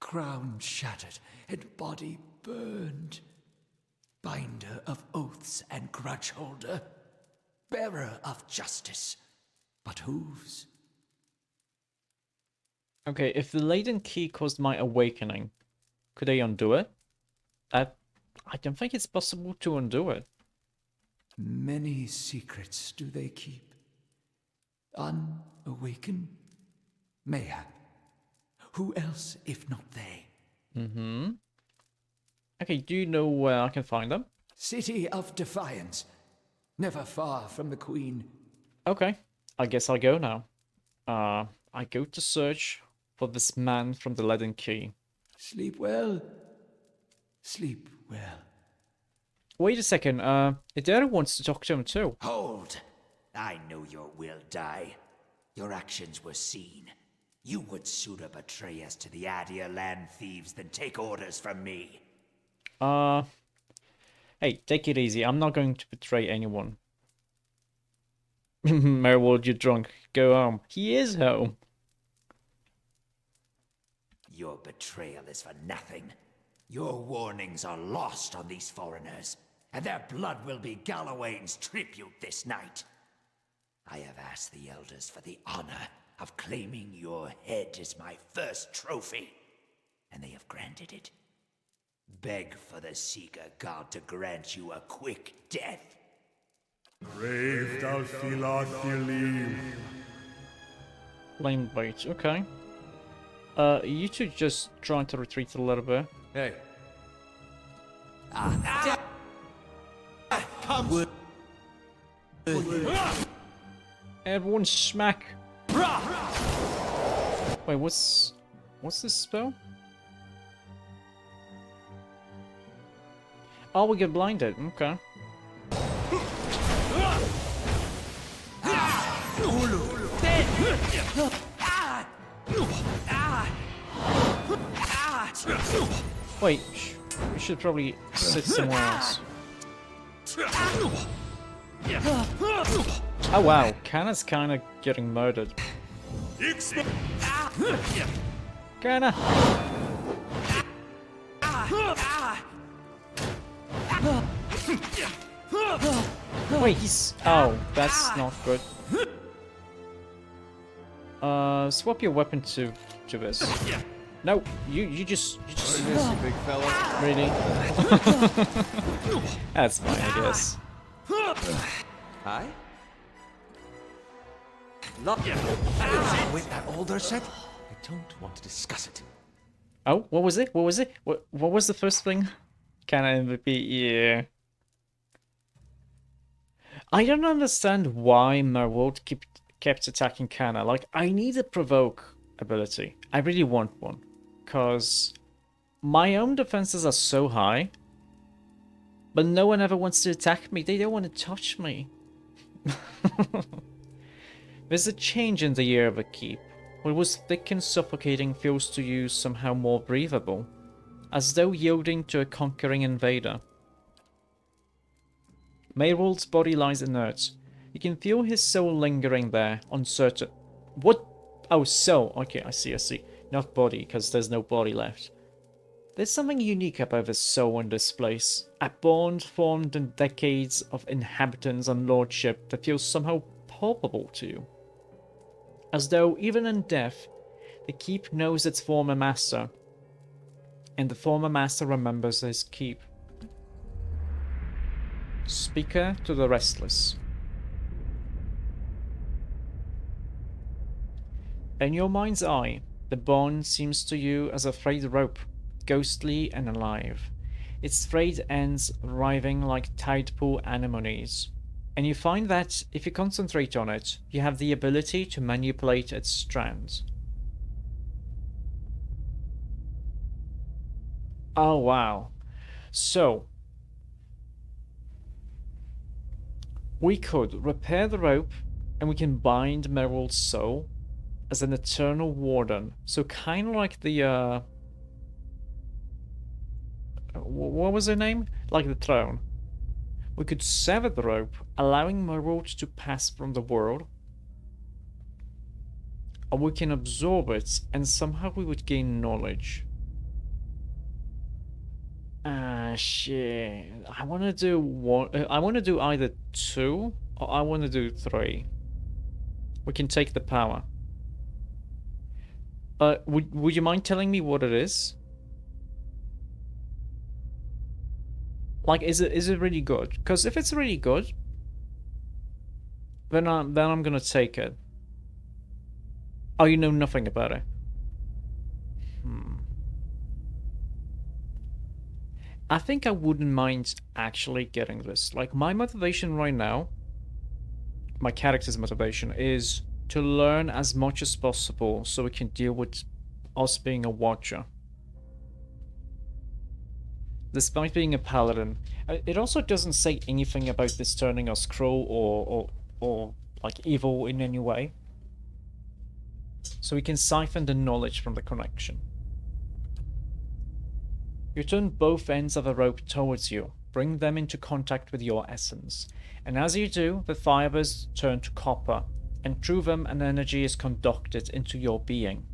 Crown shattered and body burned. Binder of oaths and grudge holder. Bearer of justice. But whose? Okay, if the laden key caused my awakening, could I undo it? I don't think it's possible to undo it. Many secrets do they keep. Unawakened? Mayhap. Who else if not they? Mm-hmm. Okay, do you know where I can find them? City of Defiance. Never far from the Queen. Okay, I guess I'll go now. I go to search for this man from the leaden key. Sleep well. Sleep well. Wait a second, Idera wants to talk to him too. Hold! I know your will die. Your actions were seen. You would sooner betray us to the Adia land thieves than take orders from me. Hey, take it easy. I'm not going to betray anyone. Merwold, you're drunk. Go home. He is home. Your betrayal is for nothing. Your warnings are lost on these foreigners, and their blood will be Gallowayne's tribute this night. I have asked the elders for the honor of claiming your head as my first trophy, and they have granted it. Beg for the Seeker God to grant you a quick death. Brave Dalfilafilim. Lame bait. Okay. You two just trying to retreat a little bit. Hey. Everyone smack. Wait, what's this spell? Oh, we get blinded. Okay. Wait, we should probably sit somewhere else. Oh wow, Kanna's kinda getting murdered. Kanna! Wait, he's... Oh, that's not good. Swap your weapon to this. No, you just Miss you, big fella. really. That's fine, I guess. Hi? With that older set, I don't want to discuss it. Oh, what was it? What was it? What was the first thing? Kanna MVP, yeah. I don't understand why Merwold kept attacking Kanna. Like, I need a provoke ability. I really want one. Because my own defenses are so high. But no one ever wants to attack me. They don't want to touch me. There's a change in the air of the keep. What was thick and suffocating feels to you somehow more breathable. As though yielding to a conquering invader. Merwold's body lies inert. You can feel his soul lingering there, uncertain. What? Oh, soul. Okay, I see. Not body, because there's no body left. There's something unique about the soul in this place. A bond formed in decades of inhabitants and lordship that feels somehow palpable to you. As though, even in death, the keep knows its former master. And the former master remembers his keep. Speaker to the restless. In your mind's eye, the bond seems to you as a frayed rope, ghostly and alive. Its frayed ends writhing like tide pool anemones. And you find that, if you concentrate on it, you have the ability to manipulate its strands. Oh wow. So, we could repair the rope, and we can bind Meryl's soul as an eternal warden. So kind of like the, what was her name? Like the throne. We could sever the rope, allowing Meryl to pass from the world. Or we can absorb it, and somehow we would gain knowledge. Shit. I want to do one. I want to do either 2 or I want to do 3. We can take the power. Would you mind telling me what it is? Like, is it really good? Because if it's really good, then I'm gonna take it. Oh, you know nothing about it. I think I wouldn't mind actually getting this. Like, my motivation right now, my character's motivation, is to learn as much as possible so we can deal with us being a watcher. Despite being a paladin, it also doesn't say anything about this turning us cruel or like evil in any way. So we can siphon the knowledge from the connection. You turn both ends of a rope towards you, bring them into contact with your essence. And as you do, the fibers turn to copper, and through them an energy is conducted into your being.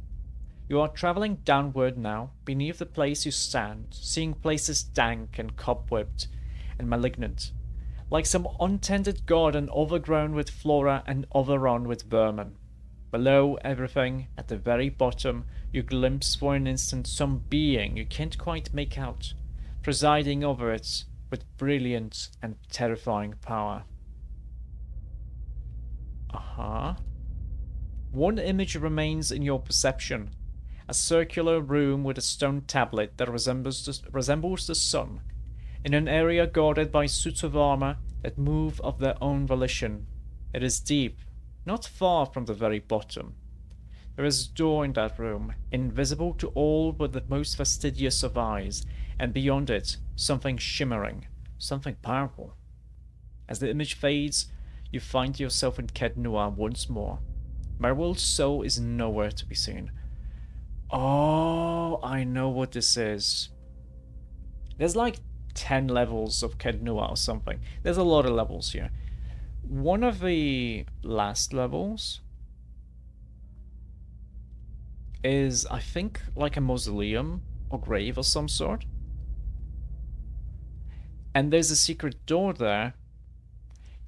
You are traveling downward now, beneath the place you stand, seeing places dank and cobwebbed and malignant, like some untended garden overgrown with flora and overrun with vermin. Below everything, at the very bottom, you glimpse for an instant some being you can't quite make out, presiding over it with brilliant and terrifying power. One image remains in your perception. A circular room with a stone tablet that resembles the sun, in an area guarded by suits of armor that move of their own volition. It is deep, not far from the very bottom. There is a door in that room, invisible to all but the most fastidious of eyes, and beyond it, something shimmering, something powerful. As the image fades, you find yourself in Kednua once more. Merwell's soul is nowhere to be seen. Oh, I know what this is. There's like 10 levels of Kednua or something. There's a lot of levels here. One of the last levels is, I think, like a mausoleum or grave of some sort. And there's a secret door there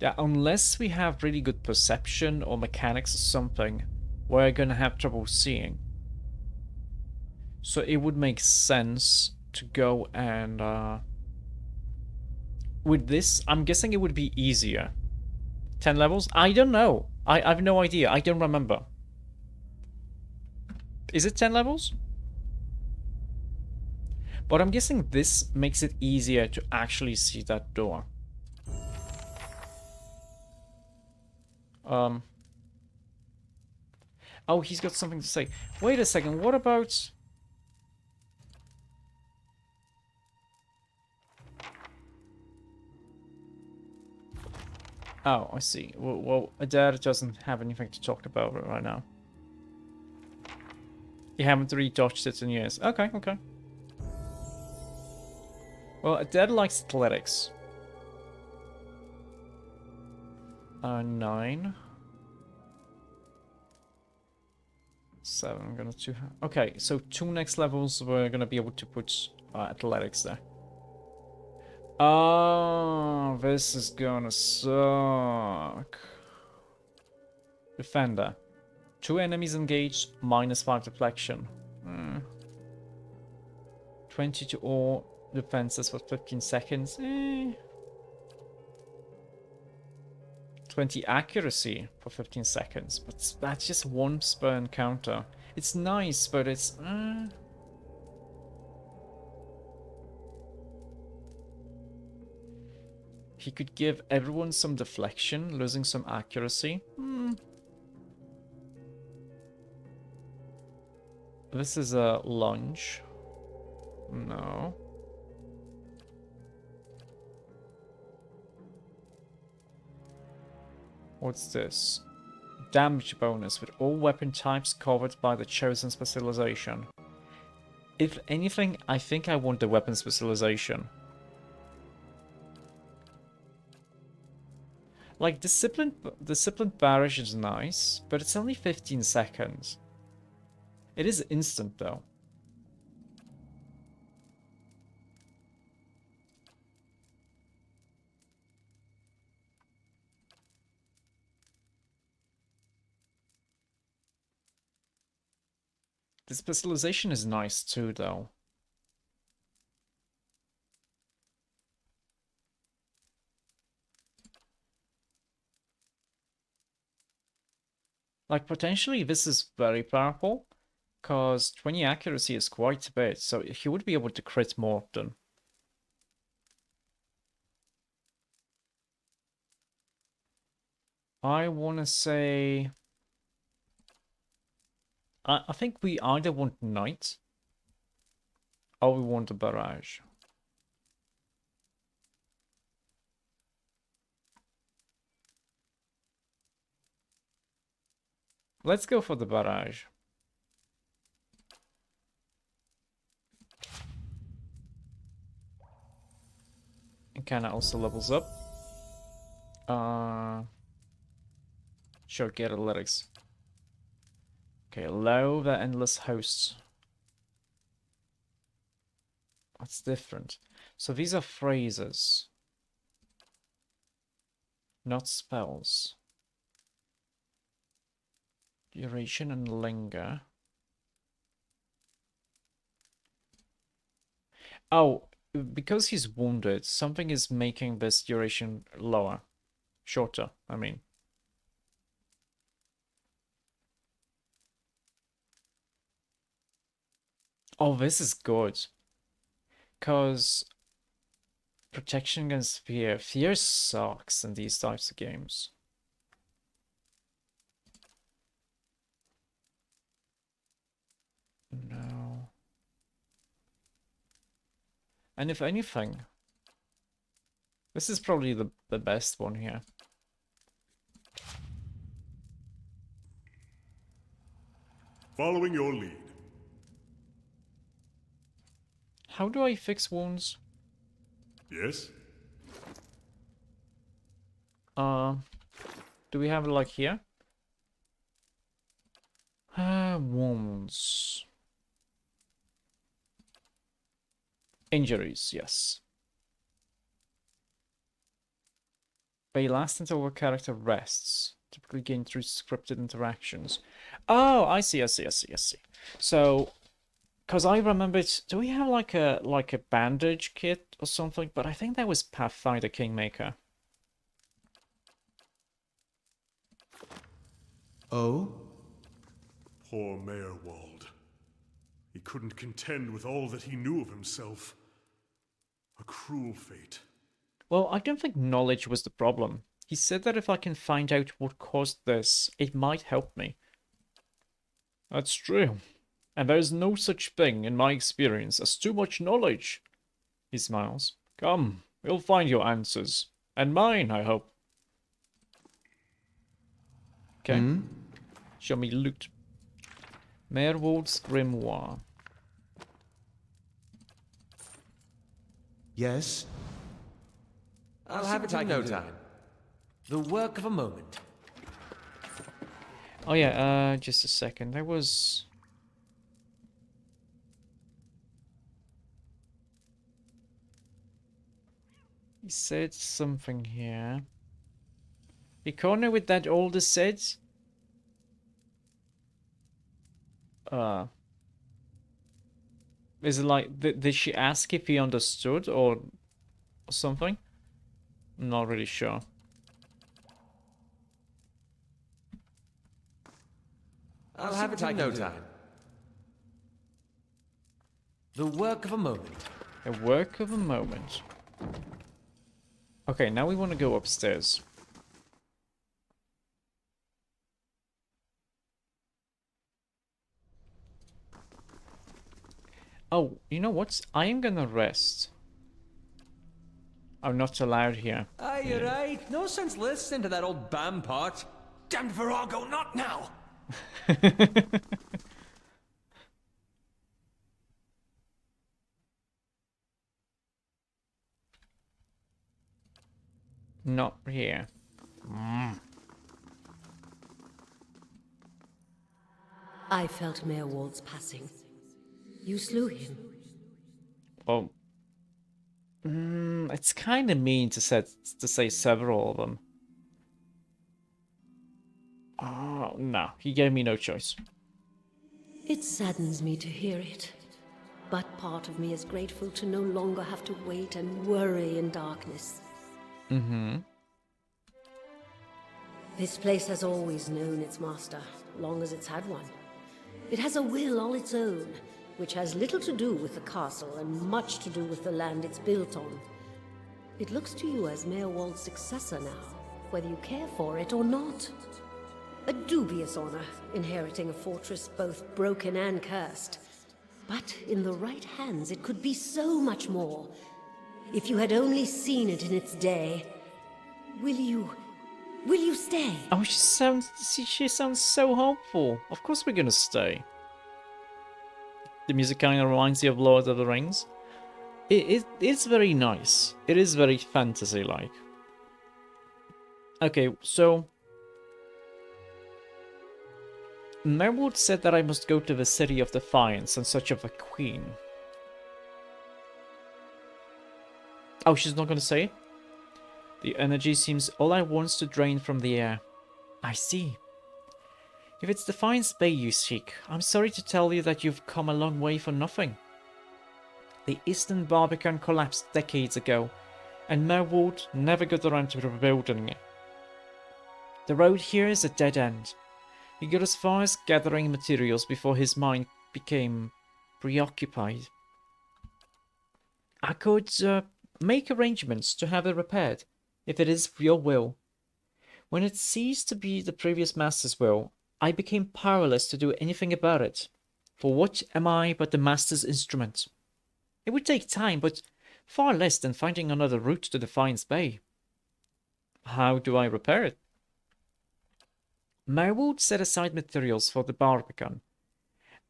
that, unless we have really good perception or mechanics or something, we're gonna have trouble seeing. So it would make sense to go and with this, I'm guessing it would be easier. 10 levels? I don't know. I have no idea. I don't remember. Is it 10 levels? But I'm guessing this makes it easier to actually see that door. Oh, he's got something to say. Wait a second, what about... Oh, I see. Well, Adair doesn't have anything to talk about right now. You haven't retouched it in years. Okay, okay. Well, Adair likes athletics. 9. 7, I'm gonna 2. Okay, so 2 next levels, we're gonna be able to put athletics there. Oh, this is gonna suck. Defender. 2 enemies engaged, -5 deflection. 20 to all defenses for 15 seconds. 20 accuracy for 15 seconds. But that's just one per encounter. It's nice, but it's... He could give everyone some deflection, losing some accuracy. This is a lunge. No. What's this? Damage bonus with all weapon types covered by the chosen specialization. If anything, I think I want the weapon specialization. Like, disciplined barrage is nice, but it's only 15 seconds. It is instant, though. The specialization is nice, too, though. Like, potentially this is very powerful, because 20 accuracy is quite a bit, so he would be able to crit more often. I want to say... I think we either want Knight, or we want a Barrage. Let's go for the Barrage. Kinda also levels up. Sure, get athletics. Okay, allow the endless hosts. That's different. So these are phrases, not spells. Duration and linger. Oh, because he's wounded, something is making this duration lower. Shorter, I mean. Oh, this is good. Because protection against fear. Fear sucks in these types of games. No. And if anything, this is probably the best one here. Following your lead. How do I fix wounds? Yes? Do we have it like here? Wounds. Injuries, yes. They last until a character rests, typically gained through scripted interactions. Oh, I see. So, because I remember, do we have like a bandage kit or something? But I think that was Pathfinder Kingmaker. Oh? Poor Mayorwald. He couldn't contend with all that he knew of himself. A cruel fate. Well, I don't think knowledge was the problem. He said that if I can find out what caused this, it might help me. That's true. And there's no such thing, in my experience, as too much knowledge. He smiles. Come, we'll find your answers. And mine, I hope. Okay. Show me loot. Merwold's Grimoire. Yes? I'll have it in no time. The work of a moment. Oh yeah, just a second. There was... He said something here. The corner with that older set? Is it like, did she ask if he understood or something? I'm not really sure. I'll have it in no time. The work of a moment. A work of a moment. Okay, now we want to go upstairs. Oh, you know what? I am gonna rest. I'm not allowed here. Aye, you're right. No sense listening to that old bam part. Damned Virago, not now! Not here. I felt Mayor Wald's passing. You slew him. Well, it's kind of mean to say several of them. Oh, no. He gave me no choice. It saddens me to hear it. But part of me is grateful to no longer have to wait and worry in darkness. This place has always known its master, long as it's had one. It has a will all its own, which has little to do with the castle and much to do with the land it's built on. It looks to you as Mayor Wald's successor now, whether you care for it or not. A dubious honor, inheriting a fortress both broken and cursed. But in the right hands, it could be so much more. If you had only seen it in its day. Will you stay? Oh, she sounds so hopeful. Of course we're gonna stay. The music kind of reminds you of Lord of the Rings. It's very nice. It is very fantasy-like. Okay, so Merwood said that I must go to the City of Defiance in search of a queen. Oh, she's not gonna say it? The energy seems all I wants to drain from the air. I see. If it's Defiance Bay you seek, I'm sorry to tell you that you've come a long way for nothing. The Eastern Barbican collapsed decades ago, and Merwood never got around to rebuilding it. The road here is a dead end. He got as far as gathering materials before his mind became preoccupied. I could make arrangements to have it repaired, if it is your will. When it ceased to be the previous master's will, I became powerless to do anything about it. For what am I but the master's instrument? It would take time, but far less than finding another route to Defiance Bay. How do I repair it? Merwood set aside materials for the Barbican,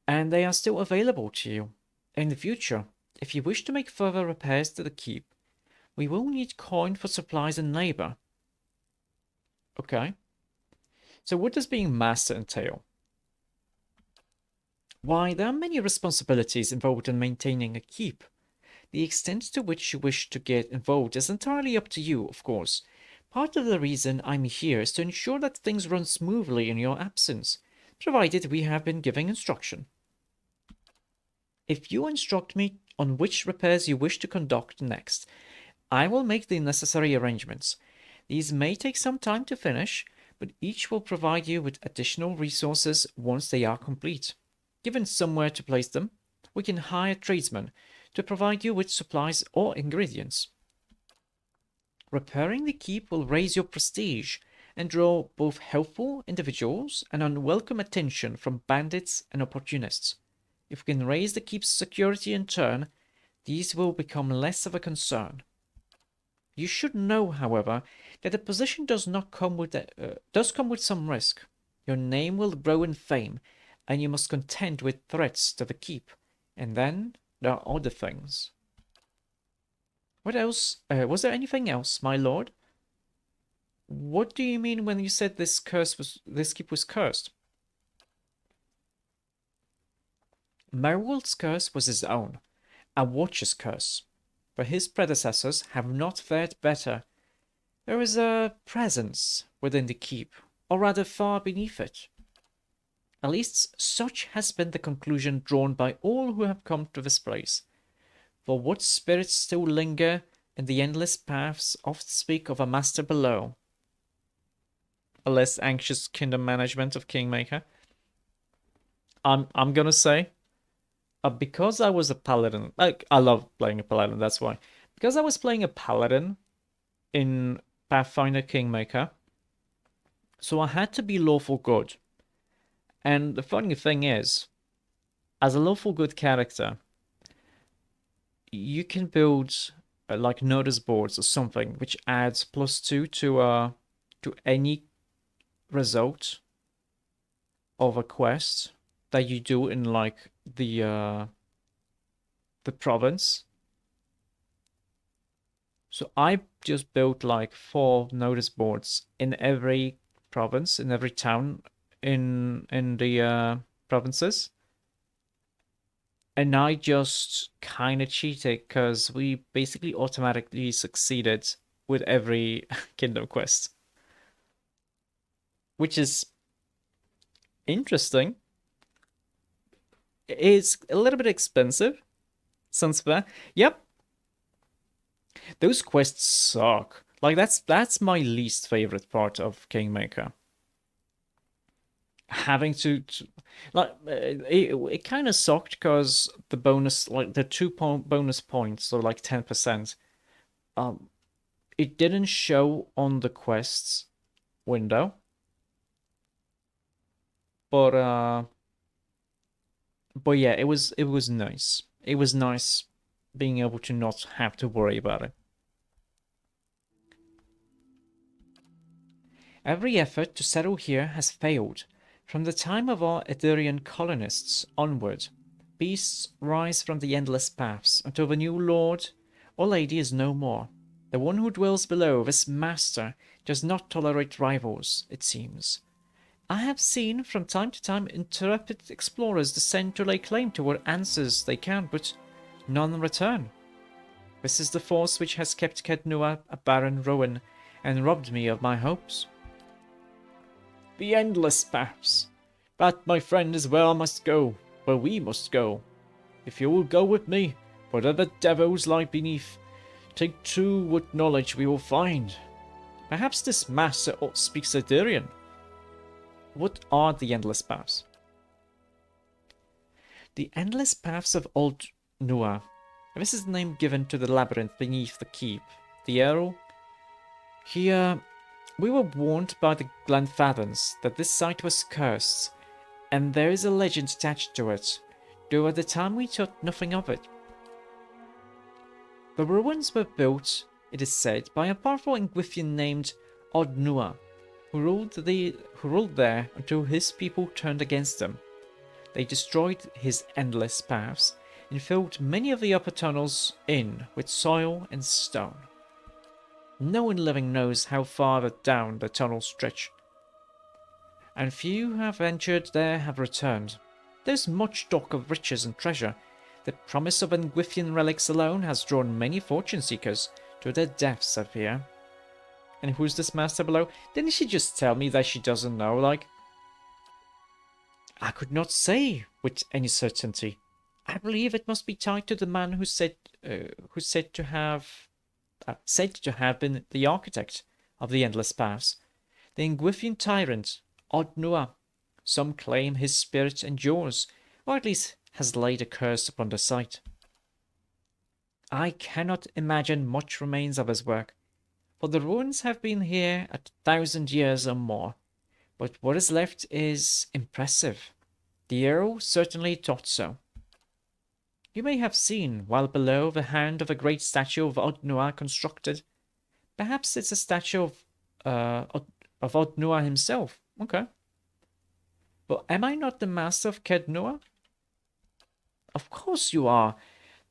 and they are still available to you. In the future, if you wish to make further repairs to the keep, we will need coin for supplies and labor. Okay. So what does being master entail? Why, there are many responsibilities involved in maintaining a keep. The extent to which you wish to get involved is entirely up to you, of course. Part of the reason I'm here is to ensure that things run smoothly in your absence, provided we have been giving instruction. If you instruct me on which repairs you wish to conduct next, I will make the necessary arrangements. These may take some time to finish, but each will provide you with additional resources once they are complete. Given somewhere to place them, we can hire tradesmen to provide you with supplies or ingredients. Repairing the keep will raise your prestige and draw both helpful individuals and unwelcome attention from bandits and opportunists. If we can raise the keep's security in turn, these will become less of a concern. You should know, however, that the position does come with some risk. Your name will grow in fame, and you must contend with threats to the keep. And then there are other things. What else? Was there anything else, my lord? What do you mean when you said this keep was cursed? Merwold's curse was his own, a watcher's curse, but his predecessors have not fared better. There is a presence within the keep, or rather far beneath it. At least such has been the conclusion drawn by all who have come to this place. For what spirits still linger in the endless paths oft speak of a master below. A less anxious kingdom management of Kingmaker. I'm gonna say, because I was a paladin, like I love playing a paladin, that's why. Because I was playing a paladin in Pathfinder Kingmaker, so I had to be lawful good. And the funny thing is, as a lawful good character, you can build like notice boards or something which adds +2 to any result of a quest that you do in like the province. So I just built like 4 notice boards in every province, in every town in the provinces. And I just kind of cheated because we basically automatically succeeded with every Kingdom quest. Which is interesting. It's a little bit expensive. Sounds fair. Yep. Those quests suck. Like that's my least favorite part of Kingmaker. Having to like it kind of sucked because the bonus, like the 2 bonus points, or like 10%, it didn't show on the quests window, but yeah, it was nice. It was nice being able to not have to worry about it. Every effort to settle here has failed. From the time of our Etherean colonists onward, beasts rise from the endless paths until the new lord or lady is no more. The one who dwells below, this master, does not tolerate rivals, it seems. I have seen from time to time intrepid explorers descend to lay claim to what answers they can, but none return. This is the force which has kept Kednua a barren ruin and robbed me of my hopes. The endless paths. That, my friend, is where I must go, where we must go. If you will go with me, whatever devils lie beneath, take to what knowledge we will find. Perhaps this master speaks Adirian. What are the endless paths? The endless paths of Old Nua. This is the name given to the labyrinth beneath the keep. The arrow. Here, we were warned by the Glenfathans that this site was cursed, and there is a legend attached to it, though at the time we thought nothing of it. The ruins were built, it is said, by a powerful Ingwithian named Odnua, who ruled there until his people turned against him. They destroyed his endless paths and filled many of the upper tunnels in with soil and stone. No one living knows how far down the tunnels stretch, and few who have ventured there have returned. There's much talk of riches and treasure. The promise of Ingwithian relics alone has drawn many fortune seekers to their deaths, I fear. And who's this master below? Didn't she just tell me that she doesn't know? Like, I could not say with any certainty. I believe it must be tied to the man who said to have been the architect of the endless paths, the Ingwithian tyrant Odnua. Some claim his spirit endures, or at least has laid a curse upon the site. I cannot imagine much remains of his work, for the ruins have been here 1,000 years or more, but what is left is impressive. The arrow certainly thought so. You may have seen, while below, the hand of a great statue of Odnua constructed. Perhaps it's a statue of Odnua himself. Okay. But am I not the master of Kednua? Of course you are.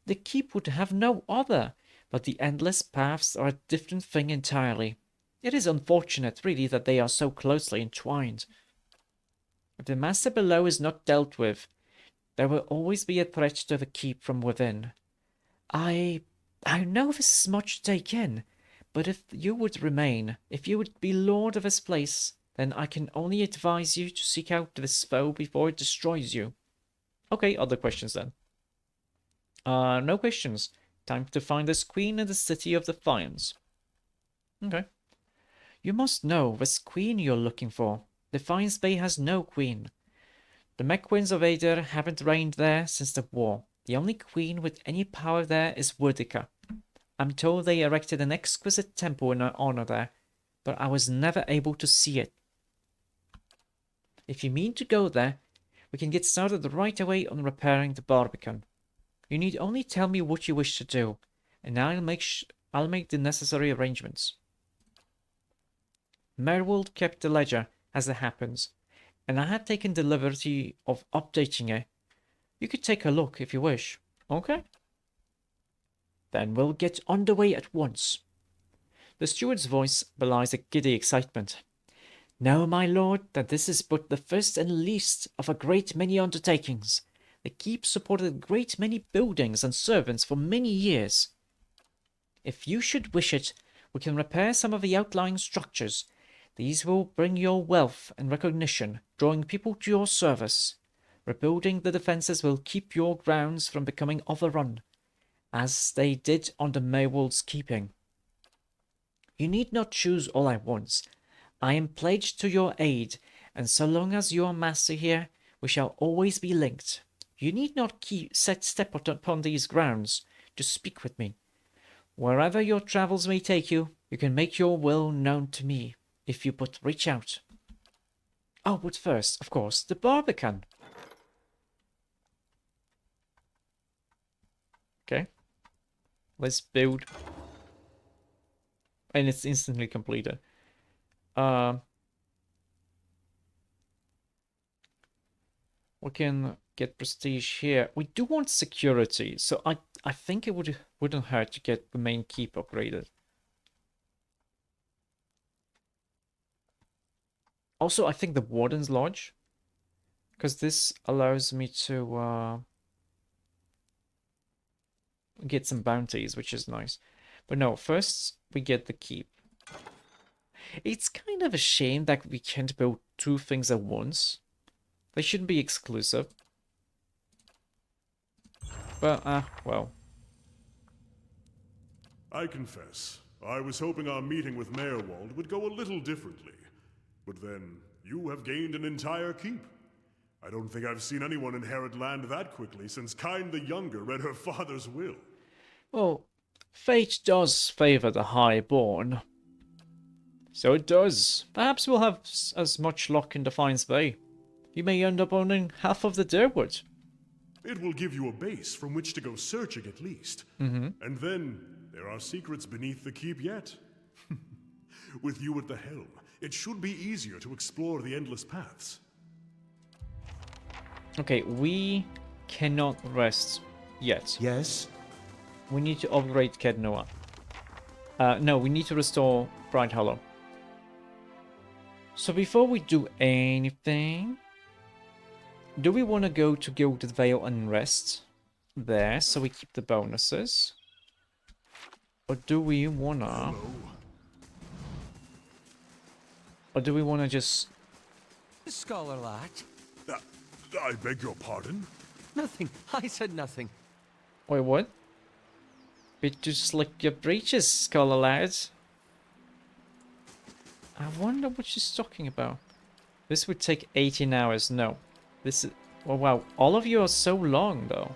The keep would have no other, but the endless paths are a different thing entirely. It is unfortunate, really, that they are so closely entwined. If the master below is not dealt with, there will always be a threat to the keep from within. I know this is much to take in, but if you would remain, if you would be lord of this place, then I can only advise you to seek out this foe before it destroys you. Okay, other questions then. No questions. Time to find this queen in the City of Defiance. Okay. You must know this queen you're looking for. Defiance Bay has no queen. The Mequins of Ader haven't reigned there since the war. The only queen with any power there is Woodica. I'm told they erected an exquisite temple in her honor there, but I was never able to see it. If you mean to go there, we can get started right away on repairing the Barbican. You need only tell me what you wish to do, and I'll make the necessary arrangements. Merwold kept the ledger, as it happens, and I had taken the liberty of updating it. You could take a look if you wish. Okay? Then we'll get underway at once. The steward's voice belies a giddy excitement. Know, my lord, that this is but the first and least of a great many undertakings. The keep supported a great many buildings and servants for many years. If you should wish it, we can repair some of the outlying structures. These will bring your wealth and recognition, drawing people to your service. Rebuilding the defences will keep your grounds from becoming overrun, as they did under Maywold's keeping. You need not choose all at once. I am pledged to your aid, and so long as you are master here, we shall always be linked. You need not set step upon these grounds to speak with me. Wherever your travels may take you, you can make your will known to me, if you but reach out. Oh, but first, of course, the Barbican. Okay. Let's build. And it's instantly completed. We can get prestige here. We do want security, so I think it wouldn't hurt to get the main keep upgraded. Also, I think the Warden's Lodge, because this allows me to get some bounties, which is nice. But no, first we get the keep. It's kind of a shame that we can't build two things at once. They shouldn't be exclusive. But, well. I confess, I was hoping our meeting with Mayor Wald would go a little differently. But then, you have gained an entire keep. I don't think I've seen anyone inherit land that quickly since Kyne the Younger read her father's will. Well, fate does favor the highborn. So it does. Perhaps we'll have as much luck in Defiance Bay. You may end up owning half of the Deerwood. It will give you a base from which to go searching at least. And then, there are secrets beneath the keep yet. With you at the helm, it should be easier to explore the endless paths. Okay, we cannot rest yet. Yes? We need to upgrade Kednoa. No, we need to restore Bright Hollow. So before we do anything, do we want to go to Gilded Vale and rest there so we keep the bonuses? Or do we wanna... Or do we wanna just... Scholar lad. I beg your pardon? Nothing. I said nothing. Wait, what? Bit to slick your breeches, scholar lads. I wonder what she's talking about. This would take 18 hours. No. This is... Oh, wow. All of you are so long, though.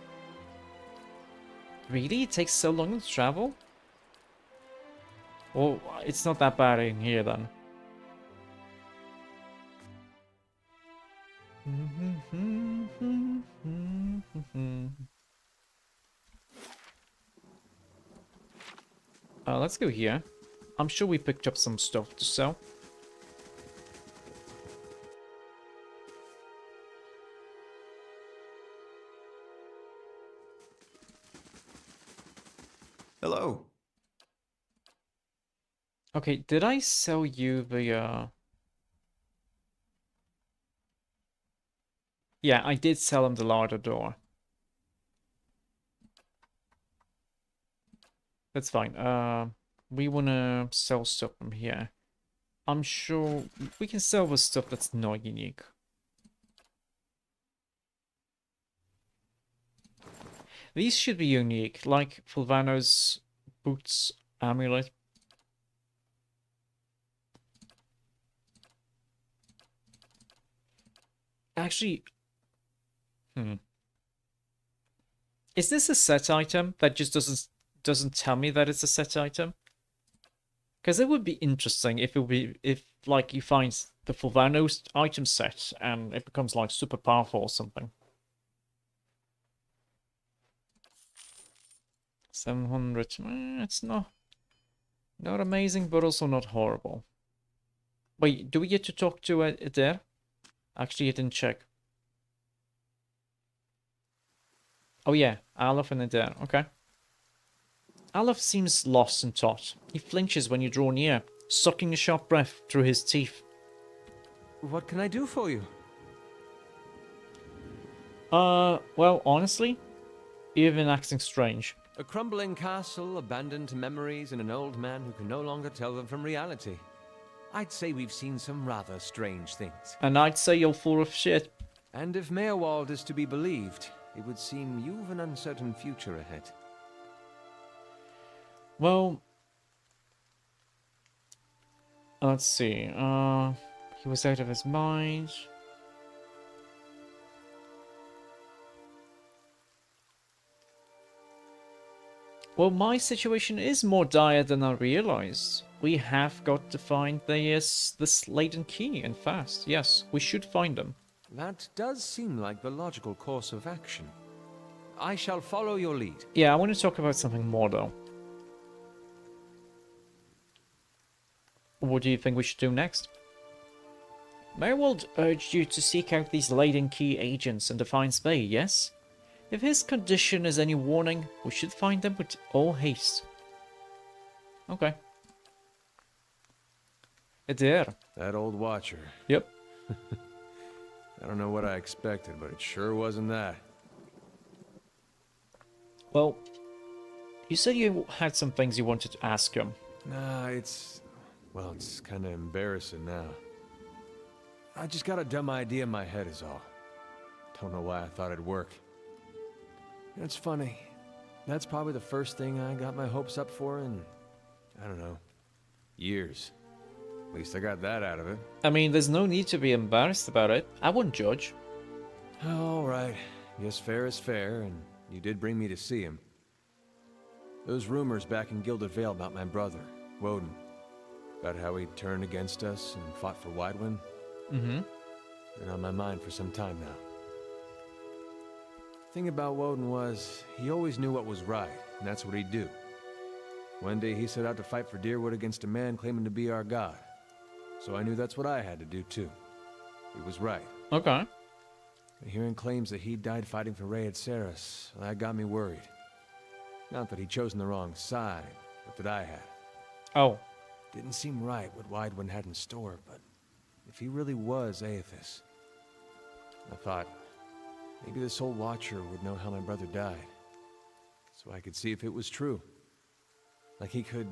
Really? It takes so long to travel? Well, it's not that bad in here, then. Let's go here. I'm sure we picked up some stuff to sell. Hello. Okay, did I sell you the, Yeah, I did sell him the larder door. That's fine. We wanna sell stuff from here. I'm sure we can sell the stuff that's not unique. These should be unique, like Fulvano's boots amulet. Actually, is this a set item that just doesn't tell me that it's a set item? Because it would be interesting if like you find the Fulvano's item set and it becomes like super powerful or something. 700. It's not amazing, but also not horrible. Wait, do we get to talk to Adair? Actually, I didn't check. Oh yeah, Aleph and Adair. Okay. Aleph seems lost and taut. He flinches when you draw near, sucking a sharp breath through his teeth. What can I do for you? Well, honestly, you've been acting strange. A crumbling castle, abandoned to memories, and an old man who can no longer tell them from reality. I'd say we've seen some rather strange things. And I'd say you're full of shit. And if Mayor Wald is to be believed, it would seem you've an uncertain future ahead. Well, let's see. He was out of his mind. Well, my situation is more dire than I realized. We have got to find the Sladen key, and fast. Yes, we should find them. That does seem like the logical course of action. I shall follow your lead. Yeah, I want to talk about something more, though. What do you think we should do next? Merwold urged you to seek out these Leiden Key agents in Defiance Bay, yes? If his condition is any warning, we should find them with all haste. Okay. Adair. That old watcher. Yep. I don't know what I expected, but it sure wasn't that. Well, you said you had some things you wanted to ask him. Nah, it's kind of embarrassing now. I just got a dumb idea in my head is all. Don't know why I thought it'd work. It's funny. That's probably the first thing I got my hopes up for in, I don't know, years. At least I got that out of it. I mean, there's no need to be embarrassed about it. I wouldn't judge. All right. Guess fair is fair, and you did bring me to see him. Those rumors back in Gilded Vale about my brother, Woden. About how he turned against us and fought for Widewind. Mm-hmm. Been on my mind for some time now. Thing about Woden was, he always knew what was right, and that's what he'd do. One day he set out to fight for Deerwood against a man claiming to be our god. So I knew that's what I had to do too. He was right. Okay. But hearing claims that he died fighting for Rey at Saris, that got me worried. Not that he'd chosen the wrong side, but that I had. Oh. Didn't seem right what Widewind had in store, but if he really was Aethys, I thought, maybe this old Watcher would know how my brother died, so I could see if it was true. Like he could,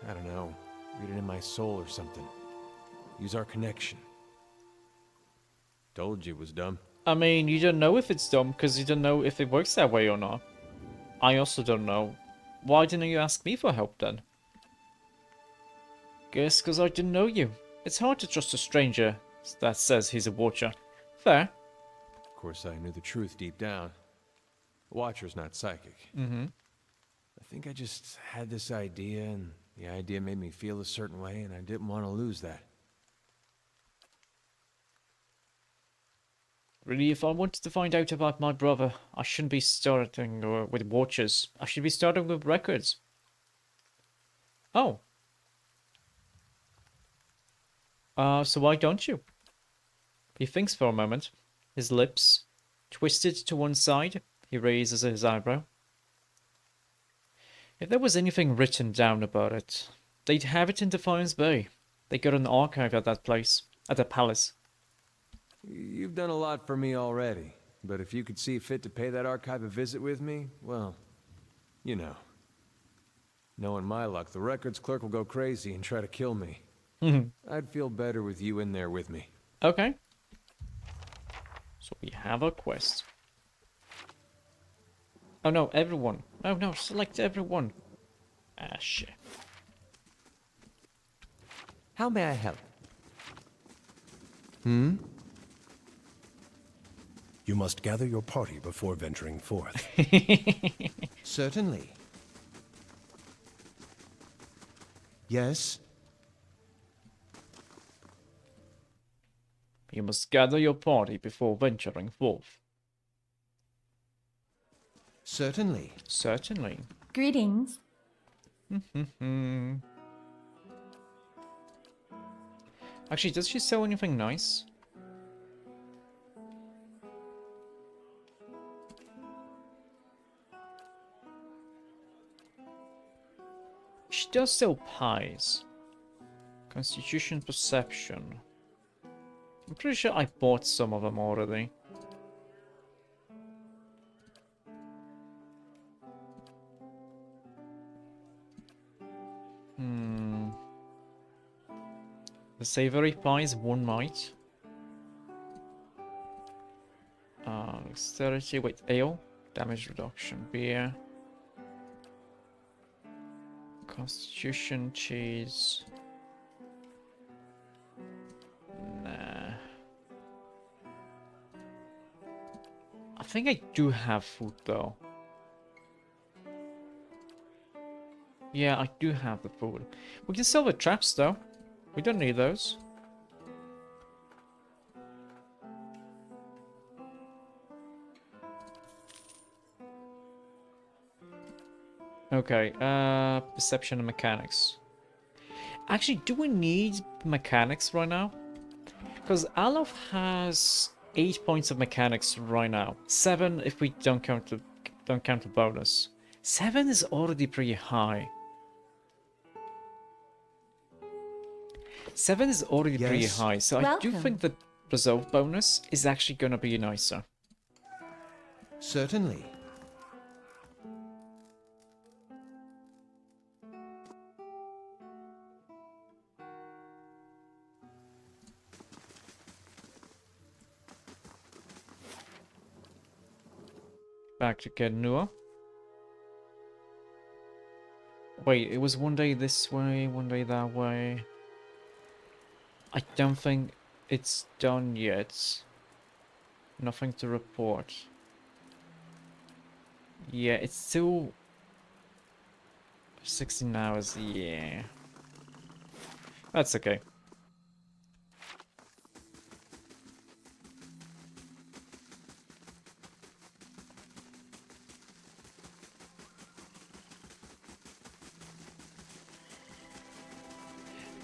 I don't know, read it in my soul or something. Use our connection. Told you it was dumb. I mean, you don't know if it's dumb because you don't know if it works that way or not. I also don't know. Why didn't you ask me for help then? Guess because I didn't know you. It's hard to trust a stranger that says he's a watcher. Fair. Of course, I knew the truth deep down. The Watcher's not psychic. Mm-hmm. I think I just had this idea, and the idea made me feel a certain way, and I didn't want to lose that. Really, if I wanted to find out about my brother, I shouldn't be starting with watchers. I should be starting with records. Oh. So why don't you? He thinks for a moment. His lips twisted to one side. He raises his eyebrow. If there was anything written down about it, they'd have it in Defiance Bay. They got an archive at that place, at the palace. You've done a lot for me already, but if you could see fit to pay that archive a visit with me, well, you know. Knowing my luck, the records clerk will go crazy and try to kill me. I'd feel better with you in there with me. Okay. So we have a quest. Oh no, everyone. Oh no, select everyone. Ah, shit. How may I help? You must gather your party before venturing forth. Certainly. Yes? You must gather your party before venturing forth. Certainly. Certainly. Greetings. Actually, does she sell anything nice? She does sell pies. Constitution Perception. I'm pretty sure I bought some of them already. The savory pies, one might. Dexterity, wait, ale. Damage reduction, beer. Constitution, cheese. Nah. I think I do have food though. Yeah, I do have the food. We can sell the traps though. We don't need those. Okay, perception and mechanics. Actually, do we need mechanics right now? Because Alof has 8 points of mechanics right now. 7 if we don't count the bonus. 7 is already pretty high. 7 is already pretty Yes? high, so I do Welcome. think the resolve bonus is actually gonna be nicer. Certainly. Back to Kednua. Wait, it was one day this way, one day that way. I don't think it's done yet. Nothing to report. Yeah, it's still 16 hours, yeah. That's okay.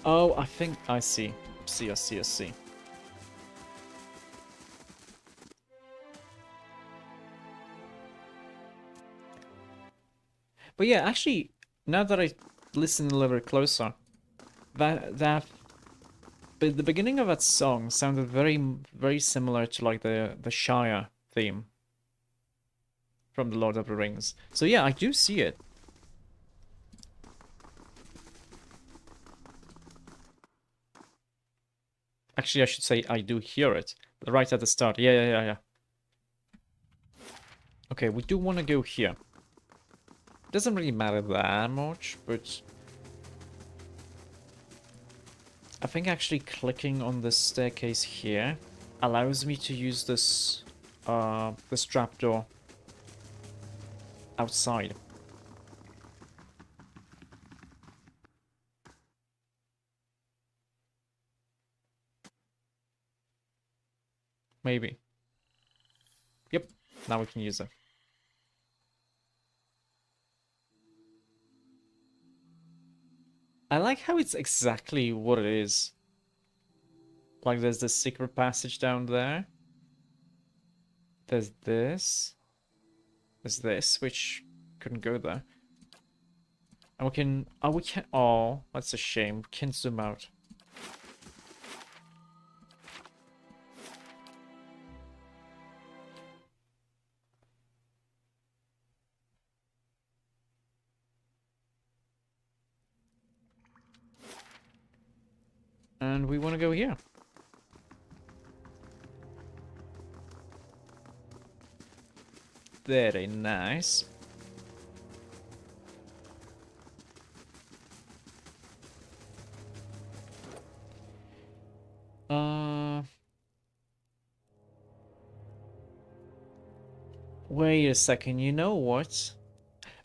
Oh, I think I see. I see. But yeah, actually, now that I listen a little bit closer, that but the beginning of that song sounded very similar to like the Shire theme from the Lord of the Rings. So yeah, I do see it. Actually, I should say I do hear it. Right at the start. Yeah. Okay, we do want to go here. Doesn't really matter that much, but I think actually clicking on this staircase here allows me to use this trapdoor outside. Maybe. Yep, now we can use it. I like how it's exactly what it is. Like there's this secret passage down there. There's this. There's this, which couldn't go there. And we can... Oh, that's a shame. We can zoom out. And we want to go here. Very nice. Wait a second, you know what?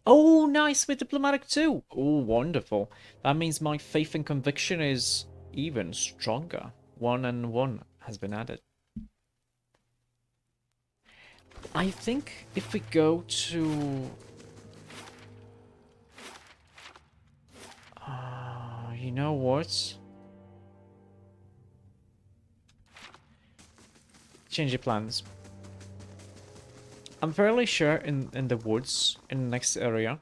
Oh, nice with diplomatic too. Oh, wonderful. That means my faith and conviction is even stronger. 1 and 1 has been added. I think if we go to... you know what? Change your plans. I'm fairly sure in the woods, in the next area,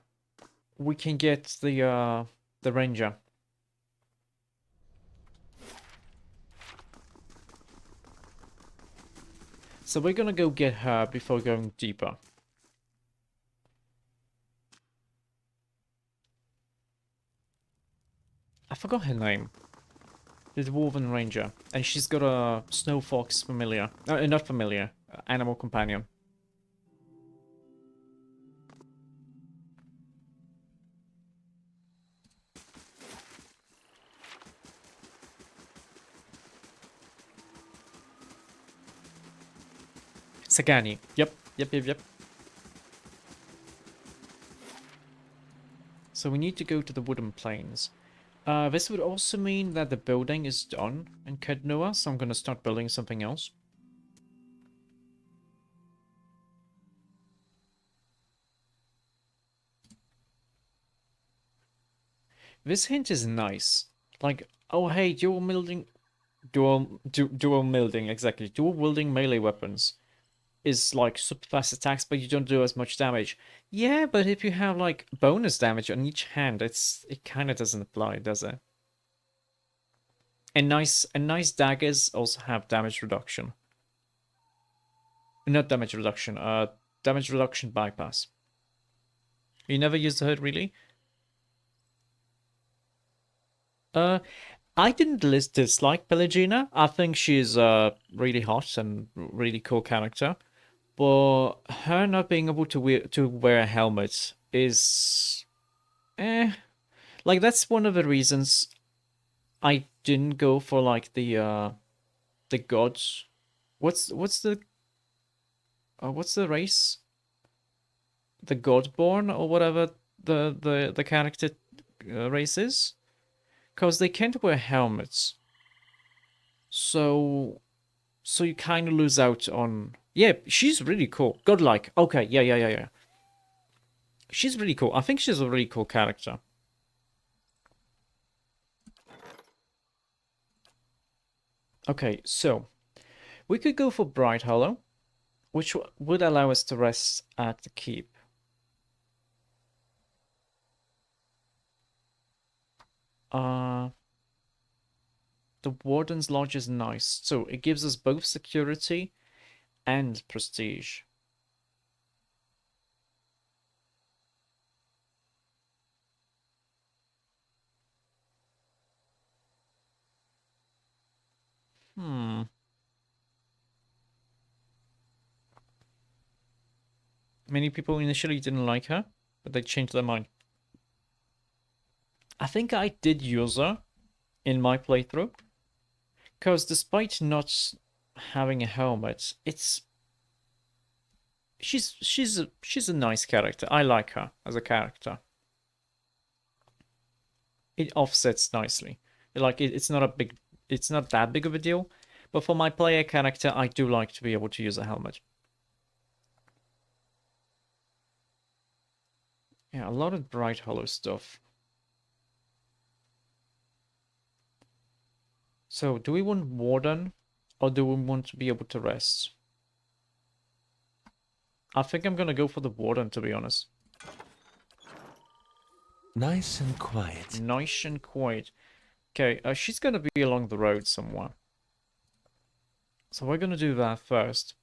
we can get the ranger. So we're gonna go get her before going deeper. I forgot her name. The Dwarven Ranger. And she's got a Snow Fox familiar. Not familiar. Animal companion. Sagani. Yep. So we need to go to the wooden plains. This would also mean that the building is done in Kednua, so I'm gonna start building something else. This hint is nice. Like, oh hey, dual wielding dual wielding, exactly. Dual wielding melee weapons is like super fast attacks, but you don't do as much damage. Yeah, but if you have like bonus damage on each hand, it kind of doesn't apply, does it? And nice daggers also have damage reduction. Not damage reduction, damage reduction bypass. You never used the hood, really? I didn't dislike Pelagina. I think she's really hot and really cool character. But her not being able to wear a helmet is like that's one of the reasons I didn't go for like the gods. What's the race? The Godborn or whatever the character race is, because they can't wear helmets. So you kind of lose out on. Yeah, she's really cool. Godlike. Okay, yeah. She's really cool. I think she's a really cool character. Okay, so we could go for Bright Hollow, which would allow us to rest at the keep. The Warden's Lodge is nice, so it gives us both security and prestige. Many people initially didn't like her, but they changed their mind. I think I did use her in my playthrough, because despite not having a helmet, she's a nice character. I like her as a character. It offsets nicely. Like it's not that big of a deal, but for my player character, I do like to be able to use a helmet. Yeah, a lot of Bright Hollow stuff. So, do we want Warden, or do we want to be able to rest? I think I'm gonna go for the Warden, to be honest. Nice and quiet. Nice and quiet. Okay, she's gonna be along the road somewhere. So we're gonna do that first.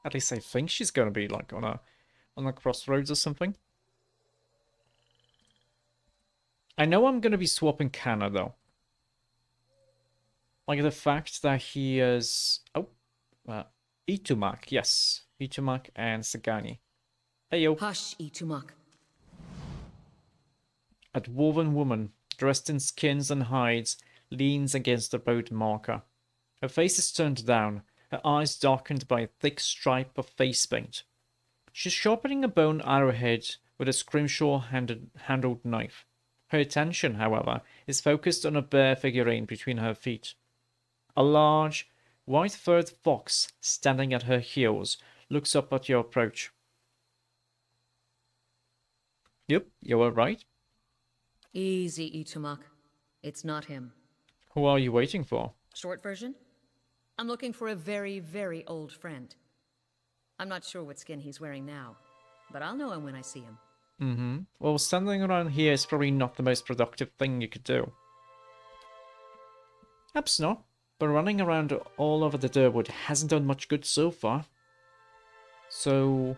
At least I think she's gonna be like on a crossroads or something. I know I'm gonna be swapping Kana though. Like the fact that he is Itumak, yes. Itumak and Sagani. Hey yo. Hush, Itumak. A dwarven woman, dressed in skins and hides, leans against the road marker. Her face is turned down, her eyes darkened by a thick stripe of face paint. She's sharpening a bone arrowhead with a scrimshaw-handled knife. Her attention, however, is focused on a bare figurine between her feet. A large, white-furred fox standing at her heels looks up at your approach. Yep, you were right. Easy, Itumak. It's not him. Who are you waiting for? Short version? I'm looking for a very, very old friend. I'm not sure what skin he's wearing now, but I'll know him when I see him. Well, standing around here is probably not the most productive thing you could do. Perhaps not, but running around all over the Durwood hasn't done much good so far. So,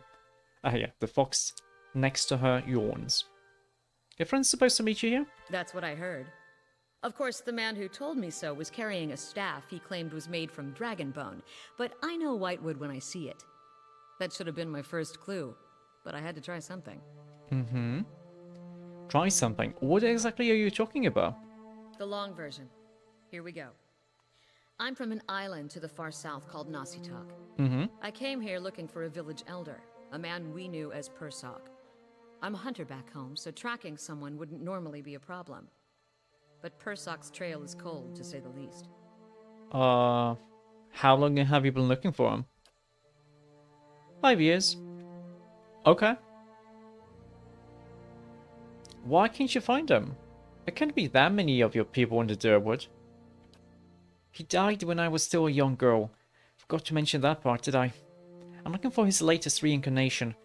yeah, the fox next to her yawns. Your friend's supposed to meet you here? That's what I heard. Of course, the man who told me so was carrying a staff he claimed was made from dragon bone, but I know Whitewood when I see it. That should have been my first clue, but I had to try something. Try something. What exactly are you talking about? The long version. Here we go. I'm from an island to the far south called Nasitak. I came here looking for a village elder, a man we knew as Persok. I'm a hunter back home, so tracking someone wouldn't normally be a problem. But Persok's trail is cold, to say the least. How long have you been looking for him? 5 years. Okay. Why can't you find him? There can't be that many of your people in the Durwood. He died when I was still a young girl. Forgot to mention that part, did I? I'm looking for his latest reincarnation,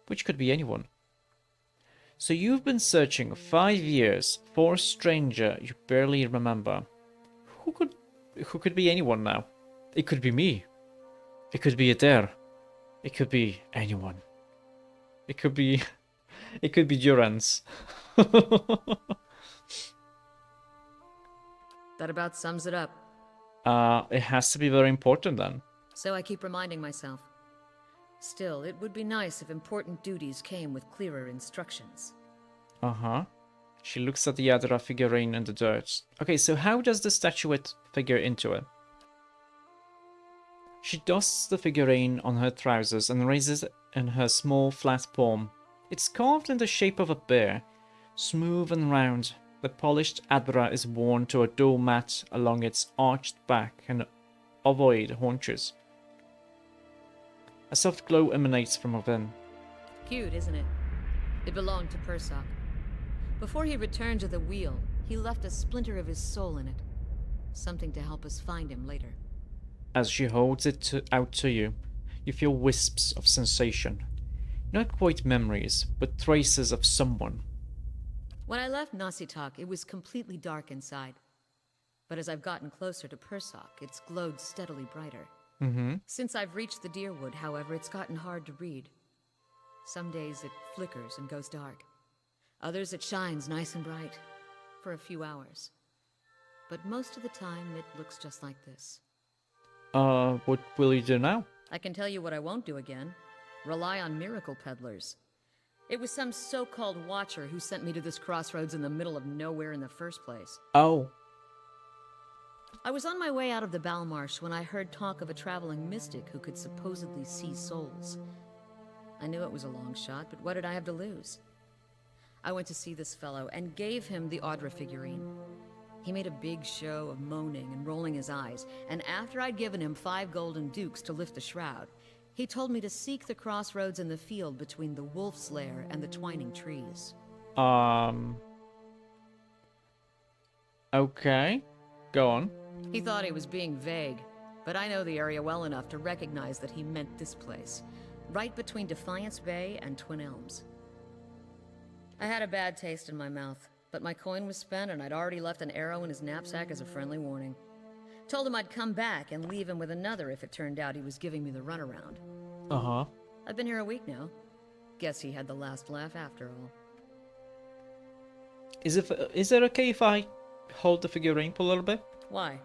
which could be anyone. So you've been searching 5 years for a stranger you barely remember. Who could be anyone now? It could be me. It could be Adair. It could be anyone. It could be Durance. That about sums it up. It has to be very important then. So I keep reminding myself. Still, it would be nice if important duties came with clearer instructions. Uh-huh. She looks at the Yadra figurine in the dirt. Okay, so how does the statuette figure into it? She dusts the figurine on her trousers and raises it in her small flat palm. It's carved in the shape of a bear, smooth and round. The polished Adra is worn to a dual mat along its arched back and ovoid haunches. A soft glow emanates from within. Cute, isn't it? It belonged to Persok. Before he returned to the wheel, he left a splinter of his soul in it. Something to help us find him later. As she holds it out to you, you feel wisps of sensation. Not quite memories, but traces of someone. When I left Nasitak, it was completely dark inside. But as I've gotten closer to Persok, it's glowed steadily brighter. Since I've reached the Deerwood, however, it's gotten hard to read. Some days it flickers and goes dark. Others it shines nice and bright, for a few hours. But most of the time it looks just like this. What will you do now? I can tell you what I won't do again. Rely on miracle peddlers. It was some so-called watcher who sent me to this crossroads in the middle of nowhere in the first place. Oh. I was on my way out of the Balmarsh when I heard talk of a traveling mystic who could supposedly see souls. I knew it was a long shot, but what did I have to lose? I went to see this fellow and gave him the Audra figurine. He made a big show of moaning and rolling his eyes, and after I'd given him 5 golden dukes to lift the shroud, he told me to seek the crossroads in the field between the wolf's lair and the twining trees. Okay. Go on. He thought he was being vague, but I know the area well enough to recognize that he meant this place, right between Defiance Bay and Twin Elms. I had a bad taste in my mouth, but my coin was spent and I'd already left an arrow in his knapsack as a friendly warning. Told him I'd come back and leave him with another if it turned out he was giving me the runaround. Uh-huh. I've been here a week now. Guess he had the last laugh after all. Is it okay if I hold the figurine for a little bit? Why?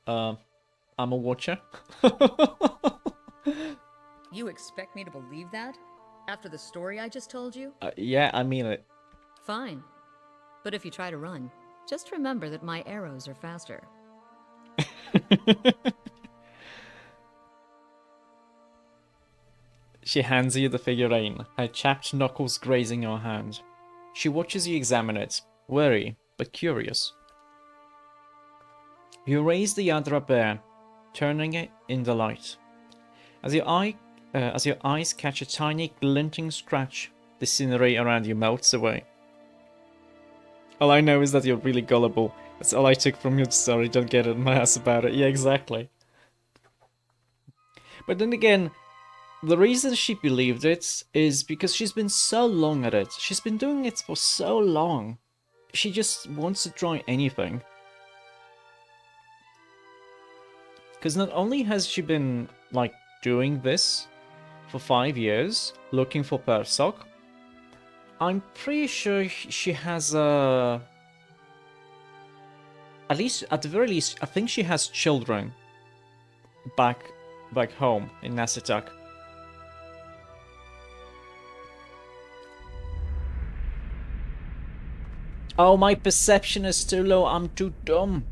I'm a watcher. You expect me to believe that? After the story I just told you? Yeah, I mean it. Fine. But if you try to run, just remember that my arrows are faster. She hands you the figurine, her chapped knuckles grazing your hand. She watches you examine it, wary but curious. You raise the Yadra bear, turning it in the light. As your eyes catch a tiny glinting scratch, the scenery around you melts away. All I know is that you're really gullible. That's all I took from your story. Don't get it my ass about it. Yeah, exactly. But then again, the reason she believed it is because she's been so long at it. She's been doing it for so long. She just wants to try anything. Because not only has she been, like, doing this for 5 years, looking for Persok, I'm pretty sure she has at the very least, I think she has children back home in Nasitak. Oh, my perception is too low. I'm too dumb.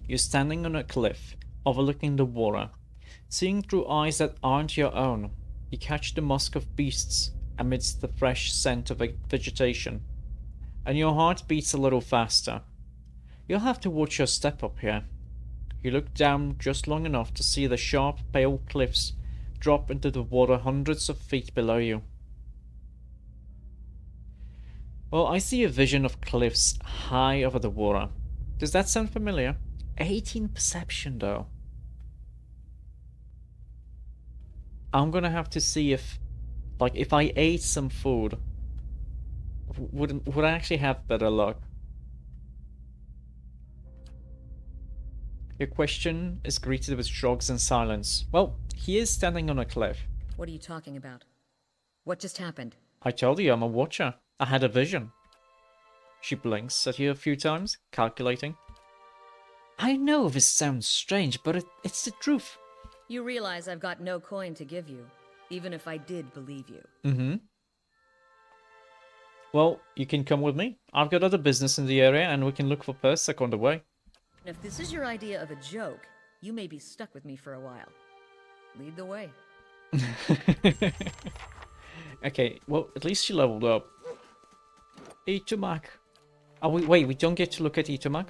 You're standing on a cliff, overlooking the water. Seeing through eyes that aren't your own, you catch the musk of beasts amidst the fresh scent of vegetation, and your heart beats a little faster. You'll have to watch your step up here. You look down just long enough to see the sharp, pale cliffs drop into the water hundreds of feet below you. Well, I see a vision of cliffs high over the water. Does that sound familiar? 18 perception, though. I'm gonna have to see if, like, if I ate some food, would I actually have better luck? Your question is greeted with shrugs and silence. Well, he is standing on a cliff. What are you talking about? What just happened? I told you I'm a watcher. I had a vision. She blinks at you a few times, calculating. I know this sounds strange, but it's the truth. You realize I've got no coin to give you, even if I did believe you. Mm-hmm. Well, you can come with me. I've got other business in the area, and we can look for Persic on the way. If this is your idea of a joke, you may be stuck with me for a while. Lead the way. Okay, well, at least she leveled up. Itumak. Oh, wait, we don't get to look at Itumak?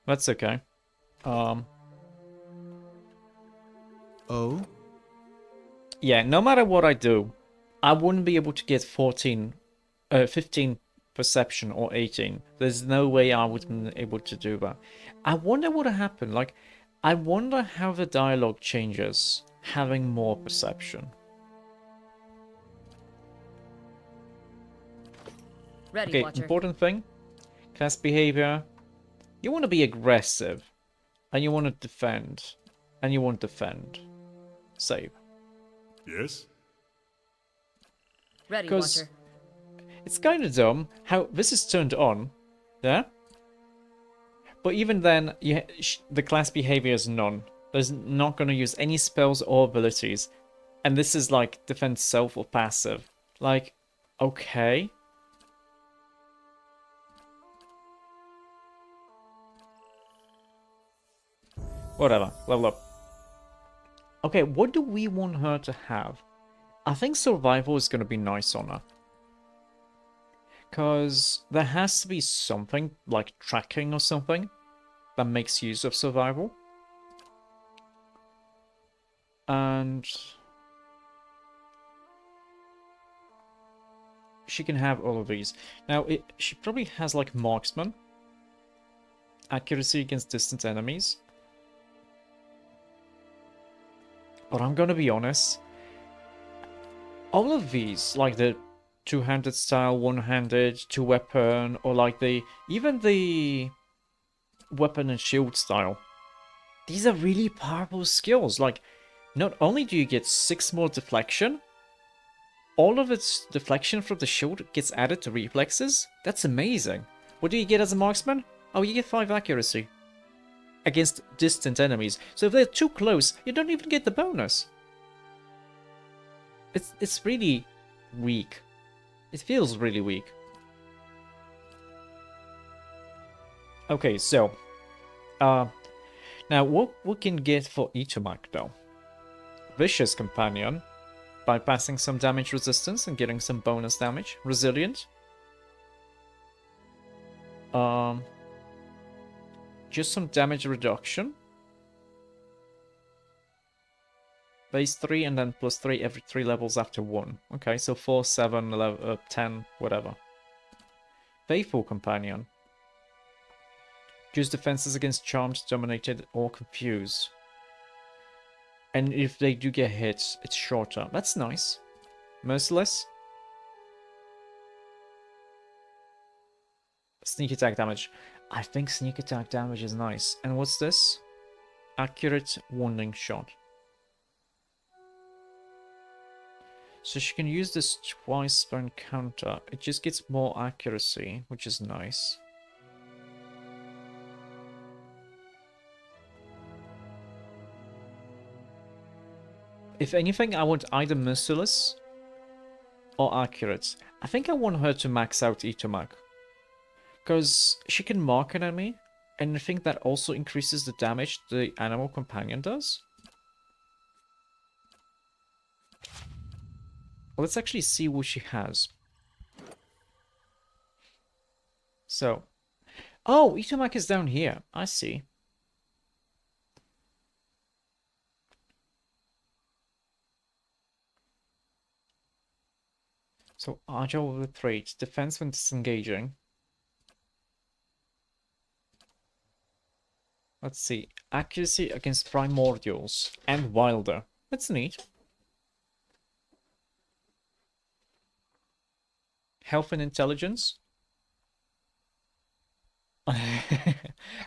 That's okay. Oh? Yeah, no matter what I do, I wouldn't be able to get 15 perception or 18. There's no way I would be able to do that. I wonder what happened. Like, I wonder how the dialogue changes having more perception. Ready, Okay, Watcher. important thing. Class behavior. You want to be aggressive. And you want to defend. And you want to defend. Save. Yes? Ready, Because Watcher. it's kind of dumb how this is turned on. Yeah? But even then, the class behavior is none. There's not going to use any spells or abilities. And this is like defend self or passive. Like, okay. Whatever, level up. Okay, what do we want her to have? I think survival is going to be nice on her. Because there has to be something, like tracking or something, that makes use of survival. And she can have all of these. Now, she probably has like marksman, accuracy against distant enemies. But I'm gonna be honest, all of these, like the two-handed style, one-handed, two-weapon, or like even the weapon and shield style, these are really powerful skills. Like, not only do you get 6 more deflection, all of its deflection from the shield gets added to reflexes. That's amazing. What do you get as a marksman? Oh, you get 5 accuracy against distant enemies. So if they're too close, you don't even get the bonus. It's really weak. It feels really weak. Okay, so now what we can get for Itumak though? Vicious Companion, bypassing some damage resistance and getting some bonus damage. Resilient. Just some damage reduction. Base 3 and then plus 3 every 3 levels after 1. Okay, so 4, 7, 11, 10, whatever. Faithful Companion. Use defenses against charmed, dominated, or confused. And if they do get hit, it's shorter. That's nice. Merciless. Sneak attack damage. I think sneak attack damage is nice. And what's this? Accurate wounding shot. So she can use this twice per encounter. It just gets more accuracy, which is nice. If anything, I want either Merciless or Accurate. I think I want her to max out Itumak. Because she can mark an enemy, and I think that also increases the damage the animal companion does. Let's actually see what she has. So, oh, Itomak is down here. I see. So, agile with traits, defense when disengaging. Let's see, accuracy against primordials and wilder. That's neat. Health and intelligence.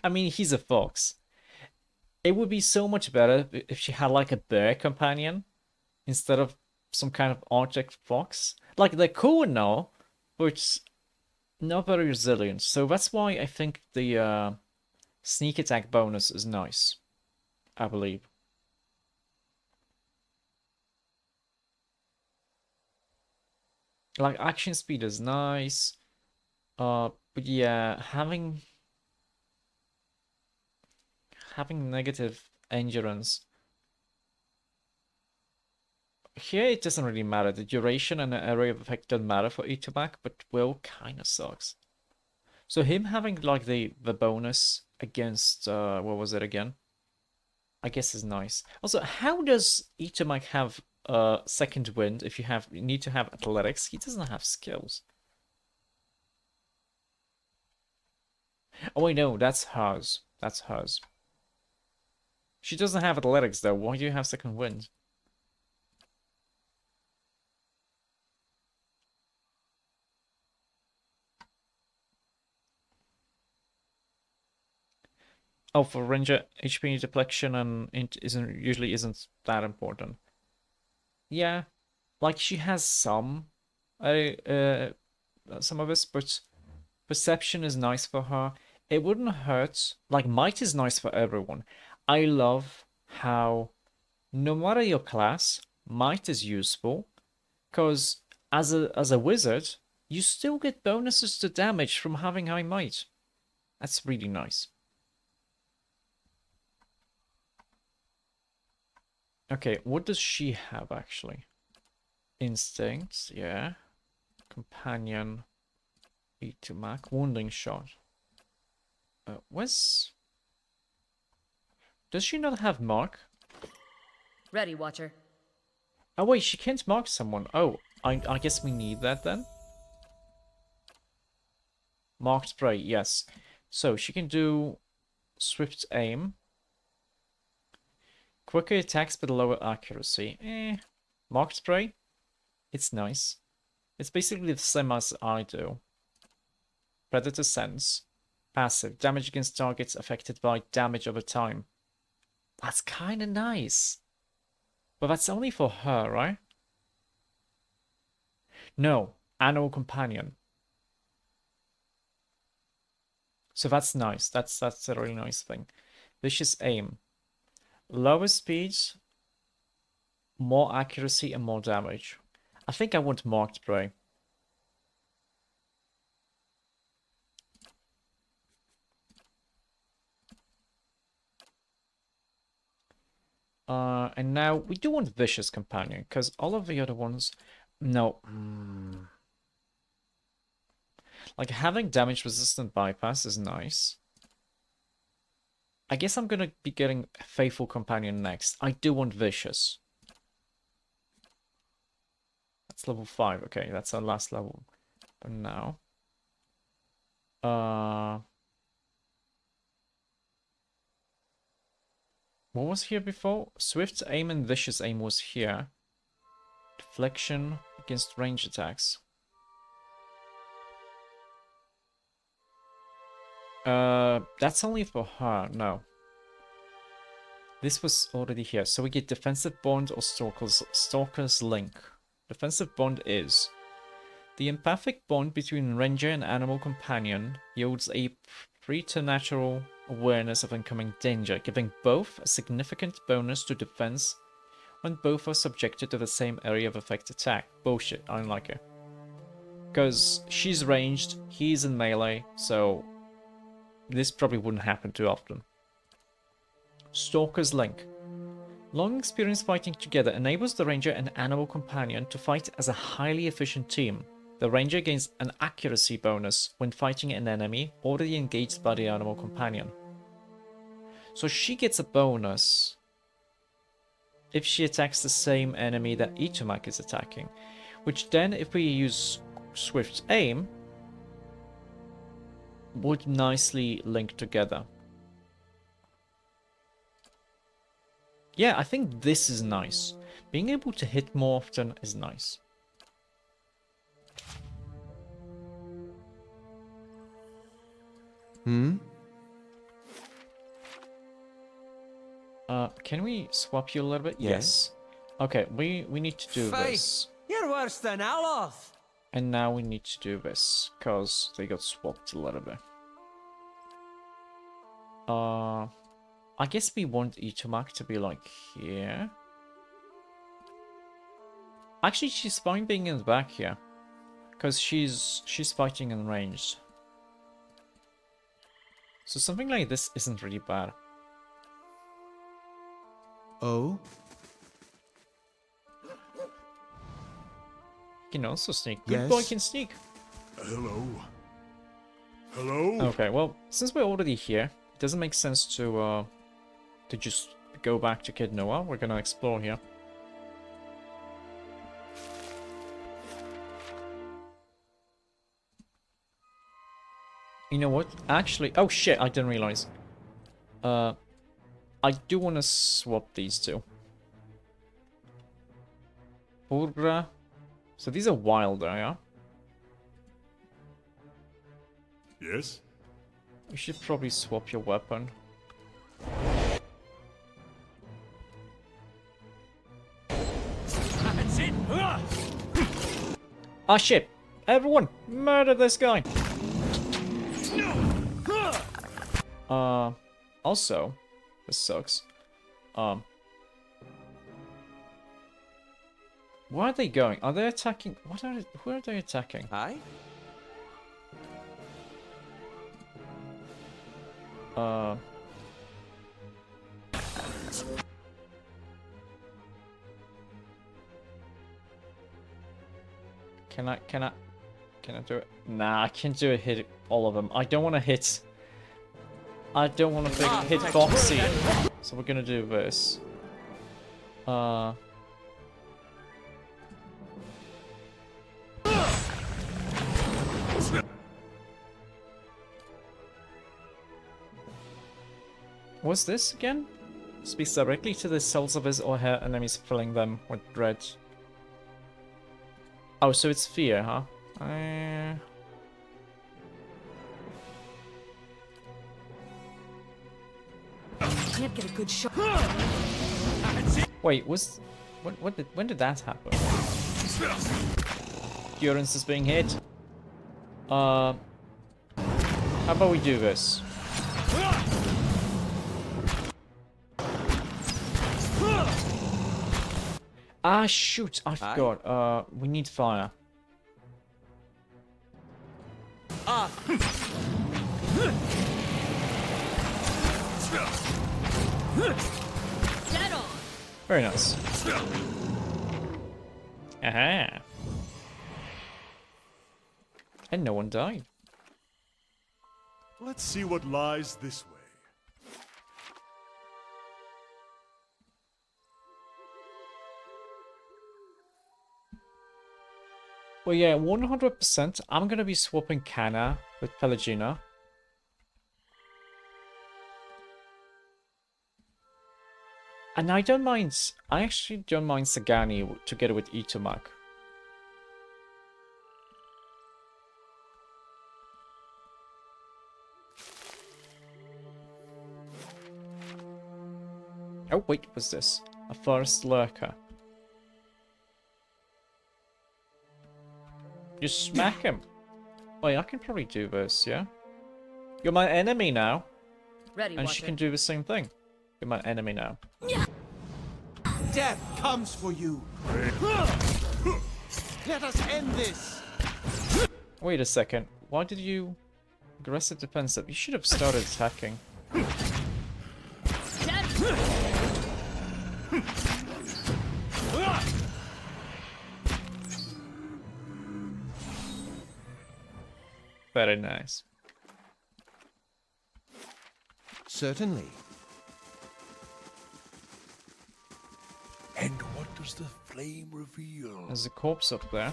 I mean, he's a fox. It would be so much better if she had like a bear companion instead of some kind of Arctic fox. Like, they're cool and all, but not very resilient. So that's why I think the sneak attack bonus is nice, I believe. Like, action speed is nice. But yeah, having negative endurance. Here it doesn't really matter. The duration and the area of effect don't matter for Itomak, but Will kind of sucks. So him having like the bonus against what was it again? I guess is nice. Also, how does Itomak have second wind if you need to have athletics? He doesn't have skills. Oh wait, no, that's hers. That's hers. She doesn't have athletics though. Why do you have second wind? Oh, for Ranger, HP deflection and usually isn't that important. Yeah, like she has some of this, but perception is nice for her. It wouldn't hurt. Like, might is nice for everyone. I love how no matter your class, might is useful, because as a wizard, you still get bonuses to damage from having high might. That's really nice. Okay, what does she have actually? Instincts, yeah. Companion, Itomak, wounding shot. Where's... Does she not have mark? Ready, Watcher. Oh wait, she can't mark someone. Oh, I guess we need that then. Marked spray, yes. So she can do swift aim. Quicker attacks but lower accuracy. Marked spray? It's nice. It's basically the same as I do. Predator sense. Passive. Damage against targets affected by damage over time. That's kind of nice. But that's only for her, right? No. Animal companion. So that's nice. That's a really nice thing. Vicious aim. Lower speeds, more accuracy, and more damage. I think I want marked spray. And now we do want Vicious Companion, because all of the other ones... No. Like, having damage-resistant bypass is nice. I guess I'm gonna be getting Faithful Companion next. I do want Vicious. That's level 5. Okay, that's our last level. But now... What was here before? Swift aim and vicious aim was here. Deflection against range attacks. That's only for her. No. This was already here. So we get defensive bond or stalker's link. Defensive bond is the empathic bond between ranger and animal companion yields a preternatural awareness of incoming danger, giving both a significant bonus to defense when both are subjected to the same area of effect attack. Bullshit, I don't like it. Because she's ranged, he's in melee, so this probably wouldn't happen too often. Stalker's Link. Long experience fighting together enables the ranger and animal companion to fight as a highly efficient team. The ranger gains an accuracy bonus when fighting an enemy already engaged by the animal companion. So she gets a bonus if she attacks the same enemy that Itumak is attacking. Which then, if we use Swift Aim, would nicely link together. Yeah, I think this is nice. Being able to hit more often is nice. Can we swap you a little bit? Yes. Okay, we need to do this. You're worse than Aloth. And now we need to do this, because they got swapped a little bit. I guess we want Itumak to be like here. Actually, she's fine being in the back here. Because she's fighting in range. So something like this isn't really bad. Oh? He can also sneak. Good boy can sneak. Hello? Hello? Okay, well, since we're already here, it doesn't make sense to just go back to Kid Noah. We're gonna explore here. You know what? Actually, oh shit, I didn't realize. I do want to swap these two. Burgra. So these are wilder, yeah? Yes? You should probably swap your weapon. Ah shit! Everyone, murder this guy! Also, this sucks. Where are they going? Are they attacking? Who are they attacking? Aye? Can I do it? Nah, I can't do it. Hit all of them. I don't want to hit. I don't want to hit Foxy. So we're gonna do this. What's this again? Speaks directly to the cells of his or her enemies, filling them with dread. Oh, so it's fear, huh? Can't get a good shot. Wait, when did that happen? Durance is being hit. How about we do this? Ah, shoot! I forgot. We need fire. Dead on. Very nice. Aha! And no one died. Let's see what lies this way. Well, yeah, 100%. I'm gonna be swapping Kana with Pelagina. And I actually don't mind Sagani together with Itumak. Oh, wait, what's this? A forest lurker. Just smack him. Wait, I can probably do this, yeah? You're my enemy now. Ready, and she can do the same thing. You're my enemy now. Death comes for you. Let us end this. Wait a second. Why did you... Aggressive defensive. You should have started attacking. Very nice. Certainly. And what does the flame reveal? There's a corpse up there.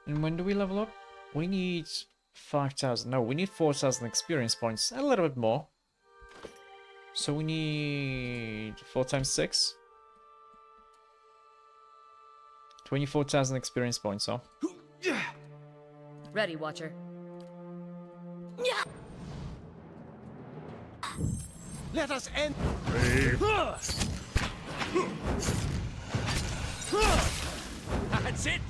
And when do we level up? We need 5,000. No, we need 4,000 experience points. A little bit more. So we need 4 times 6. 24,000 experience points, huh? Ready, Watcher. Let us end. That's it.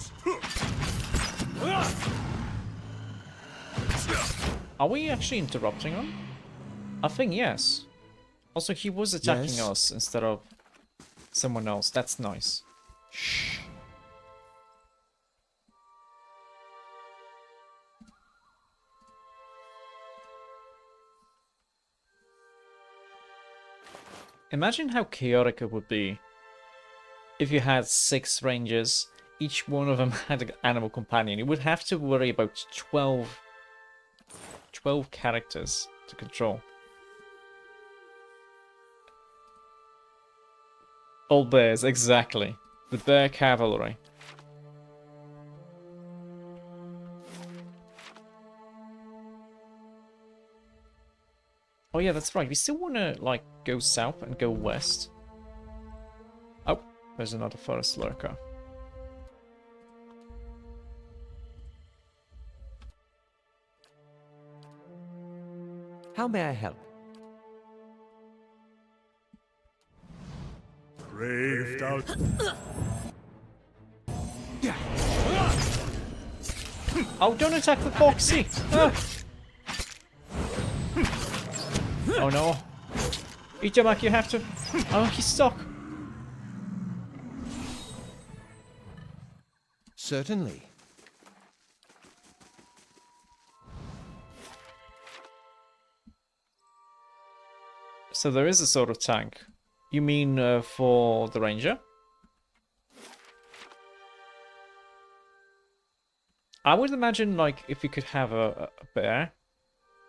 Are we actually interrupting him? I think yes. Also, he was attacking Yes. us instead of someone else. That's nice. Shh. Imagine how chaotic it would be if you had 6 rangers, each one of them had an animal companion. You would have to worry about 12 characters to control. All bears, exactly. The bear cavalry. Oh yeah, that's right. We still want to, like, go south and go west. Oh, there's another forest lurker. How may I help? Braved out. Oh, don't attack the foxy! Ah. Oh no. Itamak, you have to... Oh, he's stuck. Certainly. So there is a sort of tank. You mean for the ranger? I would imagine, like, if we could have a bear,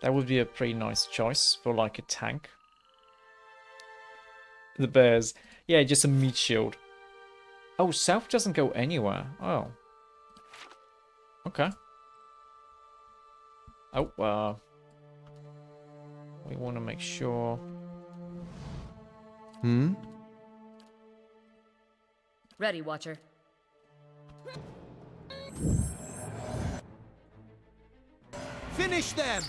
that would be a pretty nice choice for, like, a tank. The bears. Yeah, just a meat shield. Oh, south doesn't go anywhere. Oh. Okay. Oh, we want to make sure... Hmm? Ready, Watcher. Finish them!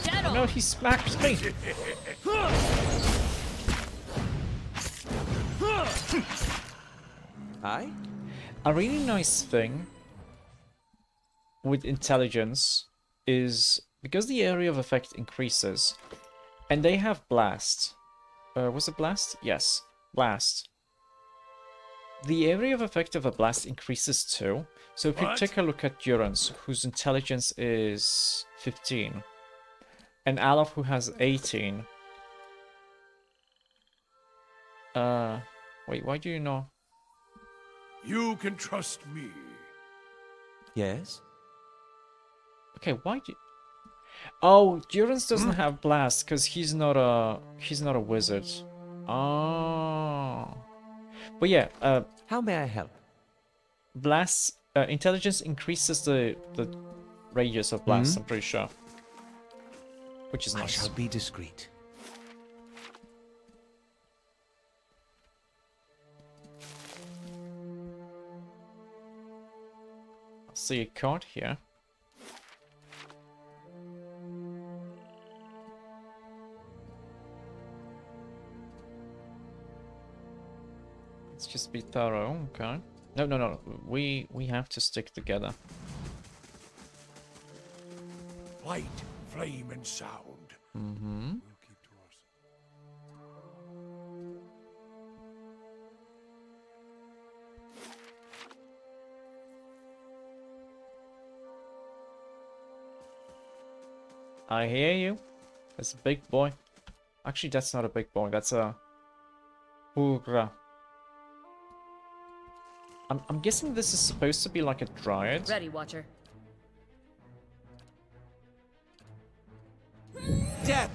Dead Oh, no, he smacked me! Aye? A really nice thing with intelligence is because the area of effect increases, and they have blast. Was it blast? Yes, blast. The area of effect of a blast increases too. So if you take a look at Durance, whose intelligence is 15, and Alaf, who has 18. Wait, why do you know? You can trust me. Yes? Okay, why do... Oh, Durance doesn't have blast because he's not a wizard. Oh. But yeah, How may I help? blast intelligence increases the radius of blast, I'm pretty sure. Which is I nice. shall be discreet. I see a card here. Let's just be thorough, okay. No. We have to stick together. Light, flame, and sound. Mm-hmm. We'll keep to ourselves. I hear you. That's a big boy. Actually, that's not a big boy. That's a Ugra. I'm guessing this is supposed to be like a dryad. Ready, Watcher. Death!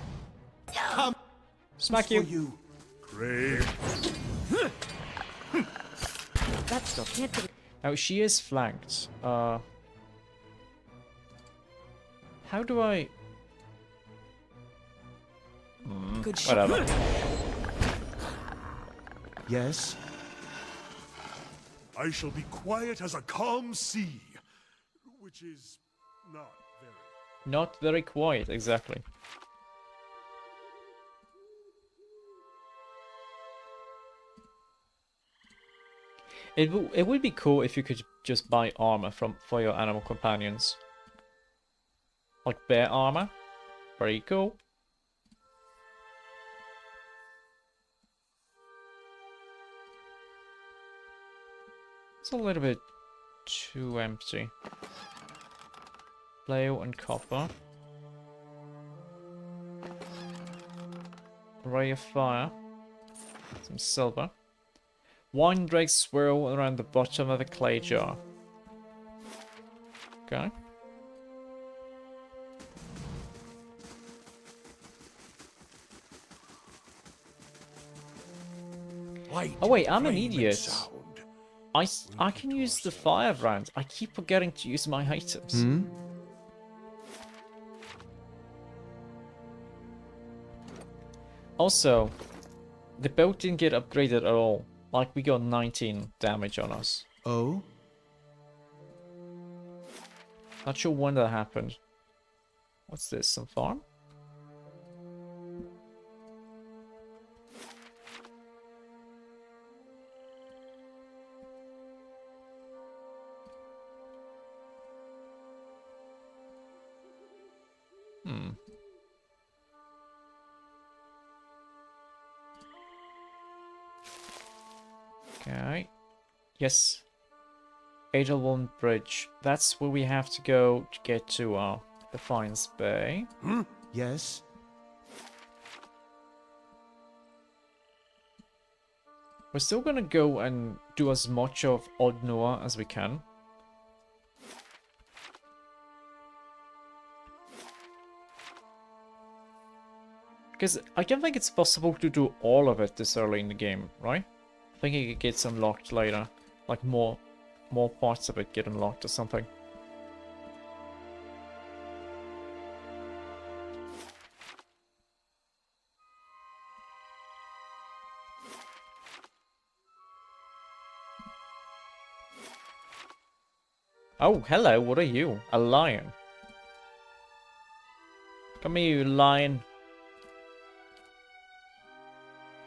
Come Smack for you. you. Grave. That still can't be. Now she is flanked. How do I? Good Whatever. Yes? I shall be quiet as a calm sea, which is not very. Not very quiet, exactly. It would be cool if you could just buy armor for your animal companions. Like bear armor. Very cool. It's a little bit too empty. Flail and copper. Ray of fire. Some silver. Wine dregs swirl around the bottom of a clay jar. Okay. Oh wait, I'm an idiot. I can use the fire round. I keep forgetting to use my items. Also, the boat didn't get upgraded at all. Like, we got 19 damage on us. Oh? Not sure when that happened. What's this? Some farm? Okay. Yes. Edelwon Bridge. That's where we have to go to get to Defiance Bay. Yes? We're still gonna go and do as much of Odd Noah as we can. Because I don't think it's possible to do all of it this early in the game, right? I think it gets unlocked later. Like more parts of it get unlocked or something. Oh, hello, what are you? A lion. Come here, you lion.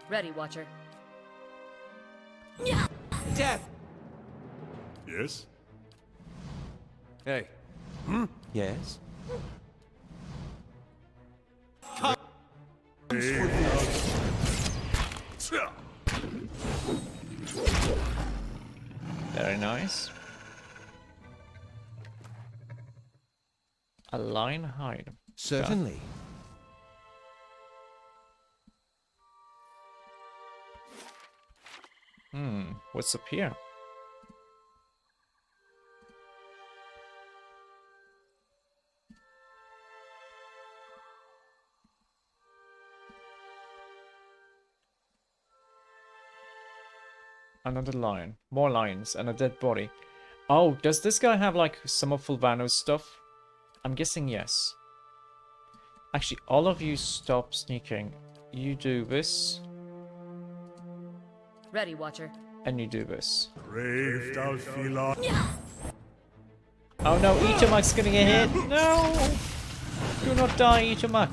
Ready, Watcher. Death! Yes? Hey. Yes? Very nice. A lion hide. Certainly. What's up here? Another lion. More lions and a dead body. Oh, does this guy have like some of Fulvano's stuff? I'm guessing yes. Actually, all of you stop sneaking. You do this. Ready, Watcher. And you do this. Brave Dalfila. Oh no, Itamak's gonna get hit! No! Do not die, Itamak!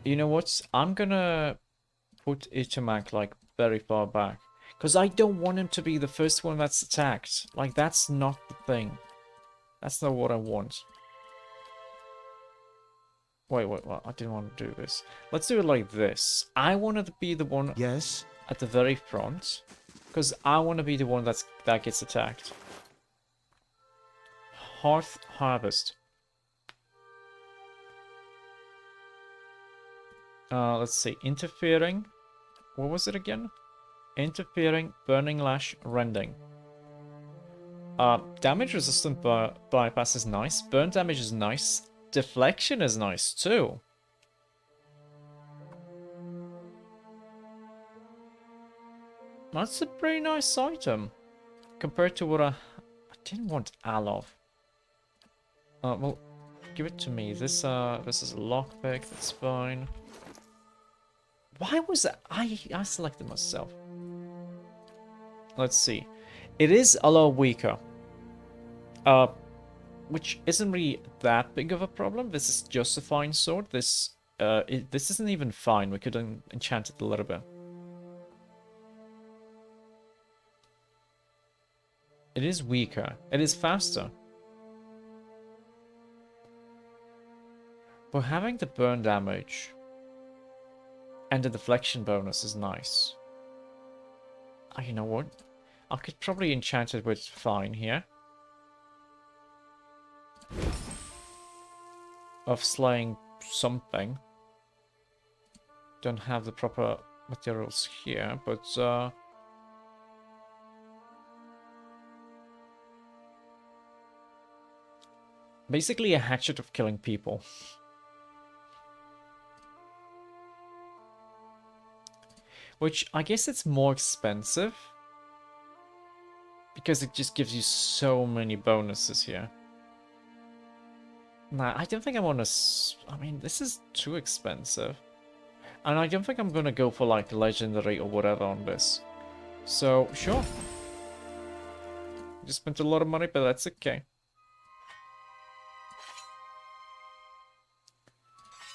You know what? I'm gonna put Itamak like very far back. Because I don't want him to be the first one that's attacked. Like, that's not the thing. That's not what I want. Wait, I didn't want to do this. Let's do it like this. I want to be the one Yes? at the very front. Because I want to be the one that gets attacked. Hearth Harvest. Let's see. Interfering. What was it again? Interfering, Burning Lash, Rending. Damage resistant bypass is nice. Burn damage is nice. Deflection is nice too. That's a pretty nice item. Compared to what I didn't want all of. Well, give it to me. This is a lockpick, that's fine. Why was that? I selected myself. Let's see. It is a lot weaker. Which isn't really that big of a problem. This is just a fine sword. This isn't even fine. We could enchant it a little bit. It is weaker. It is faster. But having the burn damage and the deflection bonus is nice. You know what? I could probably enchant it with fine here. Of slaying something. Don't have the proper materials here, but basically a hatchet of killing people. Which I guess it's more expensive. Because it just gives you so many bonuses here. Nah, I don't think I want to... I mean, this is too expensive. And I don't think I'm going to go for like legendary or whatever on this. So, sure. Just spent a lot of money, but that's okay.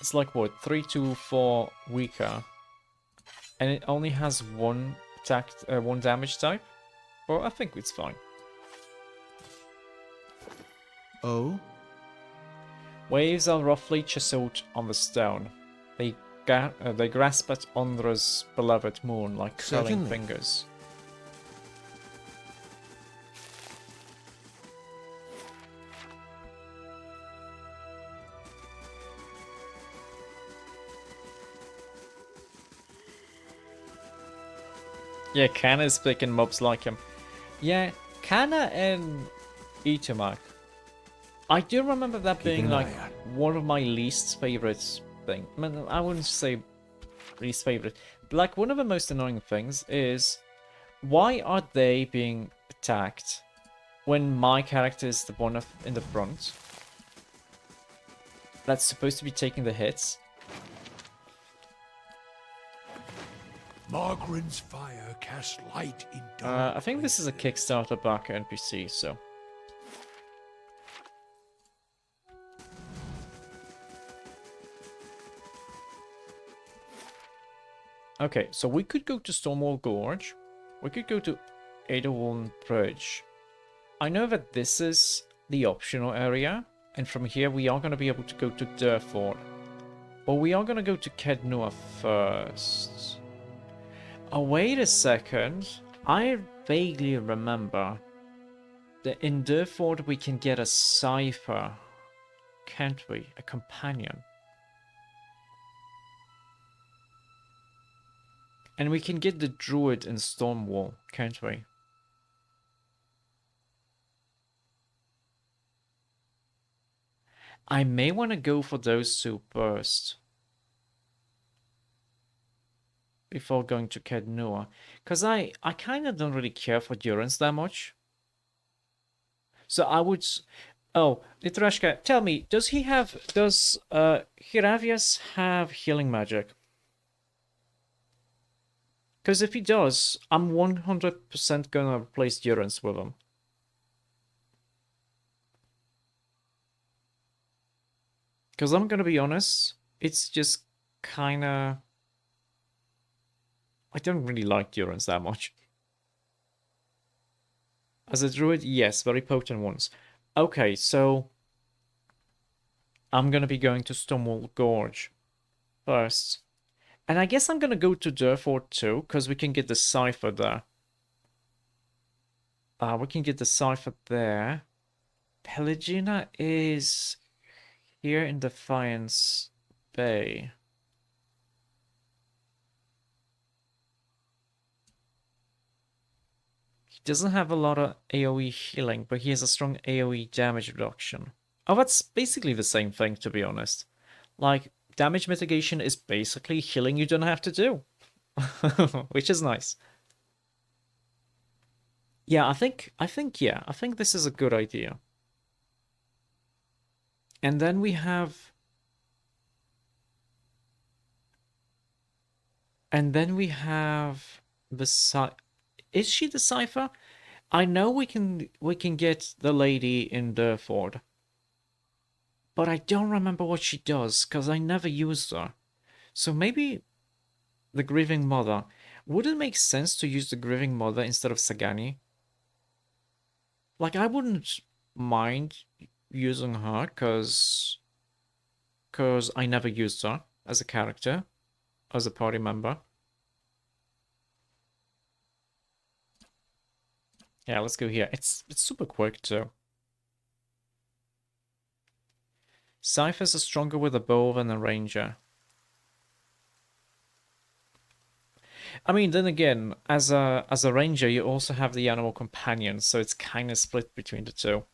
It's like what, 3 to 4 weaker. And it only has one attack, one damage type. Well, I think it's fine. Oh? Waves are roughly chiseled on the stone. They grasp at Ondra's beloved moon like curling fingers. Yeah, Kana is picking mobs like him. Yeah, Kana and Itumak. I do remember that being like one of my least favorites thing. I wouldn't say least favorite. But like one of the most annoying things is why are they being attacked when my character is the one in the front that's supposed to be taking the hits? Margren's fire casts light in dark I think this is a Kickstarter Baka NPC, so. Okay, so we could go to Stonewall Gorge. We could go to Edelwoln Bridge. I know that this is the optional area, and from here we are going to be able to go to Durford. But we are going to go to Kednua first. Oh, wait a second. I vaguely remember that in Durford we can get a cipher. Can't we? A companion. And we can get the druid in Stormwall, can't we? I may want to go for those two first. Before going to Kednua. Because I kind of don't really care for Durance that much. So I would... Oh, Nitrashka, tell me, does Hiravias have healing magic? Because if he does, I'm 100% gonna replace Durance with him. Because I'm gonna be honest, it's just kinda... I don't really like Durance that much. As a druid, yes, very potent ones. Okay, so... I'm gonna be going to Stonewall Gorge first. And I guess I'm gonna go to Durford too, because we can get the cipher there. We can get the cipher there. Pelagina is here in Defiance Bay. He doesn't have a lot of AoE healing, but he has a strong AoE damage reduction. Oh, that's basically the same thing, to be honest. Like, damage mitigation is basically healing you don't have to do. Which is nice. Yeah, I think this is a good idea. And then we have... the is she the Cypher? I know we can get the lady in the Ford. But I don't remember what she does, because I never used her. So maybe the Grieving Mother. Would it make sense to use the Grieving Mother instead of Sagani? Like, I wouldn't mind using her, because I never used her as a character, as a party member. Yeah, let's go here. It's super quick too. Cyphers are stronger with a bow than a ranger. I mean, then again, as a ranger, you also have the animal companion, so it's kind of split between the two.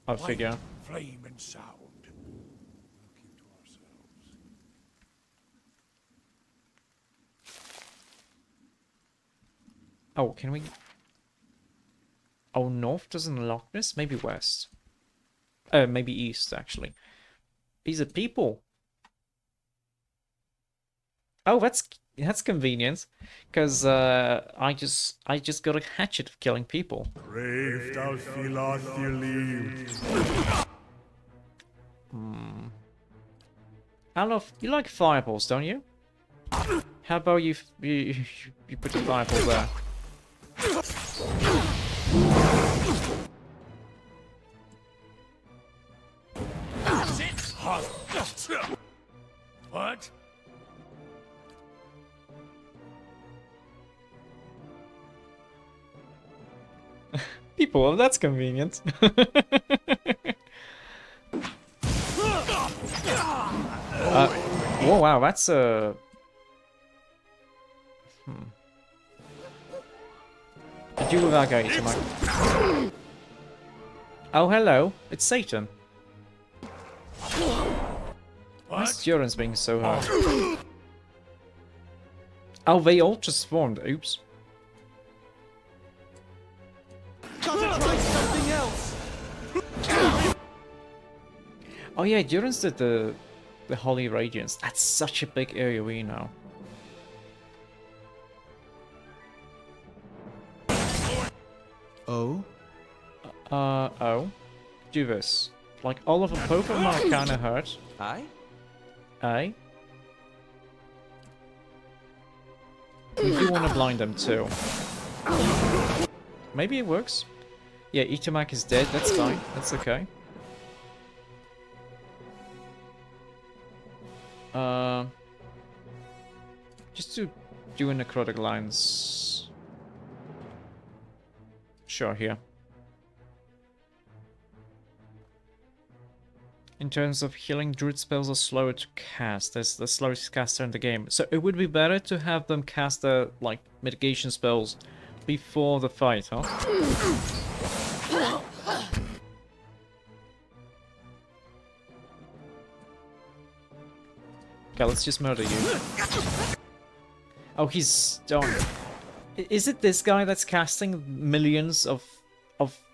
I figure. Flame and sound. Oh, can we... Oh, north doesn't unlock this? Maybe west. Maybe east, actually. These are people. Oh, that's convenient. Because I just got a hatchet of killing people. Alof, you like fireballs, don't you? How about you put a fireball there? What? People, that's convenient. Oh wow, that's a... Did you with that guy, Itamar? Oh, hello. It's Satan. Why is Duran's being so hard? Oh, they all just spawned. Oops. Something else. Oh yeah, Duran's did the Holy Radiance. That's such a big area we know. Oh? Oh. Do this. Like, all of them, both of them are kinda hurt. Aye? Aye? We do want to blind them too. Maybe it works. Yeah, Itamak is dead, that's fine. That's okay. Just to do necrotic lines. Sure, here. In terms of healing, druid spells are slower to cast. There's the slowest caster in the game. So it would be better to have them cast the, like, mitigation spells before the fight, huh? Okay, let's just murder you. Oh, he's done. Is it this guy that's casting millions of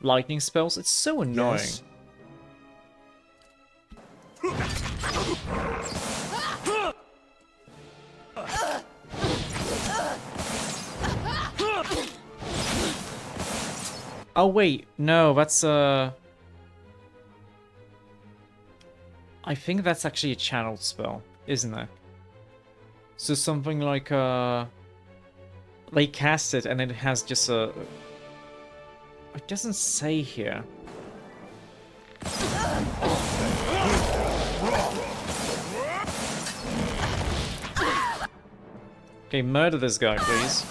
lightning spells? It's so annoying. Yes. Oh wait, no, that's I think that's actually a channeled spell, isn't it? So something like they cast it and it has just a... It doesn't say here. Okay, murder this guy, please.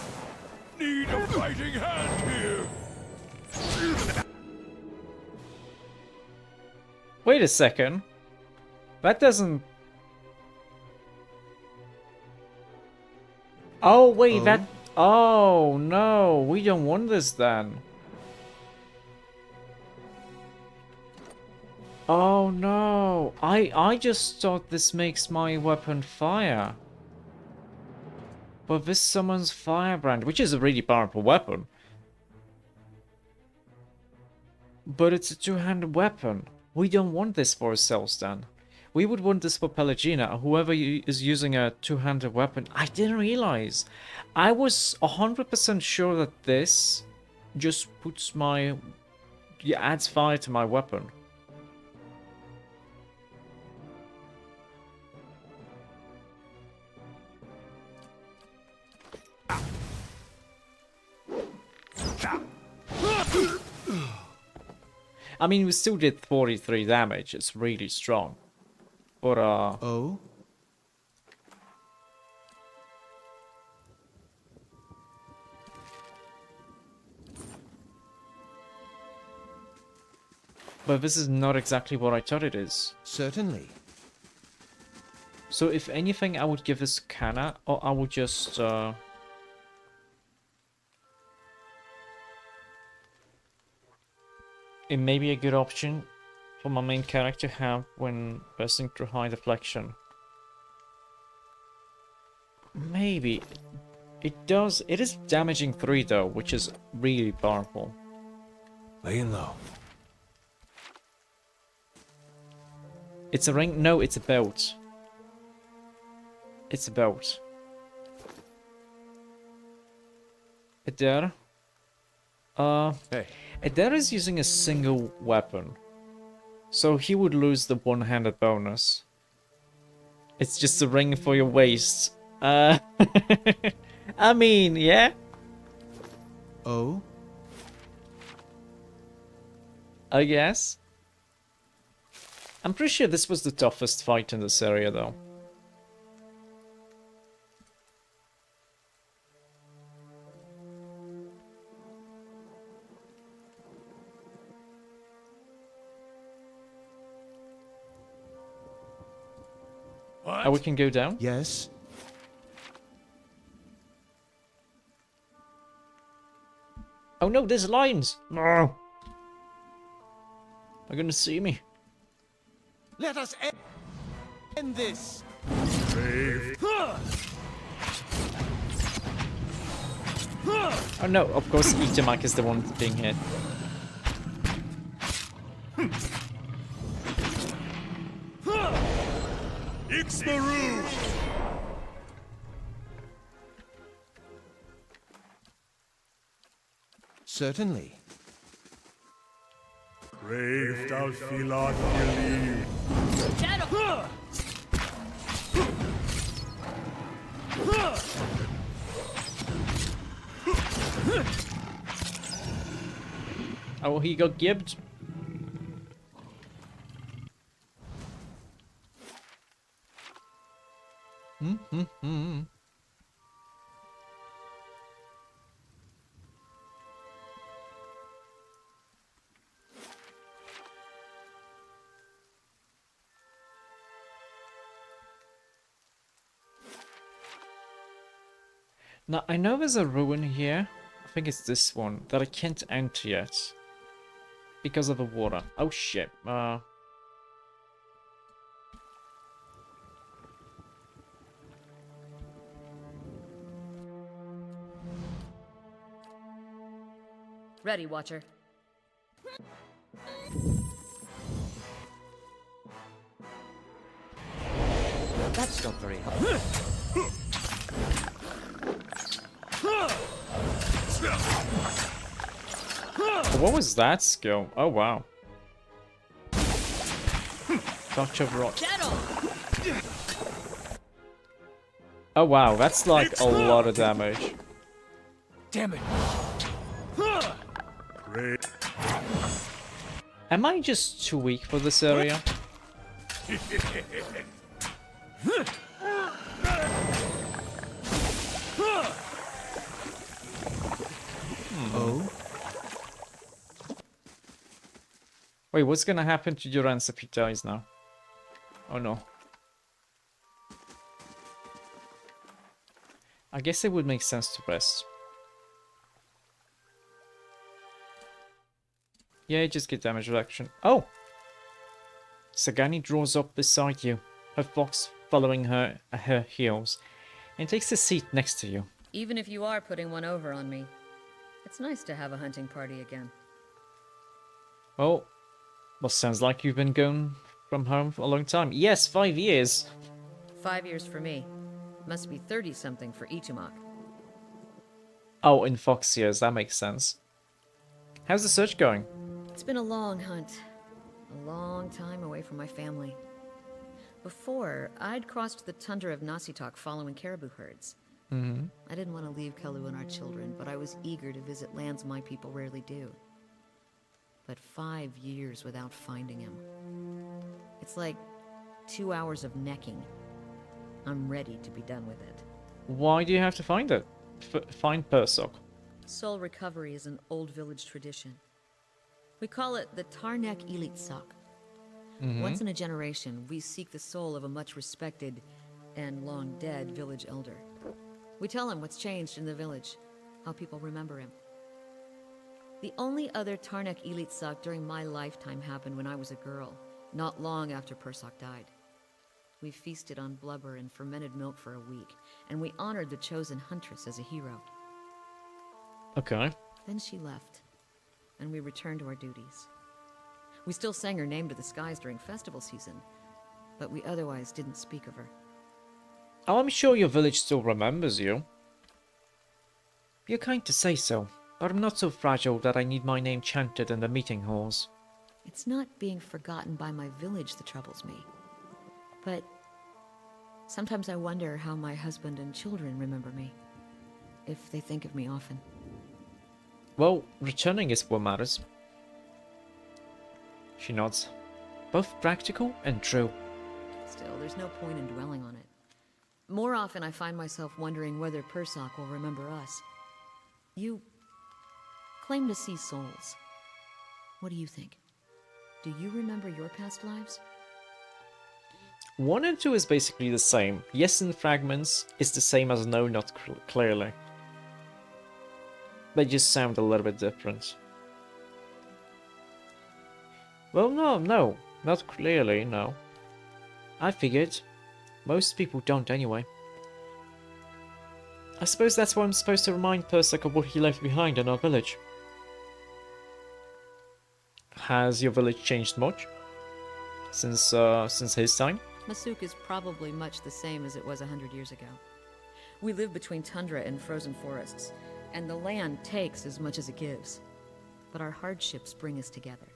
Need a fighting hand here. Wait a second. That doesn't... Oh, wait, that... Oh, no. We don't want this then. Oh, no. I just thought this makes my weapon fire. But this summons Firebrand, which is a really powerful weapon. But it's a two-handed weapon. We don't want this for ourselves then. We would want this for Pelagina, or whoever is using a two-handed weapon. I didn't realize. I was 100% sure that this just puts my... Yeah, adds fire to my weapon. I mean, we still did 43 damage. It's really strong. But, Oh? But this is not exactly what I thought it is. Certainly. So if anything, I would give this Kana, or I would just, It may be a good option for my main character to have when bursting through high deflection. Maybe. It is damaging 3 though, which is really powerful. Laying low. It's a ring? No, it's a belt. It's a belt. Eder? Hey. Eder is using a single weapon. So he would lose the one-handed bonus. It's just a ring for your waist. I mean, yeah? Oh? I guess. I'm pretty sure this was the toughest fight in this area, though. What? Oh, we can go down? Yes? Oh no, there's lions! No! They're gonna see me. Let us end this! Oh no, of course Itamak is the one being hit. Ixmaru! Certainly. Brave thou Filad believe. Oh, he got gibbed. Now, I know there's a ruin here. I think it's this one that I can't enter yet. Because of the water. Oh shit. Ready, Watcher. That's not very helpful. What was that skill? Oh wow. Touch of rock. Oh wow, that's like a lot of damage. Damn it! Am I just too weak for this area? Oh? Wait, what's gonna happen to Durance if he dies now? Oh no. I guess it would make sense to rest. Yeah, just get damage reduction. Oh! Sagani draws up beside you, her fox following her at her heels, and takes a seat next to you. Even if you are putting one over on me, it's nice to have a hunting party again. Well, sounds like you've been gone from home for a long time. Yes, 5 years. 5 years for me. Must be 30-something for Ichimak. Oh, in fox years, that makes sense. How's the search going? It's been a long hunt. A long time away from my family. Before, I'd crossed the tundra of Nasitok following caribou herds. I didn't want to leave Kalu and our children, but I was eager to visit lands my people rarely do. But 5 years without finding him. It's like 2 hours of necking. I'm ready to be done with it. Why do you have to find it? Find Persok. Soul recovery is an old village tradition. We call it the Tarnek Ilitsak. Once in a generation, we seek the soul of a much respected and long dead village elder. We tell him what's changed in the village, how people remember him. The only other Tarnek Ilitsak during my lifetime happened when I was a girl, not long after Persok died. We feasted on blubber and fermented milk for a week, and we honored the chosen huntress as a hero. Okay. Then she left, and we returned to our duties. We still sang her name to the skies during festival season, but we otherwise didn't speak of her. Oh, I'm sure your village still remembers you. You're kind to say so, but I'm not so fragile that I need my name chanted in the meeting halls. It's not being forgotten by my village that troubles me. But sometimes I wonder how my husband and children remember me, if they think of me often. Well, returning is what matters. She nods. Both practical and true. Still, there's no point in dwelling on it. More often I find myself wondering whether Persok will remember us. You claim to see souls. What do you think? Do you remember your past lives? 1 and 2 is basically the same. Yes in fragments is the same as no, not clearly. They just sound a little bit different. Well, no, not clearly, no. I figured. Most people don't anyway. I suppose that's why I'm supposed to remind Persok of what he left behind in our village. Has your village changed much? Since his time? Masuk is probably much the same as it was 100 years ago. We live between tundra and frozen forests, and the land takes as much as it gives. But our hardships bring us together.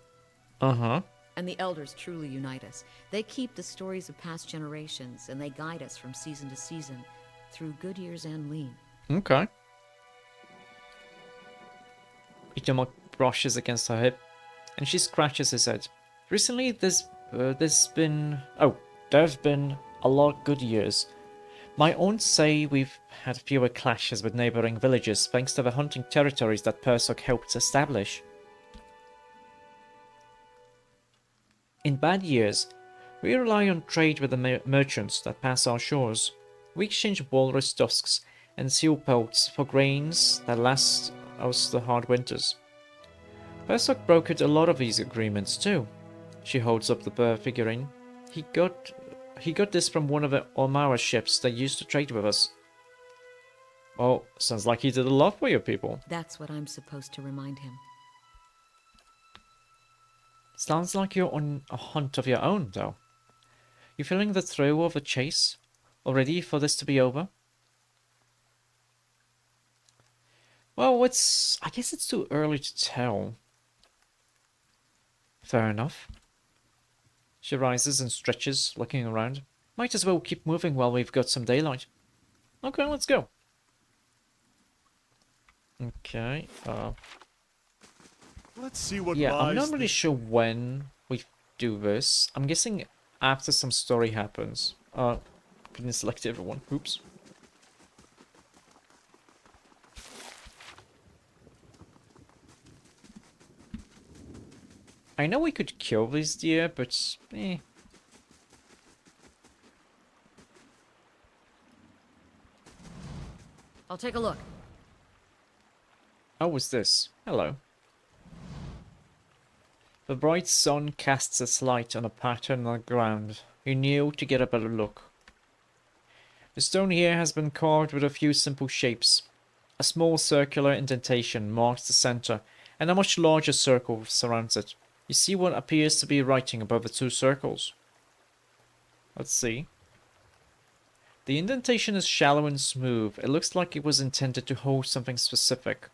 Uh-huh. And the elders truly unite us. They keep the stories of past generations, and they guide us from season to season, through good years and lean. Okay. Ichimak brushes against her hip, and she scratches his head. Recently, there have been a lot of good years. My aunts say we've had fewer clashes with neighboring villages thanks to the hunting territories that Persok helped establish. In bad years, we rely on trade with the merchants that pass our shores. We exchange walrus tusks and seal pelts for grains that last us the hard winters. Persok brokered a lot of these agreements too. She holds up the figurine. He got this from one of the Ormara ships that used to trade with us. Well, sounds like he did a lot for your people. That's what I'm supposed to remind him. Sounds like you're on a hunt of your own, though. You feeling the thrill of the chase? Or ready for this to be over? Well, I guess it's too early to tell. Fair enough. She rises and stretches, looking around. Might as well keep moving while we've got some daylight. Okay, let's go. Okay, Let's see what yeah, I'm not lies really sure when we do this. I'm guessing after some story happens. Didn't select everyone. Oops. I know we could kill this deer, but eh. I'll take a look. Oh, what's this? Hello. The bright sun casts its light on a pattern on the ground. You kneel to get a better look. The stone here has been carved with a few simple shapes. A small circular indentation marks the center, and a much larger circle surrounds it. You see what appears to be writing above the two circles. Let's see. The indentation is shallow and smooth. It looks like it was intended to hold something specific.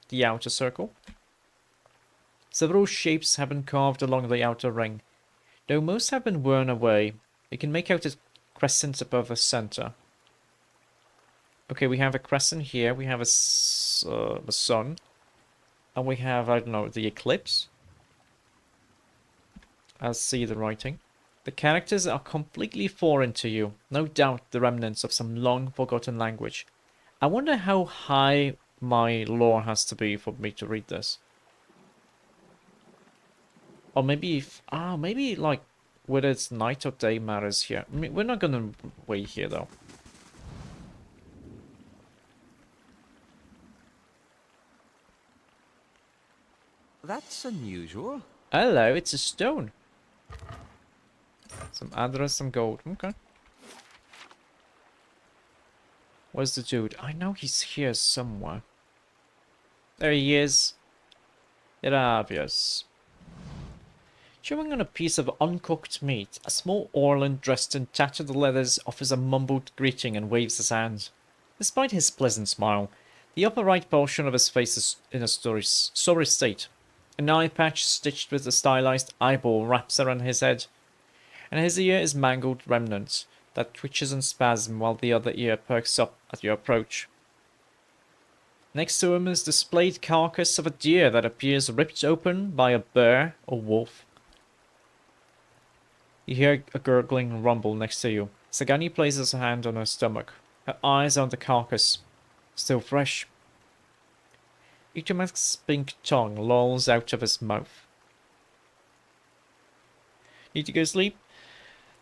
The outer circle. Several shapes have been carved along the outer ring. Though most have been worn away, you can make out a crescent above the center. Okay, we have a crescent here. We have the sun. And we have, I don't know, the eclipse. I'll see the writing. The characters are completely foreign to you. No doubt the remnants of some long-forgotten language. I wonder how high my lore has to be for me to read this. Or maybe if... maybe, like, whether it's night or day matters here. I mean, we're not gonna wait here, though. That's unusual. Hello, it's a stone. Some address, some gold. Okay. Where's the dude? I know he's here somewhere. There he is. It's obvious. Chewing on a piece of uncooked meat, a small Orland dressed in tattered leathers offers a mumbled greeting and waves his hand. Despite his pleasant smile, the upper right portion of his face is in a sorry state. An eye patch stitched with a stylized eyeball wraps around his head, and his ear is mangled remnant that twitches in spasm while the other ear perks up at your approach. Next to him is the displayed carcass of a deer that appears ripped open by a bear or wolf. You hear a gurgling rumble next to you. Sagani places a hand on her stomach. Her eyes on the carcass. Still fresh. Itomak's pink tongue lolls out of his mouth. Need to go sleep?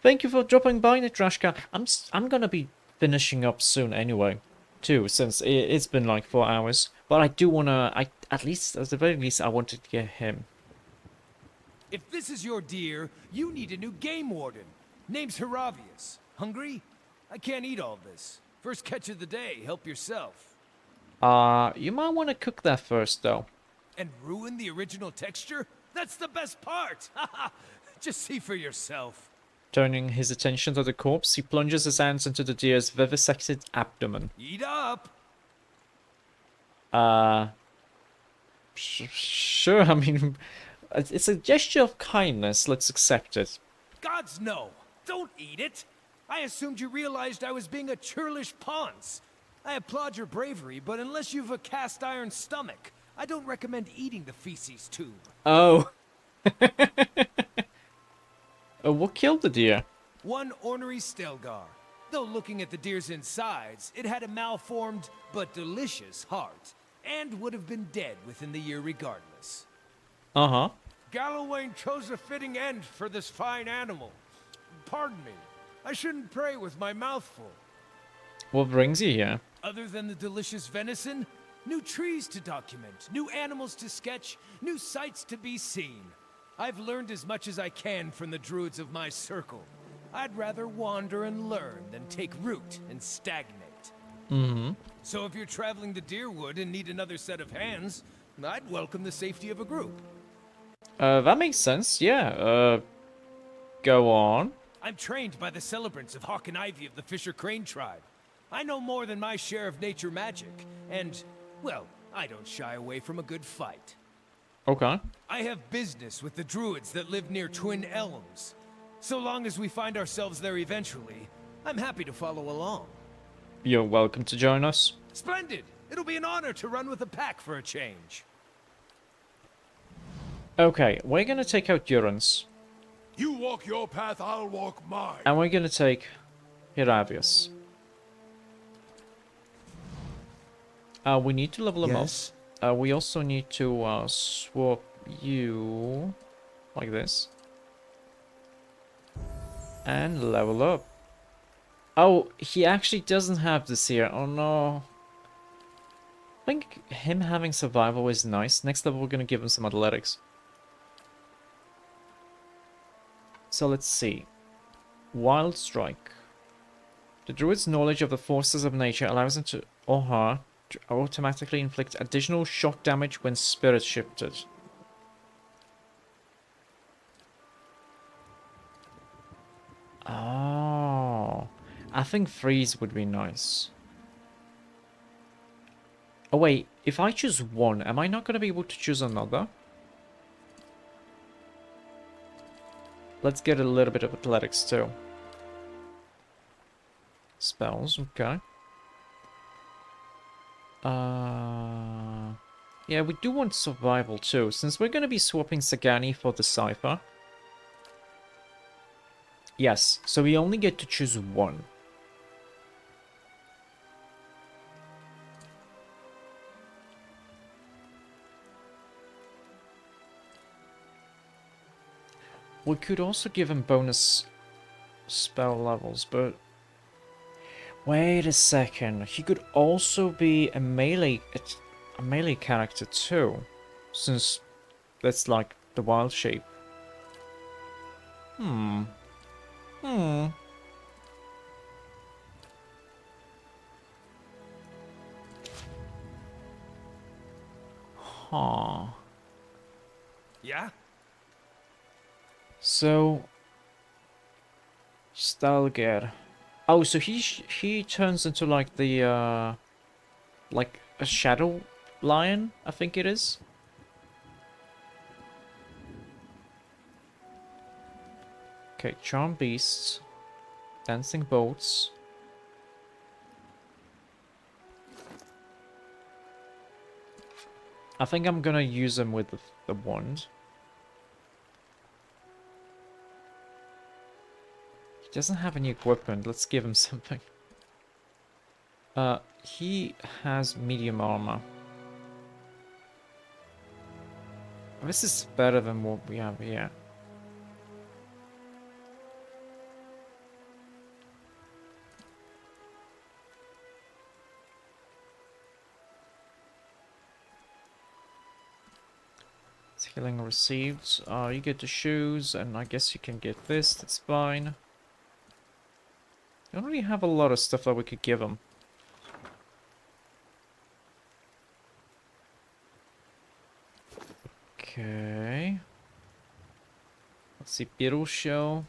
Thank you for dropping by, Natrashka. I'm gonna be finishing up soon anyway, too, since it's been like 4 hours. But I do wanna, at the very least, I wanted to get him. If this is your deer, you need a new game warden. Name's Heravius. Hungry? I can't eat all this. First catch of the day, help yourself. You might want to cook that first, though. And ruin the original texture? That's the best part! Just see for yourself. Turning his attention to the corpse, he plunges his hands into the deer's vivisected abdomen. Eat up! Sure, I mean, it's a gesture of kindness, let's accept it. Gods no! Don't eat it! I assumed you realized I was being a churlish ponce. I applaud your bravery, but unless you've a cast iron stomach, I don't recommend eating the feces tube. Oh. What killed the deer? One ornery Stelgar. Though looking at the deer's insides, it had a malformed but delicious heart, and would have been dead within the year regardless. Uh-huh. Gallowayne chose a fitting end for this fine animal. Pardon me, I shouldn't pray with my mouth full. What brings you here? Other than the delicious venison, new trees to document, new animals to sketch, new sights to be seen. I've learned as much as I can from the druids of my circle. I'd rather wander and learn than take root and stagnate. Mm-hmm. So if you're traveling to Deerwood and need another set of hands, I'd welcome the safety of a group. That makes sense, yeah. Go on. I'm trained by the celebrants of Hawk and Ivy of the Fisher Crane tribe. I know more than my share of nature magic, and, well, I don't shy away from a good fight. Okay. I have business with the druids that live near Twin Elms. So long as we find ourselves there eventually, I'm happy to follow along. You're welcome to join us. Splendid! It'll be an honor to run with a pack for a change. Okay, we're gonna take out Durance. You walk your path, I'll walk mine. And we're gonna take Heravius. We need to level him up. We also need to swap you like this. And level up. Oh, he actually doesn't have this here. Oh no. I think him having survival is nice. Next level we're gonna give him some athletics. So let's see. Wild Strike. The druid's knowledge of the forces of nature allows him to, or her, to automatically inflict additional shock damage when spirit shifted. Oh, I think freeze would be nice. Oh wait, if I choose one, am I not going to be able to choose another? Let's get a little bit of athletics too. Spells, okay. Yeah, we do want survival too, since we're going to be swapping Sagani for the Cypher. Yes, so we only get to choose one. We could also give him bonus spell levels, but... Wait a second, he could also be a melee character too, since that's like the wild shape. Hmm. Huh. Yeah? So... Stalger. Oh, so he turns into like the, like a shadow lion, I think it is. Okay, charm beasts, dancing boats. I think I'm gonna use them with the wand. He doesn't have any equipment. Let's give him something. He has medium armor. This is better than what we have here. It's healing received. You get the shoes, and I guess you can get this. That's fine. We don't really have a lot of stuff that we could give him. Okay. Let's see, Beetle Shell.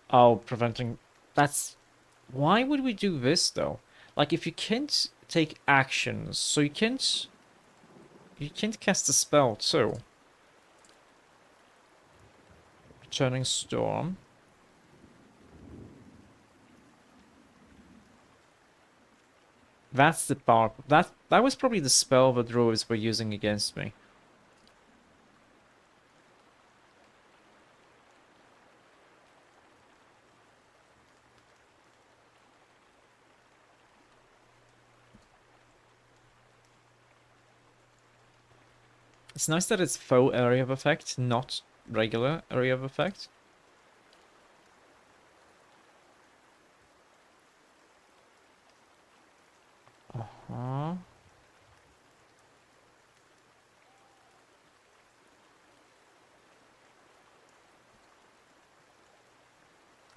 Oh, preventing... That's... Why would we do this, though? Like, if you can't take actions, so you can't... You can't cast a spell, too. Returning Storm. That's the power... That was probably the spell the druids were using against me. It's nice that it's faux area of effect, not regular area of effect. Uh-huh.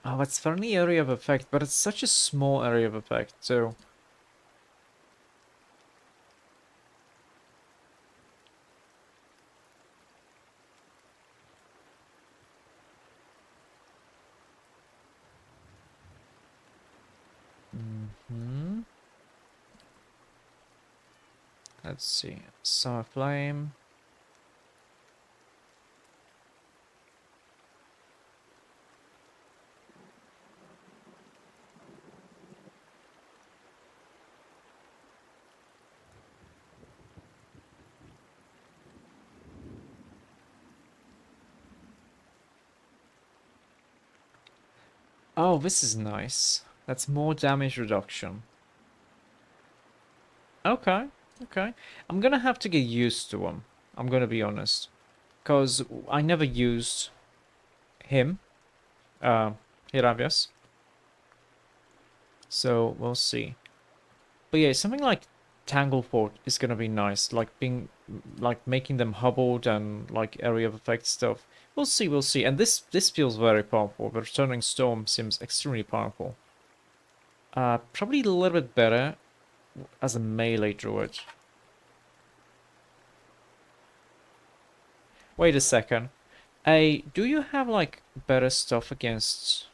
Oh, it's friendly area of effect, but it's such a small area of effect, too. Let's see. Summer Flame. Oh, this is nice. That's more damage reduction. Okay, okay. I'm gonna have to get used to him. I'm gonna be honest. Because I never used him. Hiravias. So, we'll see. But yeah, something like Tanglefort is gonna be nice. Like making them hobbled and like area of effect stuff. We'll see, we'll see. And this feels very powerful. The Returning Storm seems extremely powerful. Probably a little bit better as a melee druid. Wait a second. Do you have like better stuff against...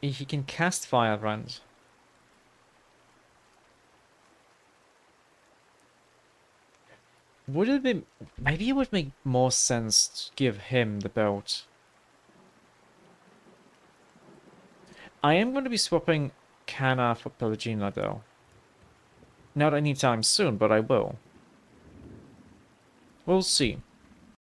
He can cast Firebrand. Would it be... Maybe it would make more sense to give him the belt. I am going to be swapping Kana for Pelagina though. Not anytime soon, but I will. We'll see.